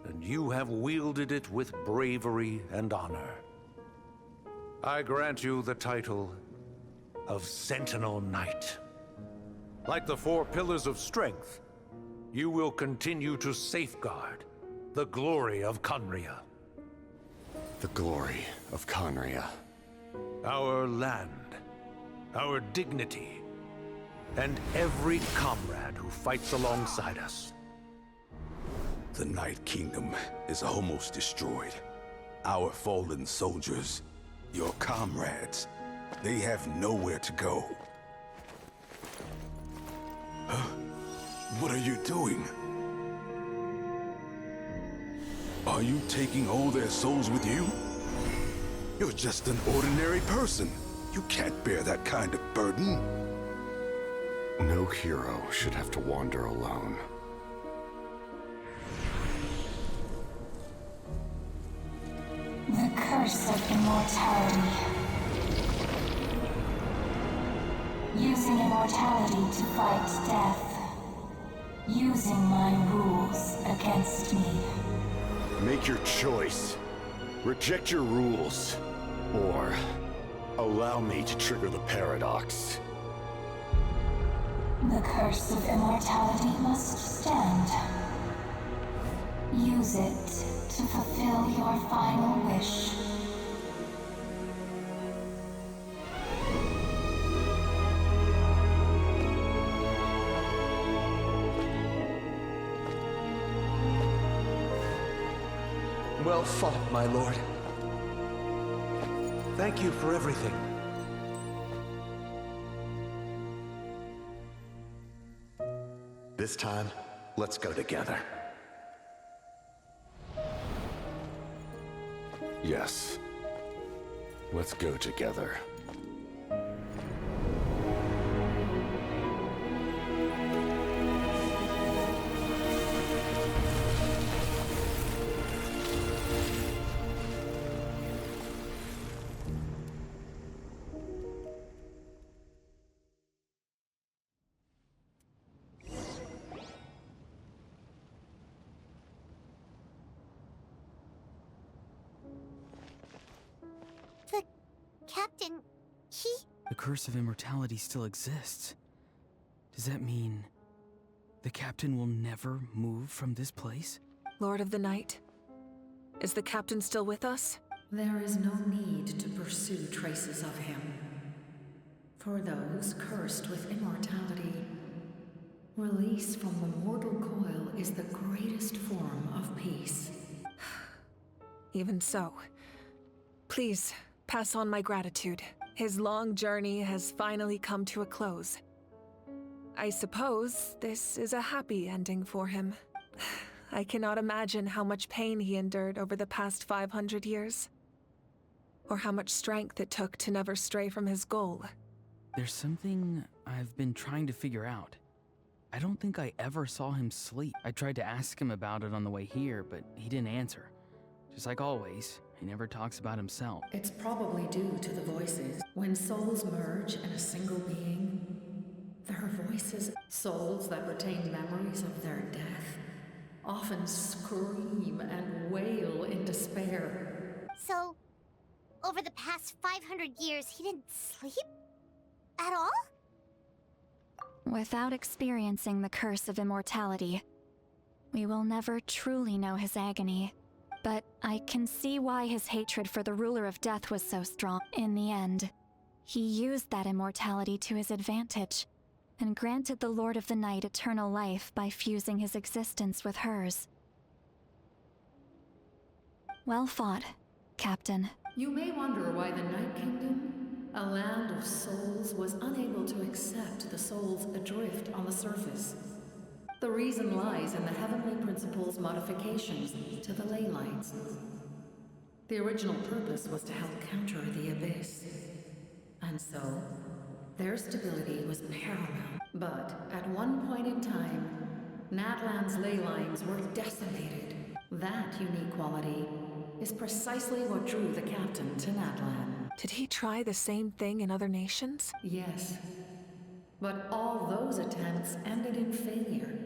and you have wielded it with bravery and honor. I grant you the title of Sentinel Knight. Like the four pillars of strength, you will continue to safeguard the glory of Conria. The glory of Conria. Our land, our dignity, and every comrade who fights alongside us. The Night Kingdom is almost destroyed. Our fallen soldiers, your comrades, they have nowhere to go. What are you doing? Are you taking all their souls with you? You're just an ordinary person. You can't bear that kind of burden. No hero should have to wander alone. The curse of immortality. Using immortality to fight death. Using my rules against me. Make your choice. Reject your rules. Or allow me to trigger the paradox. The curse of immortality must stand. Use it to fulfill your final wish. Well fought, my lord. Thank you for everything. This time, let's go together. Yes. Let's go together. The captain, he... The curse of immortality still exists. Does that mean the captain will never move from this place? Lord of the Night, is the captain still with us? There is no need to pursue traces of him. For those cursed with immortality, release from the mortal coil is the greatest form of peace. Even so, please pass on my gratitude. His long journey has finally come to a close. I suppose this is a happy ending for him. I cannot imagine how much pain he endured over the past 500 years. Or how much strength it took to never stray from his goal. There's something I've been trying to figure out. I don't think I ever saw him sleep. I tried to ask him about it on the way here, but he didn't answer. Just like always, he never talks about himself. It's probably due to the voices. When souls merge in a single being, their voices, souls that retain memories of their death, often scream and wail in despair. So, over the past 500 years, he didn't sleep? At all? Without experiencing the curse of immortality, we will never truly know his agony. But I can see why his hatred for the ruler of death was so strong. In the end, he used that immortality to his advantage, and granted the Lord of the Night eternal life by fusing his existence with hers. Well fought, Captain. You may wonder why the Night Kingdom, a land of souls, was unable to accept the souls adrift on the surface. The reason lies in the Heavenly Principle's modifications to the ley lines. The original purpose was to help counter the Abyss. And so, their stability was paramount. But at one point in time, Natlan's ley lines were decimated. That unique quality is precisely what drew the captain to Natlan. Did he try the same thing in other nations? Yes. But all those attempts ended in failure.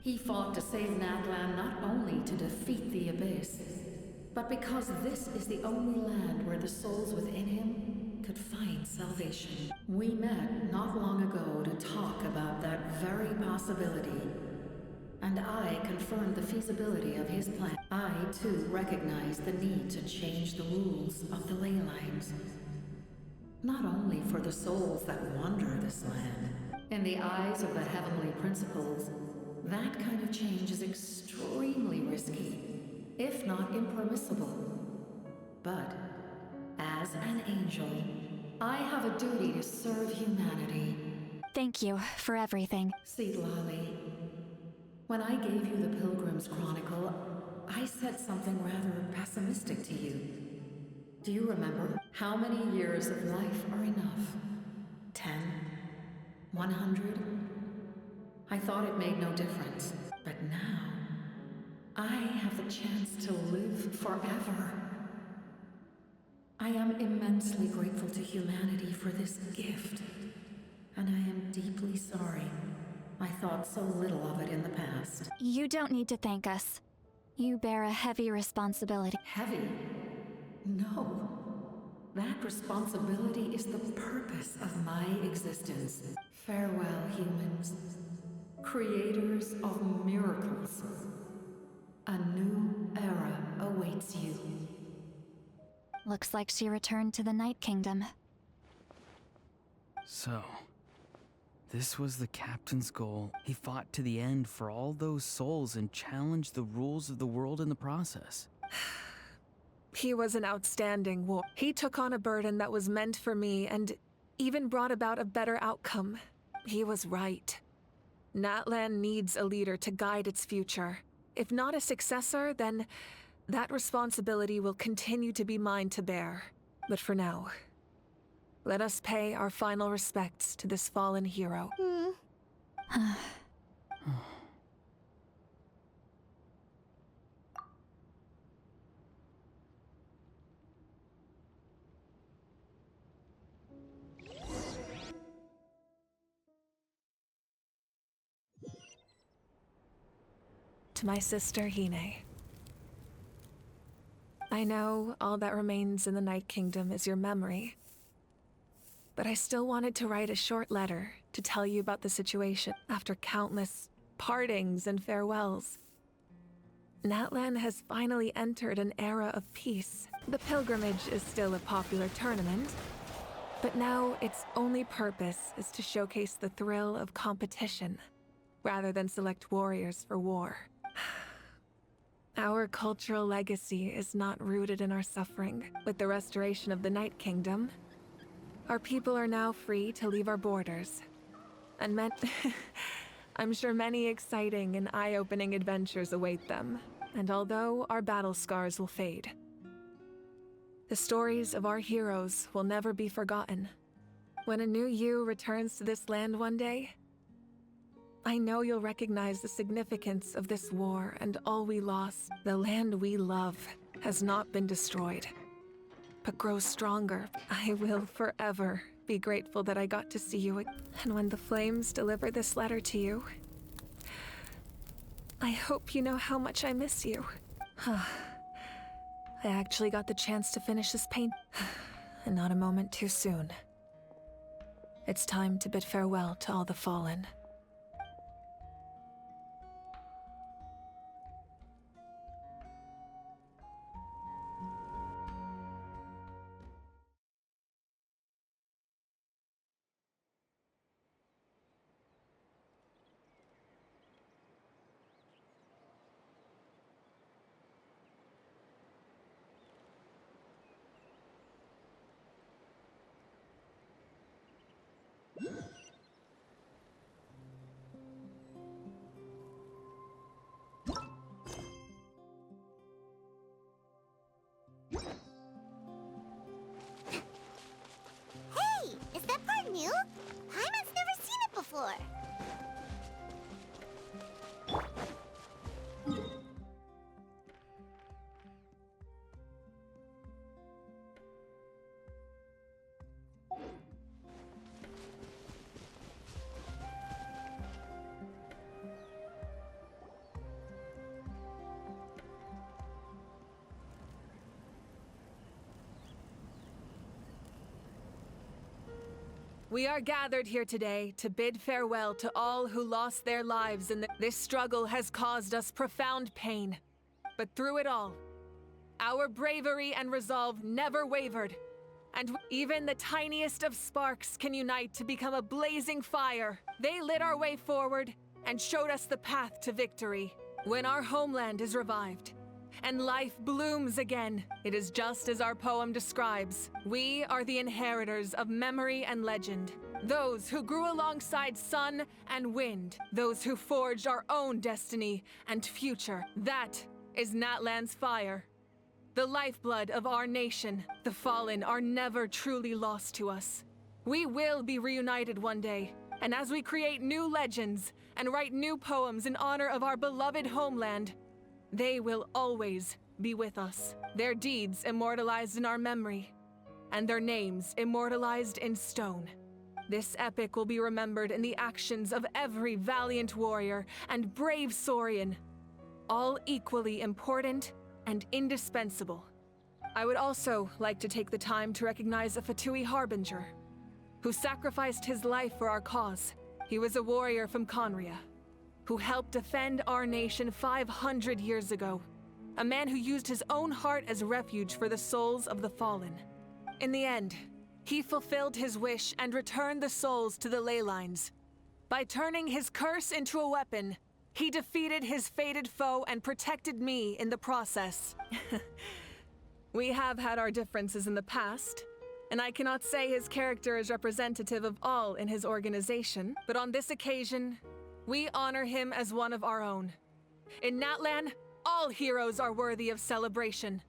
He fought to save Natlan not only to defeat the Abyss, but because this is the only land where the souls within him could find salvation. We met not long ago to talk about that very possibility, and I confirmed the feasibility of his plan. I, too, recognize the need to change the rules of the ley lines. Not only for the souls that wander this land. In the eyes of the Heavenly Principles, that kind of change is extremely risky, if not impermissible. But, as an angel, I have a duty to serve humanity. Thank you for everything. Seed Lolly, when I gave you the Pilgrim's Chronicle, I said something rather pessimistic to you. Do you remember? How many years of life are enough? 10? 100? I thought it made no difference. But now, I have the chance to live forever. I am immensely grateful to humanity for this gift. And I am deeply sorry I thought so little of it in the past. You don't need to thank us. You bear a heavy responsibility. Heavy? No. That responsibility is the purpose of my existence. Farewell, humans. Creators of miracles. A new era awaits you. Looks like she returned to the Night Kingdom. So, this was the captain's goal. He fought to the end for all those souls and challenged the rules of the world in the process. He was an outstanding warrior. He took on a burden that was meant for me and even brought about a better outcome. He was right. Natlan needs a leader to guide its future. If not a successor, then that responsibility will continue to be mine to bear. But for now, let us pay our final respects to this fallen hero. To my sister Hine. I know all that remains in the Night Kingdom is your memory, but I still wanted to write a short letter to tell you about the situation after countless partings and farewells. Natlan has finally entered an era of peace. The pilgrimage is still a popular tournament, but now its only purpose is to showcase the thrill of competition, rather than select warriors for war. Our cultural legacy is not rooted in our suffering. With the restoration of the Night Kingdom, our people are now free to leave our borders. And I'm sure many exciting and eye-opening adventures await them. And although our battle scars will fade, the stories of our heroes will never be forgotten. When a new you returns to this land one day, I know you'll recognize the significance of this war and all we lost. The land we love has not been destroyed, but grows stronger. I will forever be grateful that I got to see you again. And when the flames deliver this letter to you, I hope you know how much I miss you. I actually got the chance to finish this paint, and not a moment too soon. It's time to bid farewell to all the fallen. Hey, is that part new? Paimon's never seen it before. We are gathered here today to bid farewell to all who lost their lives in this struggle has caused us profound pain. But through it all, our bravery and resolve never wavered. And even the tiniest of sparks can unite to become a blazing fire. They lit our way forward and showed us the path to victory. When our homeland is revived and life blooms again, it is just as our poem describes. We are the inheritors of memory and legend. Those who grew alongside sun and wind. Those who forged our own destiny and future. That is Natlan's fire. The lifeblood of our nation. The fallen are never truly lost to us. We will be reunited one day. And as we create new legends and write new poems in honor of our beloved homeland, they will always be with us. Their deeds immortalized in our memory, and their names immortalized in stone. This epic will be remembered in the actions of every valiant warrior and brave Saurian, all equally important and indispensable. I would also like to take the time to recognize a Fatui Harbinger, who sacrificed his life for our cause. He was a warrior from Conria, who helped defend our nation 500 years ago. A man who used his own heart as refuge for the souls of the fallen. In the end, he fulfilled his wish and returned the souls to the ley lines. By turning his curse into a weapon, he defeated his fated foe and protected me in the process. We have had our differences in the past, and I cannot say his character is representative of all in his organization, but on this occasion, We honor him as one of our own. In Natlan, all heroes are worthy of celebration.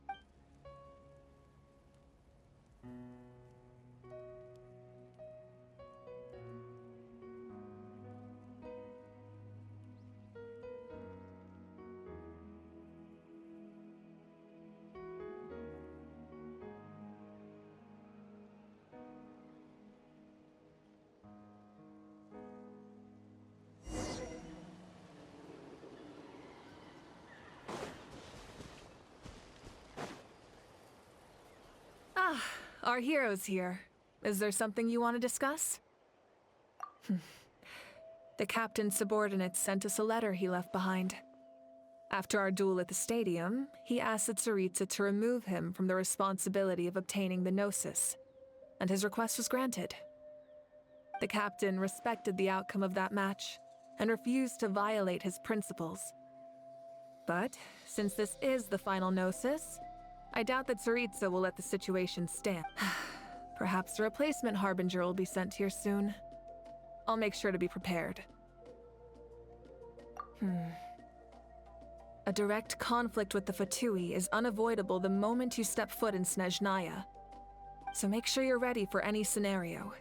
Ah, our hero's here. Is there something you want to discuss? The captain's subordinates sent us a letter he left behind. After our duel at the stadium, he asked the Tsaritsa to remove him from the responsibility of obtaining the Gnosis, and his request was granted. The captain respected the outcome of that match and refused to violate his principles. But since this is the final Gnosis, I doubt that Tsaritsa will let the situation stand. Perhaps a replacement Harbinger will be sent here soon. I'll make sure to be prepared. A direct conflict with the Fatui is unavoidable the moment you step foot in Snezhnaya. So make sure you're ready for any scenario.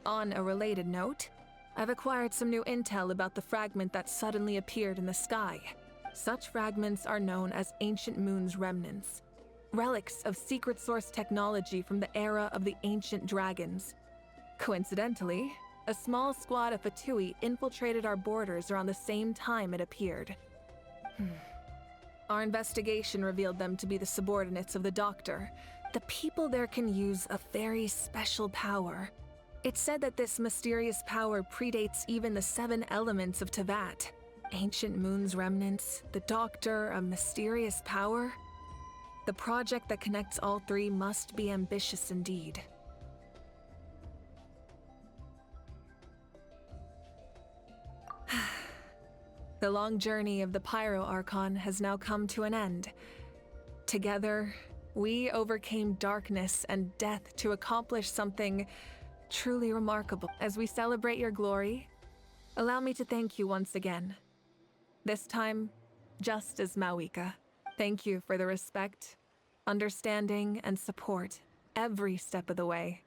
On a related note, I've acquired some new intel about the fragment that suddenly appeared in the sky. Such fragments are known as Ancient Moon's remnants. Relics of secret source technology from the era of the ancient dragons. Coincidentally, a small squad of Fatui infiltrated our borders around the same time it appeared. Our investigation revealed them to be the subordinates of the Doctor. The people there can use a very special power. It's said that this mysterious power predates even the 7 elements of Tevat. Ancient Moon's remnants, the Doctor, a mysterious power. The project that connects all 3 must be ambitious indeed. The long journey of the Pyro Archon has now come to an end. Together, we overcame darkness and death to accomplish something truly remarkable. As we celebrate your glory, allow me to thank you once again. This time, just as Mawika. Thank you for the respect, understanding, and support every step of the way.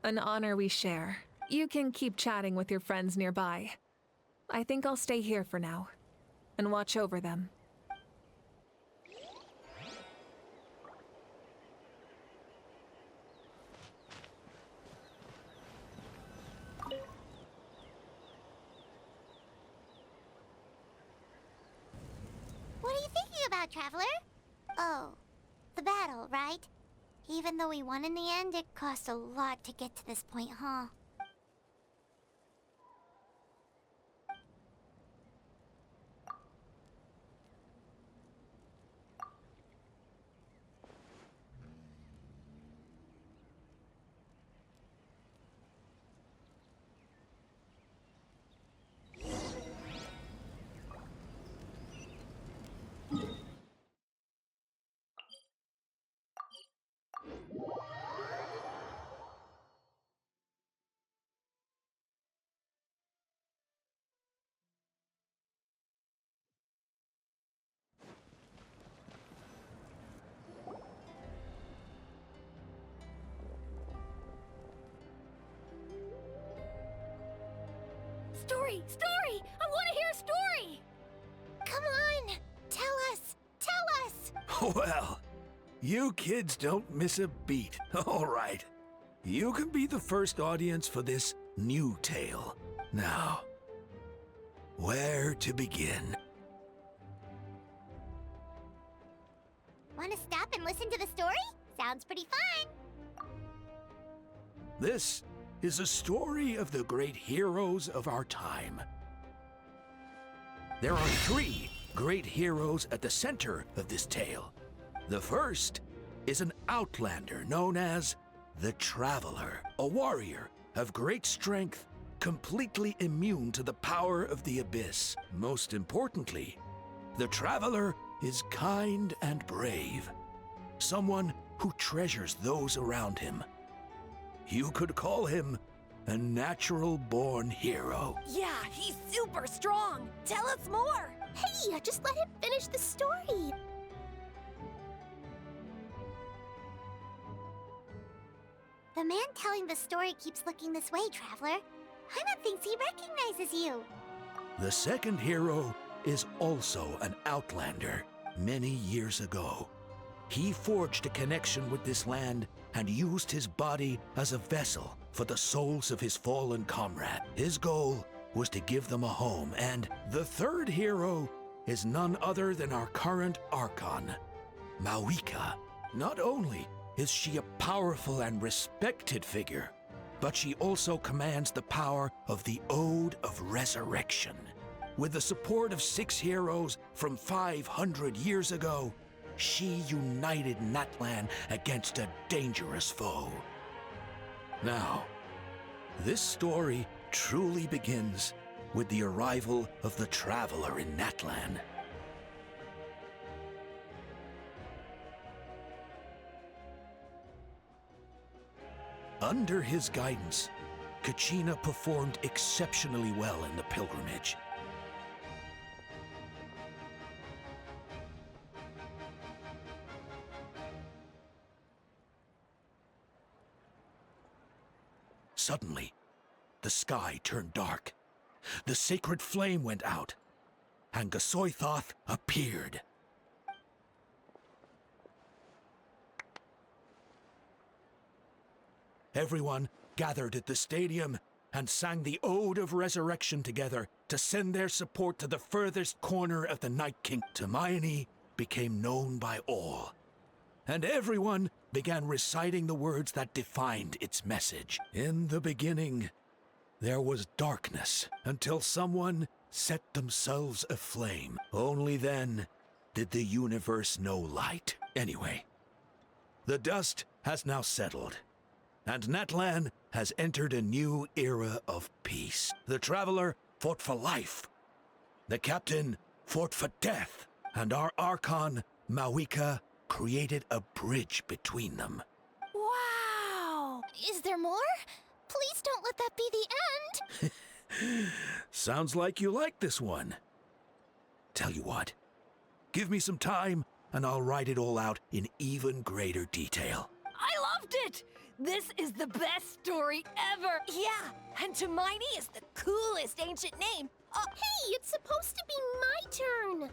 An honor we share. You can keep chatting with your friends nearby. I think I'll stay here for now and watch over them. What are you thinking about, Traveler? Oh, the battle, right? Even though we won in the end, it cost a lot to get to this point, huh? Story! Story! I want to hear a story! Come on! Tell us! Tell us! Well, you kids don't miss a beat. All right. You can be the first audience for this new tale. Now, where to begin? Want to stop and listen to the story? Sounds pretty fun! This is a story of the great heroes of our time. There are 3 great heroes at the center of this tale. The first is an outlander known as the Traveler, a warrior of great strength, completely immune to the power of the Abyss. Most importantly, the Traveler is kind and brave, someone who treasures those around him. You could call him a natural-born hero. Yeah, he's super strong. Tell us more. Hey, just let him finish the story. The man telling the story keeps looking this way, Traveler. Paimon thinks he recognizes you. The second hero is also an outlander. Many years ago, he forged a connection with this land and used his body as a vessel for the souls of his fallen comrade. His goal was to give them a home, and the third hero is none other than our current Archon, Mawika. Not only is she a powerful and respected figure, but she also commands the power of the Ode of Resurrection. With the support of 6 heroes from 500 years ago, she united Natlan against a dangerous foe. Now, this story truly begins with the arrival of the Traveler in Natlan. Under his guidance, Kachina performed exceptionally well in the pilgrimage. Suddenly, the sky turned dark. The sacred flame went out, and Gasoithoth appeared. Everyone gathered at the stadium and sang the Ode of Resurrection together to send their support to the furthest corner of the Night King. Hermione became known by all, and everyone began reciting the words that defined its message. In the beginning, there was darkness until someone set themselves aflame. Only then did the universe know light. Anyway, the dust has now settled, and Natlan has entered a new era of peace. The Traveler fought for life. The Captain fought for death. And our Archon, Mawika, created a bridge between them. Wow! Is there more? Please don't let that be the end! Sounds like you like this one. Tell you what, give me some time and I'll write it all out in even greater detail. I loved it! This is the best story ever! Yeah, and Hermione is the coolest ancient name. Hey, it's supposed to be my turn!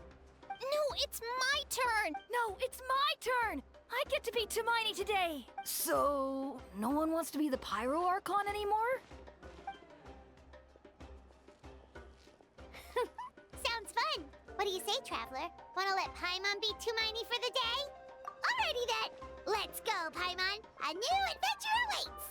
No, it's my turn! No, it's my turn! I get to be Hermione today! So, no one wants to be the Pyro Archon anymore? Sounds fun! What do you say, Traveler? Wanna let Paimon be Hermione for the day? Alrighty then! Let's go, Paimon! A new adventure awaits!